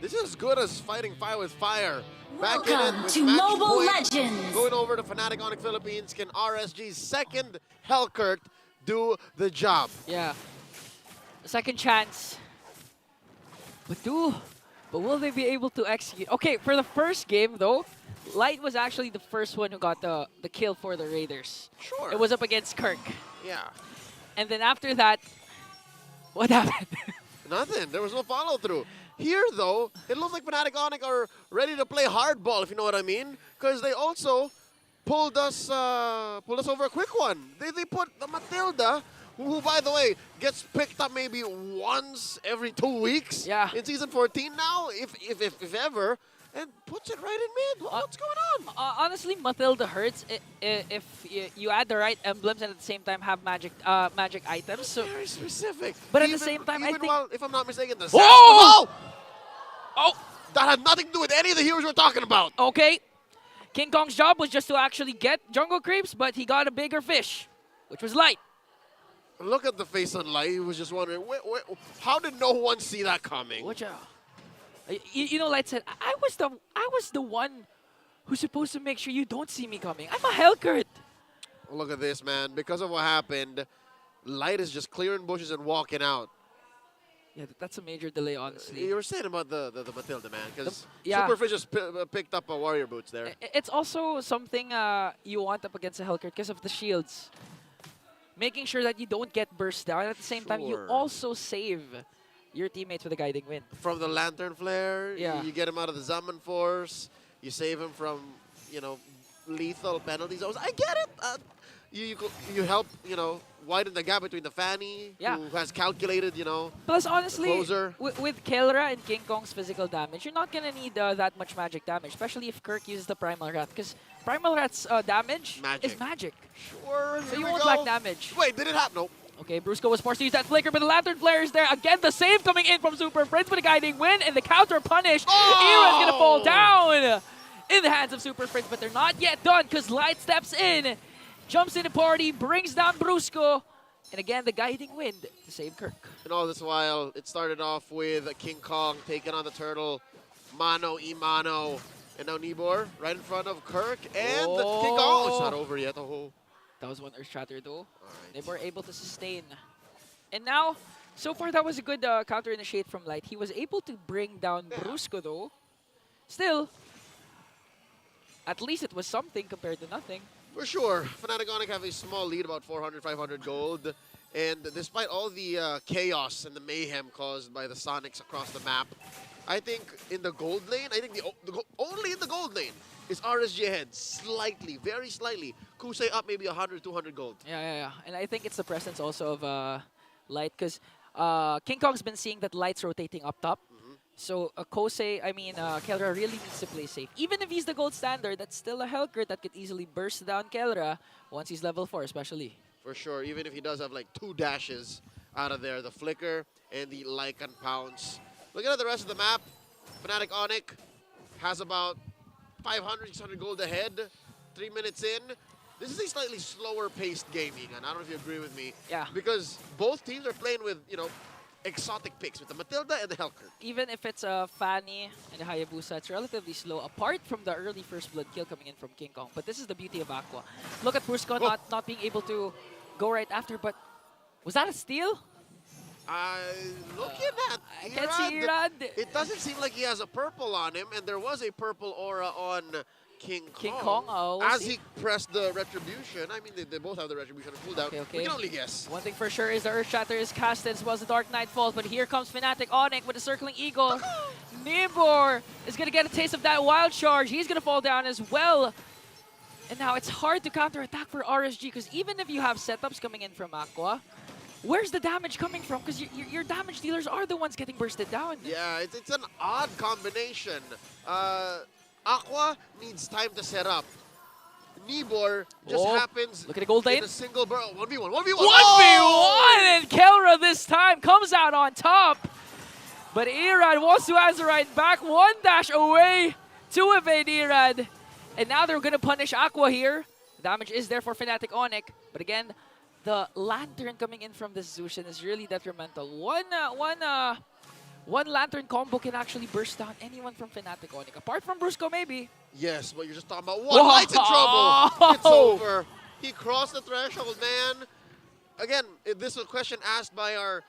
This is as good as fighting fire with fire. Back in Welcome it with to match Mobile point. Legends. Going over to Fnatic Onic Philippines. Can RSG's second Hellcurt do the job? Yeah. Second chance. But will they be able to execute? Okay, for the first game though, Light was actually the first one who got the kill for the Raiders. Sure. It was up against Kirk. Yeah. And then after that, what happened? Nothing. There was no follow through. Here, though, it looks like Fnatic Onic are ready to play hardball, if you know what I mean, because they also pulled us over a quick one. They put the Matilda, who, by the way, gets picked up maybe once every 2 weeks. Yeah. In season 14 now, if ever, and puts it right in mid. What's going on? Honestly, Matilda hurts if you add the right emblems and at the same time have magic items. So very specific. But at the same time, I even think. while, if I'm not mistaken, the Whoa! Oh! That had nothing to do with any of the heroes we're talking about. Okay. King Kong's job was just to actually get jungle creeps, but he got a bigger fish, which was Light. Look at the face on Light. He was just wondering, how did no one see that coming? You know, Light said, I was the one who's supposed to make sure you don't see me coming. I'm a Hellcurt. Look at this, man. Because of what happened, Light is just clearing bushes and walking out. Yeah, that's a major delay, honestly. You were saying about the Matilda, man, because yeah. Superfish just picked up a warrior boots there. It's also something you want up against a Hellcurt because of the shields. Making sure that you don't get burst down. At the same time, you also save your teammates with a guiding wind. From the Lantern Flare, yeah. you get him out of the Zaman Force, you save him from, lethal penalty zones. I get it. You help, widen the gap between the Fanny, Yeah. who has calculated, Plus, the honestly, closer. with Kelra and King Kong's physical damage, you're not gonna need that much magic damage, especially if Kirk uses the Primal Wrath, because Primal Wrath's damage is magic. Sure, So here you we won't go. lack damage. Wait, did it happen? Nope. Okay, Brusco was forced to use that flicker, but the Lantern Flare is there. Again, the save coming in from Super Friends with a guiding win, and the counter punish. Era's gonna fall down in the hands of Super Friends, but they're not yet done, because Light steps in, jumps in the party, brings down Brusco, and again, the guiding wind to save Kirk. And all this while, it started off with King Kong taking on the Turtle, mano y mano. And now Nibor right in front of Kirk, and King Kong. It's not over yet. Oh. That was one Earth Shatter though. They were able to sustain. And now, so far that was a good counter initiate from Light. He was able to bring down Brusco though. Still, at least it was something compared to nothing. For sure, Fnatic Onic have a small lead, about 400, 500 gold. And despite all the chaos and the mayhem caused by the Sonics across the map, I think in the gold lane, only in the gold lane is RSG ahead. Slightly, very slightly. Kusei up maybe 100, 200 gold. Yeah. And I think it's the presence also of Light, because King Kong's been seeing that Light's rotating up top. So Kelra really needs to play safe. Even if he's the gold standard, that's still a Hellcurt that could easily burst down Kelra once he's level 4 especially. For sure, even if he does have like 2 dashes out of there, the Flicker and the Lycan Pounce. Looking at the rest of the map, Fnatic Onic has about 500, 600 gold ahead, 3 minutes in. This is a slightly slower paced game, Egan. I don't know if you agree with me. Yeah. Because both teams are playing with, exotic picks with the Matilda and the Hellcurt. Even if it's a Fanny and a Hayabusa, it's relatively slow, apart from the early first blood kill coming in from King Kong. But this is the beauty of Aqua. Look at Brusco not being able to go right after, but was that a steal? Looking at I can't see Irad. It doesn't seem like he has a purple on him, and there was a purple aura on King Kong. As he pressed the Retribution. I mean, they both have the Retribution cooldown. Okay. We can only guess. One thing for sure is the Earth Shatter is casted as well as the Dark Knight falls, but here comes Fnatic Onic with a Circling Eagle. Nibor is going to get a taste of that Wild Charge. He's going to fall down as well. And now it's hard to counterattack for RSG, because even if you have setups coming in from Aqua, where's the damage coming from? Because your damage dealers are the ones getting bursted down. Yeah, it's an odd combination. Aqua needs time to set up. Nibor just happens look at the gold lane. in a single burrow. 1v1, 1v1. 1v1, and Kelra this time comes out on top. But Irad wants to answer right back. 1 dash away to evade Irad. And now they're going to punish Aqua here. Damage is there for Fnatic Onic. But again, the Lantern coming in from this Zushin is really detrimental. One Lantern combo can actually burst down anyone from Fnatic Onic. Apart from Brusco, maybe. Yes, but you're just talking about one Light's in trouble. It's over. He crossed the threshold, man. Again, this was a question asked by our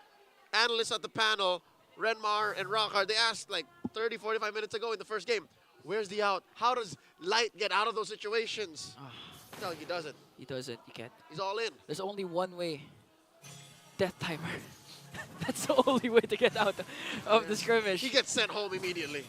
analysts at the panel, Renmar and Rockard. They asked like 30, 45 minutes ago in the first game, where's the out? How does Light get out of those situations? No, he doesn't. He doesn't. He can't. He's all in. There's only one way. Death timer. That's the only way to get out of the skirmish. He gets sent home immediately.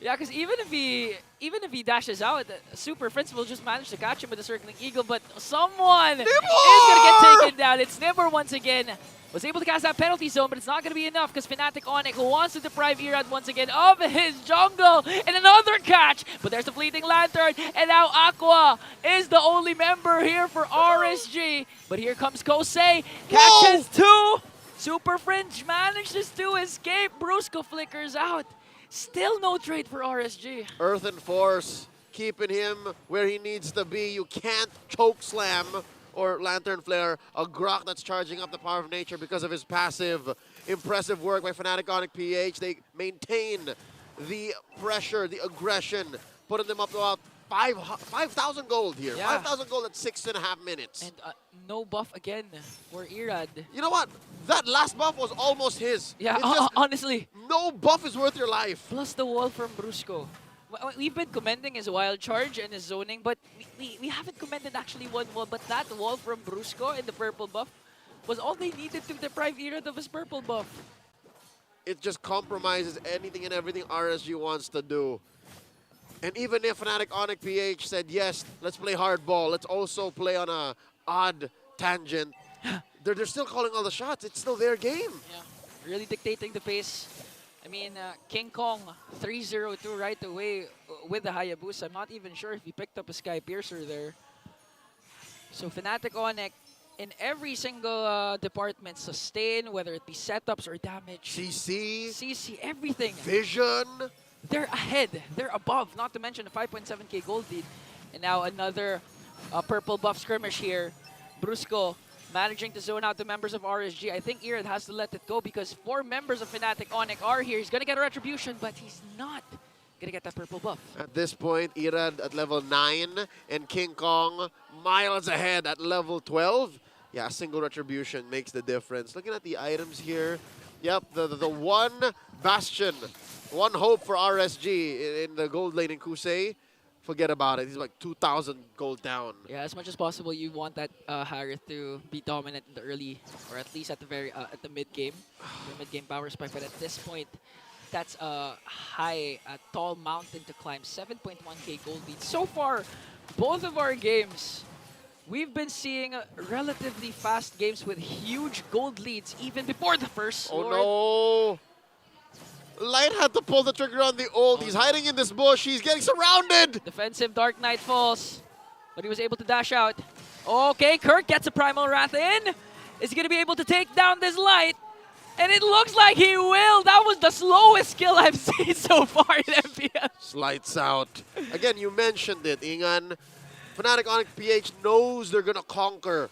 Yeah, because even if he dashes out, Super Prince will just manage to catch him with a Circling Eagle, but someone is going to get taken down. It's Nibor once again. Was able to cast that penalty zone, but it's not going to be enough because Fnatic Onic wants to deprive Irad once again of his jungle. And another catch, but there's the Fleeting Lantern. And now Aqua is the only member here for RSG. But here comes Kosei, catches 2. Super Fringe manages to escape. Brusco flickers out. Still no trade for RSG. Earth and Force, keeping him where he needs to be. You can't choke slam or Lantern Flare a Grok that's charging up the power of nature because of his passive. Impressive work by Fnatic Onic PH. They maintain the pressure, the aggression, putting them up to about 5,000 gold here. Yeah. 5,000 gold at 6.5 minutes. And no buff again for Irad. You know what? That last buff was almost his. Yeah, honestly. No buff is worth your life. Plus the wall from Brusco. We've been commending his Wild Charge and his zoning, but we haven't commended actually one wall. But that wall from Brusco and the purple buff was all they needed to deprive Irad of his purple buff. It just compromises anything and everything RSG wants to do. And even if Fnatic Onic PH said, yes, let's play hardball, let's also play on a odd tangent, they're still calling all the shots. It's still their game. Yeah, really dictating the pace. I mean, King Kong 302 right away with the Hayabusa. I'm not even sure if he picked up a Sky Piercer there. So Fnatic Onic in every single department, sustain, whether it be setups or damage. CC, everything. Vision. They're ahead. They're above, not to mention a 5.7k gold lead. And now another purple buff skirmish here. Brusco managing to zone out the members of RSG. I think Irad has to let it go because 4 members of Fnatic Onic are here. He's going to get a retribution, but he's not going to get that purple buff. At this point, Irad at level 9 and King Kong miles ahead at level 12. Yeah, a single retribution makes the difference. Looking at the items here, yep, the one bastion, one hope for RSG in the gold lane in Kusei. Forget about it. He's like 2,000 gold down. Yeah, as much as possible, you want that Harith to be dominant in the early, or at least at the mid game, the mid game power spike. But at this point, that's a high, tall mountain to climb. 7.1k gold lead. So far, both of our games, we've been seeing relatively fast games with huge gold leads even before the first. Oh no! Light had to pull the trigger on the ult. He's hiding in this bush. He's getting surrounded. Defensive Dark Knight falls, but he was able to dash out. Okay, Kirk gets a Primal Wrath in. Is he going to be able to take down this Light? And it looks like he will. That was the slowest kill I've seen so far in MPL. Lights out. Again, you mentioned it, Ingan. Fnatic Onic PH knows they're going to conquer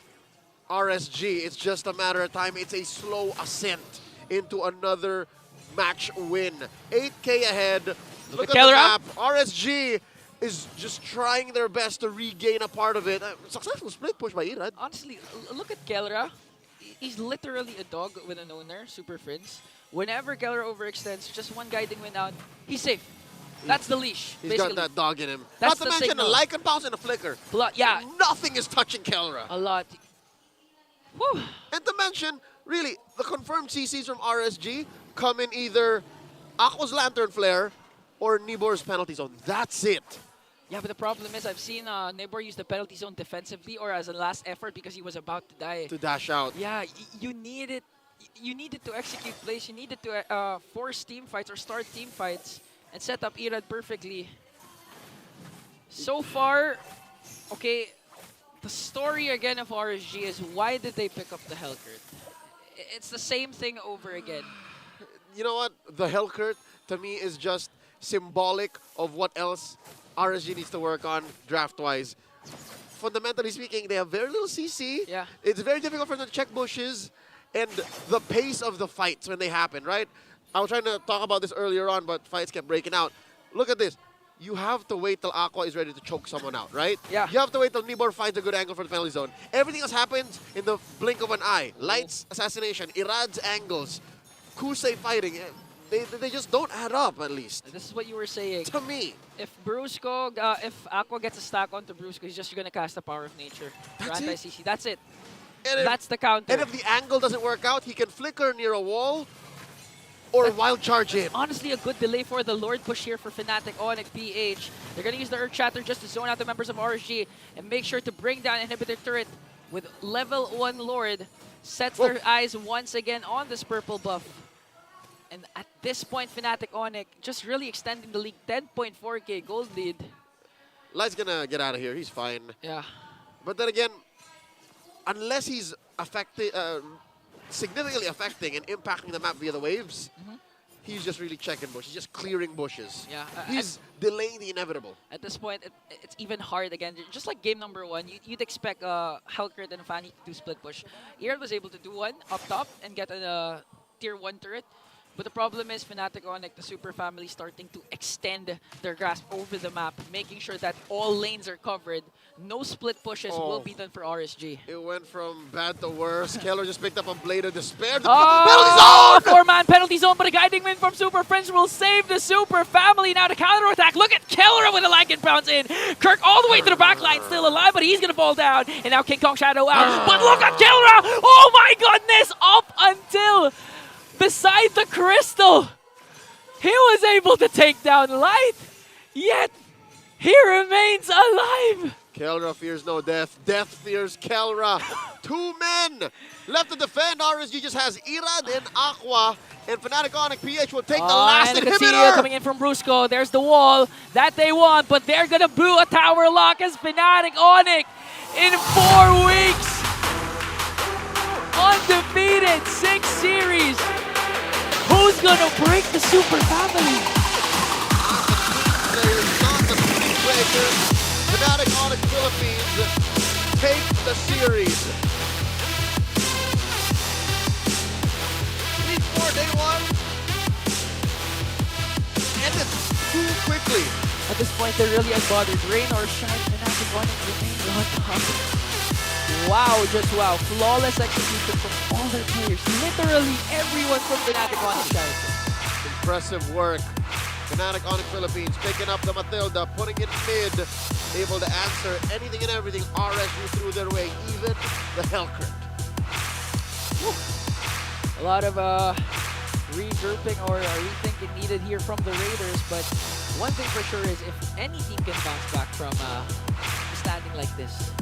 RSG. It's just a matter of time. It's a slow ascent into another match win. 8k ahead. Look at the map. RSG is just trying their best to regain a part of it. Successful split push by Irad. Honestly, look at Kelra. He's literally a dog with an owner, Super Friends. Whenever Kelra overextends, just one guiding wind out, he's safe. That's the leash. He's basically. got that dog in him. That's Not to mention signal. a Lycan Bounce and a Flicker. Yeah. Nothing is touching Kelra. A lot. Whew. And to mention, really, the confirmed CCs from RSG come in either Aqua's Lantern Flare or Nibor's Penalty Zone. That's it. Yeah, but the problem is I've seen Nibor use the penalty zone defensively or as a last effort because he was about to die. To dash out. Yeah, you need it. You needed to execute plays. You needed to force team fights or start team fights and set up Irad perfectly. So far, okay, the story again of RSG is why did they pick up the Hellcurt? It's the same thing over again. You know what? The Hellcurt, to me, is just symbolic of what else RSG needs to work on draft-wise. Fundamentally speaking, they have very little CC. Yeah. It's very difficult for them to check bushes and the pace of the fights when they happen, right? I was trying to talk about this earlier on, but fights kept breaking out. Look at this. You have to wait till Aqua is ready to choke someone out, right? Yeah. You have to wait till Nibor finds a good angle for the penalty zone. Everything else happens in the blink of an eye. Light's assassination, Irad's angles, Kusei fighting. They just don't add up, at least. This is what you were saying. To me. If Brusco, if Aqua gets a stack onto Brusco, he's just going to cast the Power of Nature. That's for it. anti-CC. That's it. And That's the counter. And if the angle doesn't work out, he can flicker near a wall or wild charge in. Honestly, a good delay for the Lord push here for Fnatic Onic PH. They're going to use the Earth Shatter just to zone out the members of RSG and make sure to bring down Inhibitor Turret with level 1 Lord. Sets their eyes once again on this purple buff. And at this point, Fnatic Onic just really extending the league. 10.4k gold lead. Light's going to get out of here. He's fine. Yeah. But then again, unless he's significantly affecting and impacting the map via the waves, he's just really checking bushes. He's just clearing bushes. Yeah. He's delaying the inevitable. At this point, it's even hard again. Just like game number 1, you'd expect Hellcurt and Fanny to do split push. Irad was able to do one up top and get a tier 1 turret. But the problem is Fnatic Onic, the super family, starting to extend their grasp over the map, making sure that all lanes are covered. No split pushes will be done for RSG. It went from bad to worse. Keller just picked up a Blade of Despair. Oh, penalty zone! 4-man penalty zone, but a guiding win from Super Friends will save the super family. Now to counterattack. Look at Keller with a Lycan bounce in. Kirk all the way to the back line, still alive, but he's going to fall down. And now King Kong Shadow out. But look at Keller! Oh my goodness! Up until beside the crystal, he was able to take down Light. Yet He remains alive! Kelra fears no death. Death fears Kelra. 2 men left to defend. RSG just has Iran and Aqua. And Fnatic Onic PH will take the last and Castillo inhibitor. coming in from Brusco. There's the wall that they want, but they're gonna brew a tower lock as Fnatic Onic in 4 weeks. Undefeated, 6 series. Who's gonna break the super family? Fnatic Onic Philippines take the series. Week 4, day 1. Ended too quickly. At this point, they're really unbothered. Rain or shine, Fnatic Onic remains on top. Wow, just wow. Flawless execution from all their players. Literally everyone from Fnatic Onic side. Impressive work. Fnatic Onic Philippines picking up the Matilda, putting it mid, able to answer anything and everything RSG threw their way, even the Hellcurt. A lot of regrouping or rethinking needed here from the Raiders, but one thing for sure is if any team can bounce back from standing like this,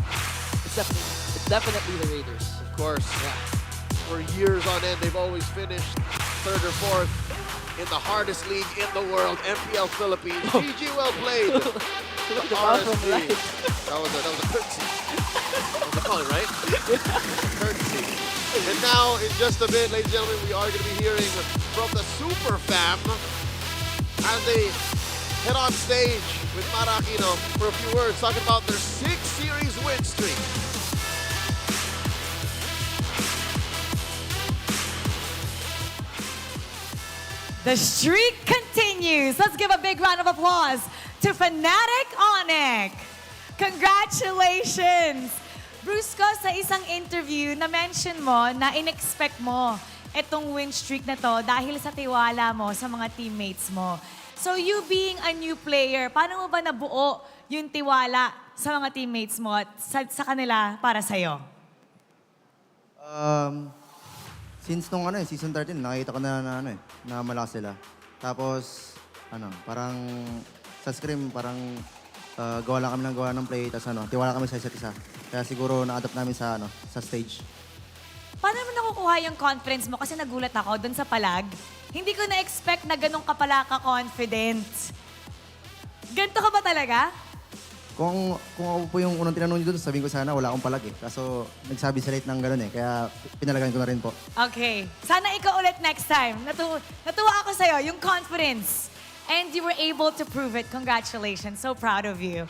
it's definitely the Raiders. Of course. Yeah. For years on end, they've always finished 3rd or 4th in the hardest league in the world, MPL Philippines. GG, well played. RSG. That was a courtesy. What they call it, right? Courtesy. And now, in just a bit, ladies and gentlemen, we are going to be hearing from the Super Fam as they head on stage with Marakino for a few words, talking about their 6-series win streak. The streak continues. Let's give a big round of applause to Fnatic Onic. Congratulations! Brusco, sa isang interview, na-mention mo na in-expect mo itong win streak na to dahil sa tiwala mo sa mga teammates mo. So you being a new player, paano mo ba nabuo yung tiwala sa mga teammates mo at sa kanila para sa'yo? Since nung season 13, nakita ko na malakas sila. Tapos, parang sa scrim, parang gawa lang kami ng gawa ng play, tapos tiwala kami sa isa't isa. Kaya siguro na-adapt namin sa stage. Paano mo nakukuha yung confidence mo? Kasi nagulat ako dun sa palag. Hindi ko na-expect na ganun ka pala ka-confident. Ganito ka ba talaga? Kung ako po yung unang tinanong nyo doon, sabihin ko sana wala akong palag eh. Kaso nagsabi sa late ng gano'n eh, kaya pinalagan ko na rin po. Okay. Sana ikaw ulit next time. Natuwa ako sa'yo, yung confidence. And you were able to prove it. Congratulations. So proud of you.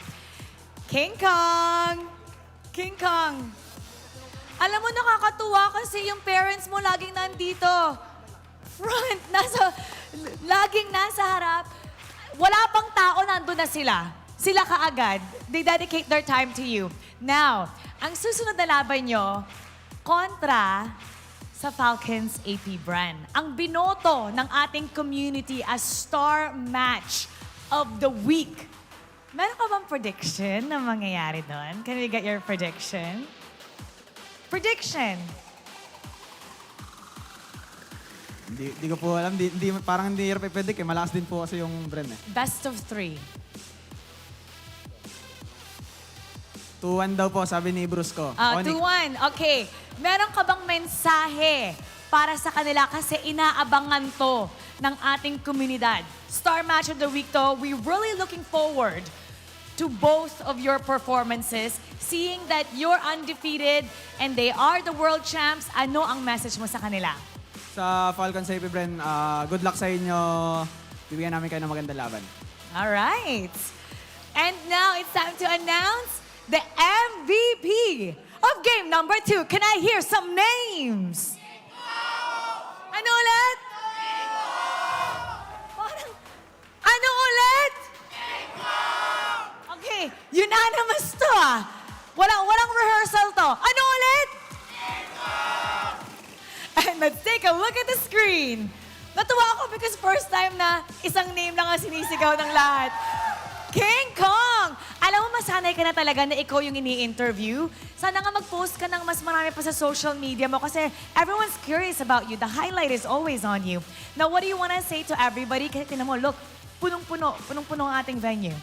King Kong! King Kong! Alam mo, nakakatuwa kasi yung parents mo laging nandito. Front, laging nasa harap. Wala pang tao, nandun na sila. Sila kaagad. They dedicate their time to you. Now, ang susunod na laban nyo, kontra sa Falcons APBren. Ang binoto ng ating community as star match of the week. Meron ka bang prediction na mangyayari doon? Can we get your prediction? Prediction. Hindi ko po alam. Parang hindi hirap i-predict eh. Malakas din po kasi yung Bren eh. Best of 3. 2-1 daw po, sabi ni Brusco. 2-1. Okay. Meron ka bang mensahe para sa kanila kasi inaabangan to ng ating komunidad? Star Match of the Week to. We're really looking forward to both of your performances, seeing that you're undefeated and they are the world champs. Ano ang message mo sa kanila? Sa Falcons APBren, good luck sa inyo. Bibigyan namin kayo ng magandang laban. All right. And now it's time to announce the MVP of game number 2. Can I hear some names? Ano ulit? Parang, ano ulit? Okay, unanimous to ah. Walang rehearsal to. Ano ulit? And let's take a look at the screen. Natuwa ako because first time na isang name lang ang sinisigaw ng lahat. King Kong! Alam mo, masanay ka na talaga na ikaw yung ini-interview. Sana nga mag-post ka ng mas marami pa sa social media mo kasi everyone's curious about you. The highlight is always on you. Now, what do you want to say to everybody? Kasi tinan mo, look, punong-puno ang ating venue.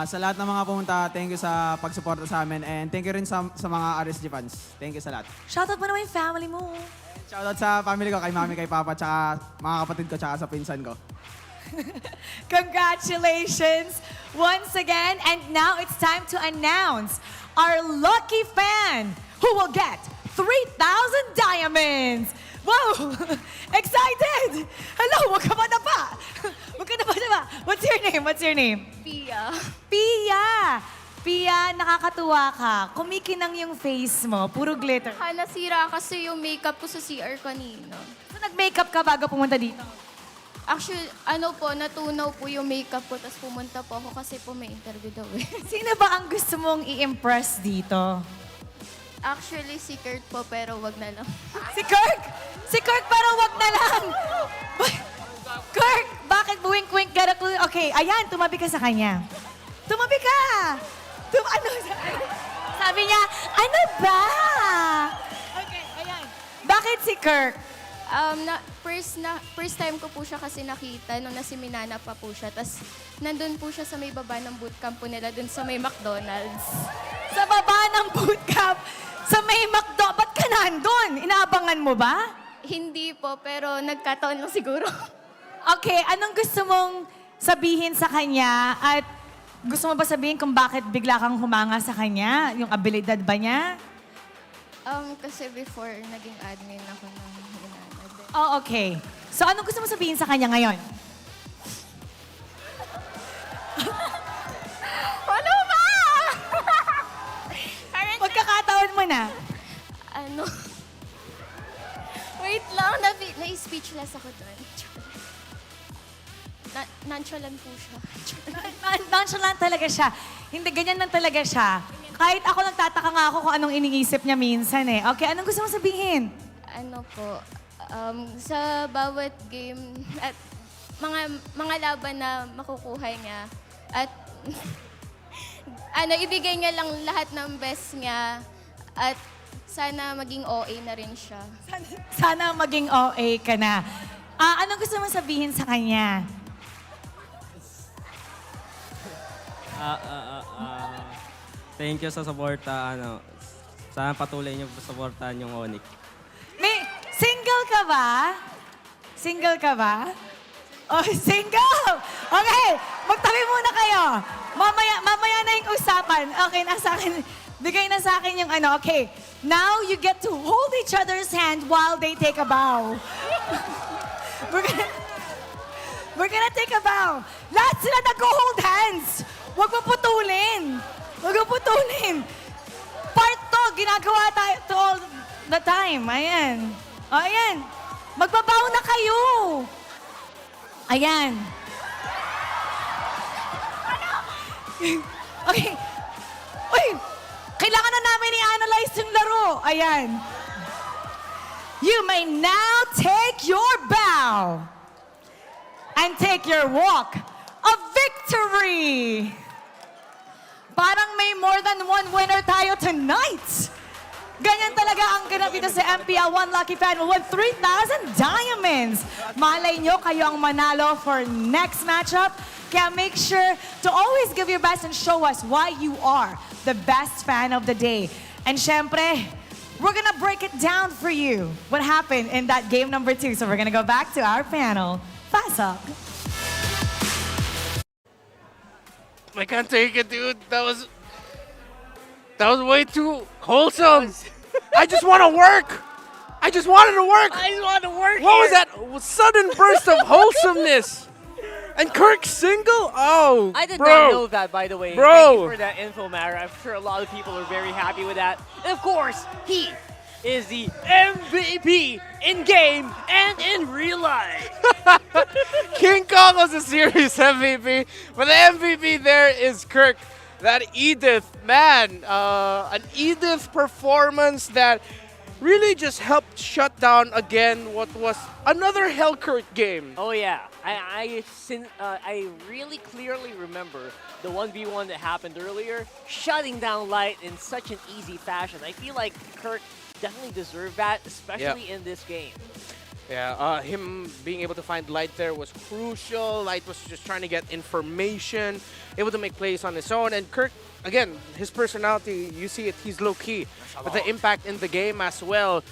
Sa lahat ng mga pumunta, thank you sa pagsuporta sa amin and thank you rin sa mga RSG fans. Thank you sa lahat. Shoutout mo naman yung family mo. Shoutout sa family ko, kay mami, kay papa, tsaka mga kapatid ko, tsaka sa pinsan ko. Congratulations once again. And now it's time to announce our lucky fan who will get 3,000 diamonds. Wow! Excited! Hello, wag ka pa na pa. Wag ka na pa na pa. What's your name? What's your name? Pia. Pia! Pia, nakakatuwa ka. Kumikinang yung face mo. Puro glitter. Nasira kasi yung makeup ko sa CR kanina. So, nag-makeup ka bago pumunta dito? Actually, natunaw po yung makeup ko, tapos pumunta po ako kasi po may interview daw eh. Sino ba ang gusto mong i-impress dito? Actually, si Kurt po, pero wag na lang. Si Kirk! Si Kirk, pero wag na lang! Kirk, bakit buwink-wink ka na? Okay, ayan, tumabi ka sa kanya. Tumabi ka! Sabi niya, ano ba? Okay, ayan. Bakit si Kirk? First time ko po siya kasi nakita nung nasi Minana pa po siya. Tapos nandun po siya sa may baba ng bootcamp po nila, dun sa may McDonald's. Sa baba ng bootcamp? Sa may McDo? Ba't ka nandun? Inaabangan mo ba? Hindi po, pero nagkataon lang siguro. Okay, anong gusto mong sabihin sa kanya? At gusto mo ba sabihin kung bakit bigla kang humanga sa kanya? Yung abilidad ba niya? Kasi before, naging admin ako ng Minana. Oh, okay. So, anong gusto mo sabihin sa kanya ngayon? Ano ba? Pagkakataon mo na. Wait lang, na-speechless ako doon. Nonchalant po siya. Nonchalant talaga siya. Hindi, ganyan lang talaga siya. Kahit ako nagtataka nga ako kung anong iniisip niya minsan eh. Okay, anong gusto mo sabihin? Sa bawat game at mga laban na makukuha niya at ibigay niya lang lahat ng best niya at sana maging OA na rin siya. Sana maging OA ka na. Anong gusto mo sabihin sa kanya? Thank you sa suporta. Sana patuloy niyo suportahan yung Onic. Single ka ba? Single ka ba? Oh, single! Okay, magtabi muna kayo. Mamaya na yung usapan. Okay, bigay na sa akin yung ano. Okay, now you get to hold each other's hand while they take a bow. We're gonna take a bow. Lahat sila nag-hold hands. Huwag mo putulin. Huwag mo putulin. Part to, ginagawa tayo to all the time. Ayan. O, ayan. Magbabaw na kayo. Ayan. Okay. Uy, kailangan na namin i-analyze yung laro. Ayan. You may now take your bow and take your walk of victory. Parang may more than one winner tayo tonight. Ganyan talaga ang ganap dito sa MPL. One lucky fan will win 3,000 diamonds. Malay nyo, kayo ang manalo for next matchup. Kaya make sure to always give your best and show us why you are the best fan of the day. And syempre, we're gonna break it down for you. What happened in that game number 2. So we're gonna go back to our panel. Pasok. I can't take it, dude. That was way too wholesome. I just want to work. I just wanted to work. I just wanted to work. What was that sudden burst of wholesomeness? And Kirk single? Oh, I did bro. not know that, by the way. Bro. Thank you for that info, Mara. I'm sure a lot of people are very happy with that. And of course, he is the MVP in game and in real life. King Kong was a series MVP, but the MVP there is Kirk. That Edith, man, an Edith performance that really just helped shut down again what was another Hellkurt game. Oh yeah, I really clearly remember the 1v1 that happened earlier, shutting down Light in such an easy fashion. I feel like Kirk definitely deserved that, especially in this game. Yeah, him being able to find Light there was crucial. Light was just trying to get information, able to make plays on his own. And Kirk, again, his personality, you see it, he's low-key. But the impact in the game as well,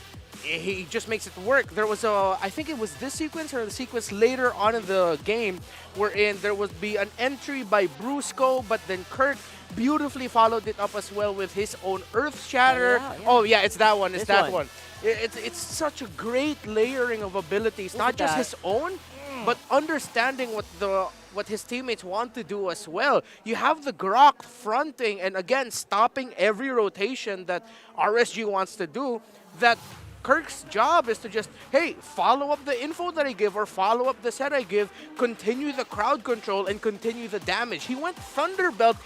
he just makes it work. There was I think it was this sequence or the sequence later on in the game wherein there would be an entry by Brusco, but then Kirk beautifully followed it up as well with his own Earth Shatter. Oh yeah, it's that one. It's that one. It's such a great layering of abilities, not just his own, but understanding what his teammates want to do as well. You have the Grok fronting and again stopping every rotation that RSG wants to do. That Kirk's job is to just, hey, follow up the info that I give or follow up the set I give, continue the crowd control, and continue the damage. He went Thunderbelt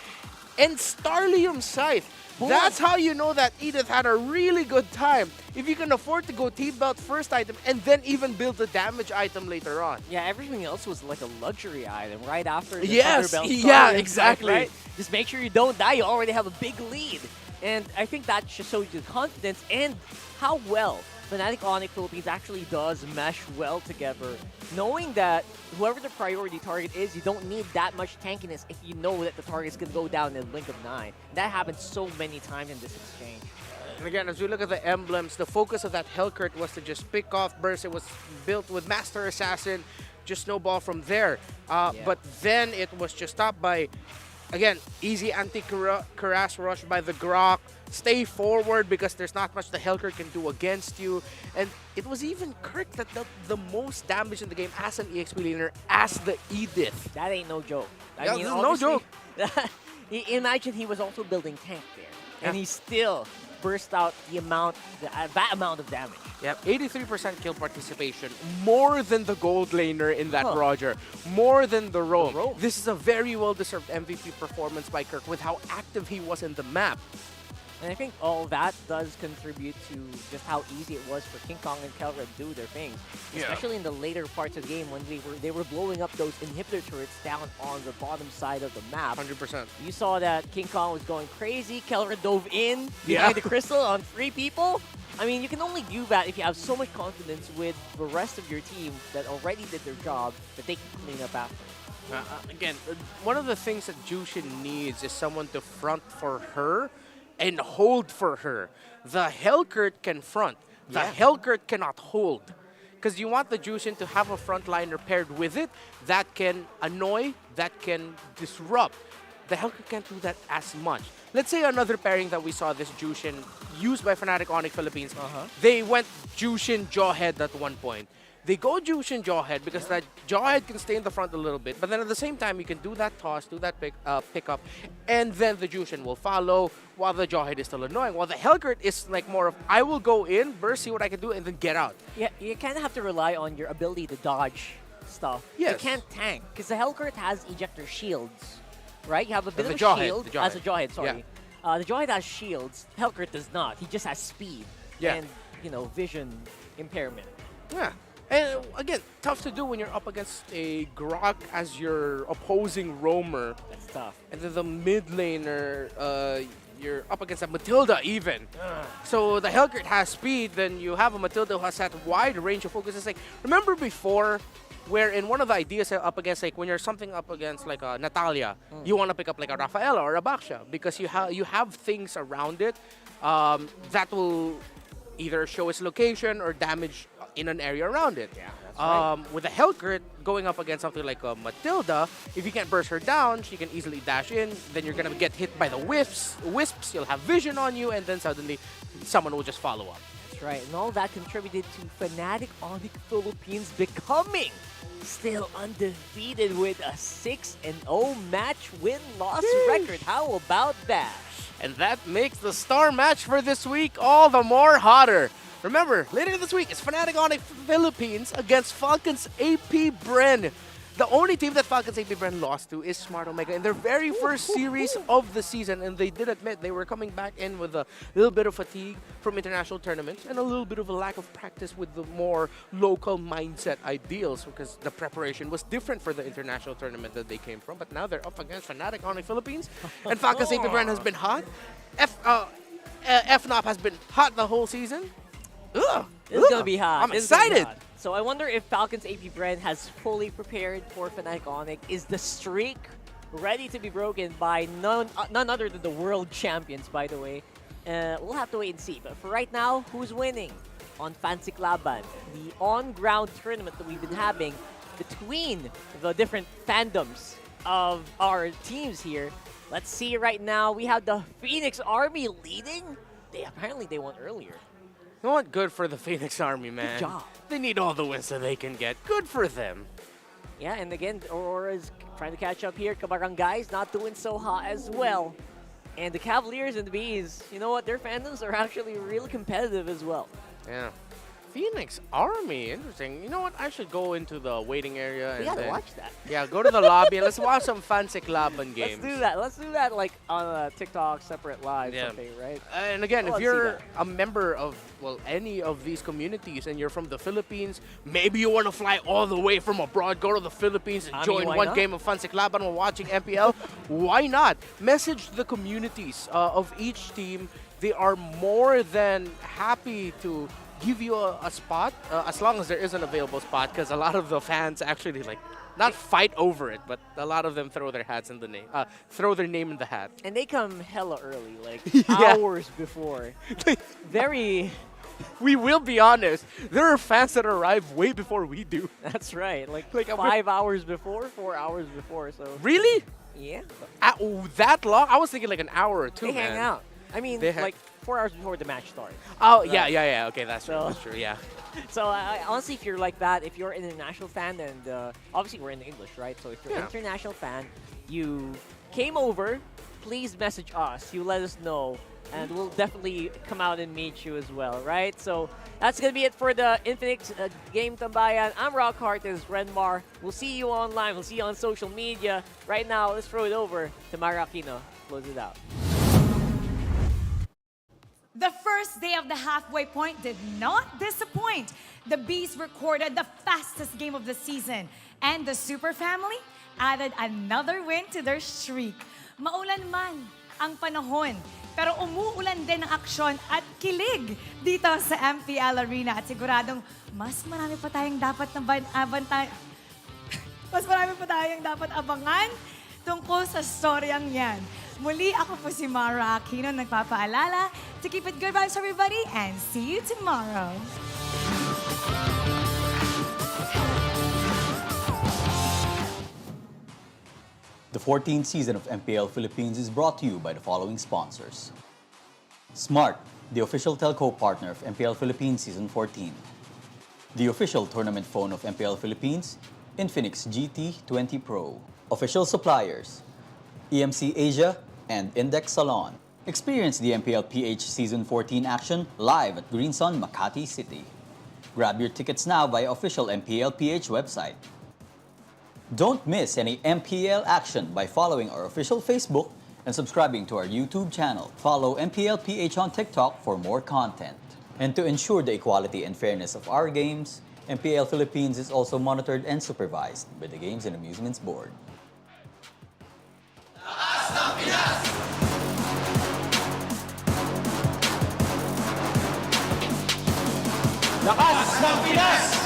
and Starlium Scythe. Boom. That's how you know that Edith had a really good time. If you can afford to go T-Belt first item and then even build the damage item later on. Yeah, everything else was like a luxury item right after the Yes, Thunderbelt. yeah, Starlium exactly. Scythe, right? Just make sure you don't die. You already have a big lead. And I think that just shows you the confidence and how well Fnatic Onic Philippines actually does mesh well together. Knowing that whoever the priority target is, you don't need that much tankiness if you know that the target's going to go down in a blink of 9. That happens so many times in this exchange. And again, as we look at the emblems, the focus of that Hellcurt was to just pick off burst. It was built with Master Assassin, just snowball from there. But then it was just stopped by, again, easy anti-Karas rush by the Grok. Stay forward because there's not much the Hellcurt can do against you. And it was even Kirk that dealt the most damage in the game as an EXP laner, as the Edith. That ain't no joke. I Yeah, mean, this is no joke. Imagine he was also building tank there. And he still burst out the amount, that amount of damage. Yep, 83% kill participation, more than the gold laner in that Roger, more than the Roam. This is a very well-deserved MVP performance by Kirk with how active he was in the map. And I think all that does contribute to just how easy it was for King Kong and Kelra to do their things. Especially in the later parts of the game when they were blowing up those inhibitor turrets down on the bottom side of the map. 100%. You saw that King Kong was going crazy. Kelra dove in behind the crystal on 3 people. I mean, you can only do that if you have so much confidence with the rest of your team that already did their job that they can clean up after. Again, one of the things that Jushin needs is someone to front for her and hold for her. The Hellcurt can front. The Hellcurt cannot hold. Because you want the Jushin to have a frontliner paired with it that can annoy, that can disrupt. The Hellcurt can't do that as much. Let's say another pairing that we saw this Jushin used by Fnatic Onic Philippines. They went Jushin Jawhead at one point. They go Jushin Jawhead because that Jawhead can stay in the front a little bit, but then at the same time, you can do that toss, do that pickup, and then the Jushin will follow while the Jawhead is still annoying. While the Hellcurt is like more of, I will go in, burst, see what I can do, and then get out. Yeah, you kind of have to rely on your ability to dodge stuff. Yes. You can't tank, because the Hellcurt has ejector shields, right? You have a bit of a Jawhead, shield. the Jawhead. As a Jawhead, sorry. The Jawhead has shields. Hellcurt does not. He just has speed and, you know, vision impairment. Yeah. And again, tough to do when you're up against a Grok as your opposing roamer. That's tough. And then the mid laner, you're up against a Matilda even. So the Hellcurt has speed, then you have a Matilda who has that wide range of focus. It's like, remember before, where in one of the ideas up against, like when you're something up against like a Natalia, you want to pick up like a Rafaela or a Baksha because you have things around it that will either show its location or damage in an area around it. Yeah, that's right. With a Hellcurt going up against something like a Matilda, if you can't burst her down, she can easily dash in. Then you're gonna get hit by the wisps. You'll have vision on you, and then suddenly someone will just follow up. That's right, and all that contributed to Fnatic Onic Philippines becoming still undefeated with a 6-0 match win-loss record. How about that? And that makes the star match for this week all the more hotter. Remember, later this week is Fnatic Onic Philippines against Falcons APBren. The only team that Falcons APBren lost to is Smart Omega in their very first series of the season, and they did admit they were coming back in with a little bit of fatigue from international tournaments and a little bit of a lack of practice with the more local mindset ideals because the preparation was different for the international tournament that they came from. But now they're up against Fnatic Onic Philippines, and Falcons APBren has been hot. FNOP has been hot the whole season. It's gonna be hot. I'm It's gonna be excited. hot. So I wonder if Falcons APBren has fully prepared for Fnatic Onic. Is the streak ready to be broken by none other than the world champions, by the way? We'll have to wait and see. But for right now, who's winning on Fancy Laban? The on-ground tournament that we've been having between the different fandoms of our teams here. Let's see right now. We have the Phoenix Army leading. Apparently they won earlier. You know what? Good for the Phoenix Army, man. Good job. They need all the wins that they can get. Good for them. Yeah, and again, Aurora's trying to catch up here. Kabarangay's not doing so hot as well. And the Cavaliers and the Bees, you know what? Their fandoms are actually really competitive as well. Yeah. Phoenix Army, interesting. You know what? I should go into the waiting area. We and gotta watch that. Yeah, go to the lobby and let's watch some Fancy Laban games. Let's do that. Let's do that like on TikTok, separate live, Yeah. something, right? And again, Let's if see you're that. a member of, well, any of these communities and you're from the Philippines, maybe you want to fly all the way from abroad, go to the Philippines and I mean, join why one not? game of Fancy Laban while watching MPL, why not? Message the communities of each team. They are more than happy to give you a spot, as long as there is an available spot, because a lot of the fans actually not fight over it, but a lot of them throw their hats in the name, throw their name in the hat. And they come hella early, like Yeah. hours before. Very. We will be honest. There are fans that arrive way before we do. That's right. Like 5 hours before, 4 hours before. So. Really? Yeah. That long? I was thinking like an hour or two. They man. hang out. I mean, They like 4 hours before the match starts. Oh So- yeah. Okay, that's true. So- That's true. Yeah. So honestly, if you're like that, if you're an international fan, and obviously we're in English, right? So if you're an Yeah. international fan, you came over, please message us. You let us know, and we'll definitely come out and meet you as well, right? So that's gonna be it for the Infinix Game Tambayan. I'm Rockhart, this is Renmar. We'll see you online. We'll see you on social media. Right now, let's throw it over to Mara Aquino. Close it out. The first day of the halfway point did not disappoint. The Bees recorded the fastest game of the season, and the Super Family added another win to their streak. Maulan man ang panahon, pero umuulan din ng aksyon at kilig dito sa MPL Arena, at siguradong mas marami pa tayong dapat abangan tungkol sa storyang yan. Muli, ako po si Mara Aquino, nagpapaalala to keep it good vibes, everybody, and see you tomorrow. The 14th season of MPL Philippines is brought to you by the following sponsors. Smart, the official telco partner of MPL Philippines Season 14. The official tournament phone of MPL Philippines, Infinix GT20 Pro. Official suppliers, EMC Asia and Index Salon. Experience the MPL PH Season 14 action live at Green Sun, Makati City. Grab your tickets now via official MPL PH website. Don't miss any MPL action by following our official Facebook and subscribing to our YouTube channel. Follow MPL PH on TikTok for more content. And to ensure the equality and fairness of our games, MPL Philippines is also monitored and supervised by the Games and Amusements Board. Lakas ng Pinas!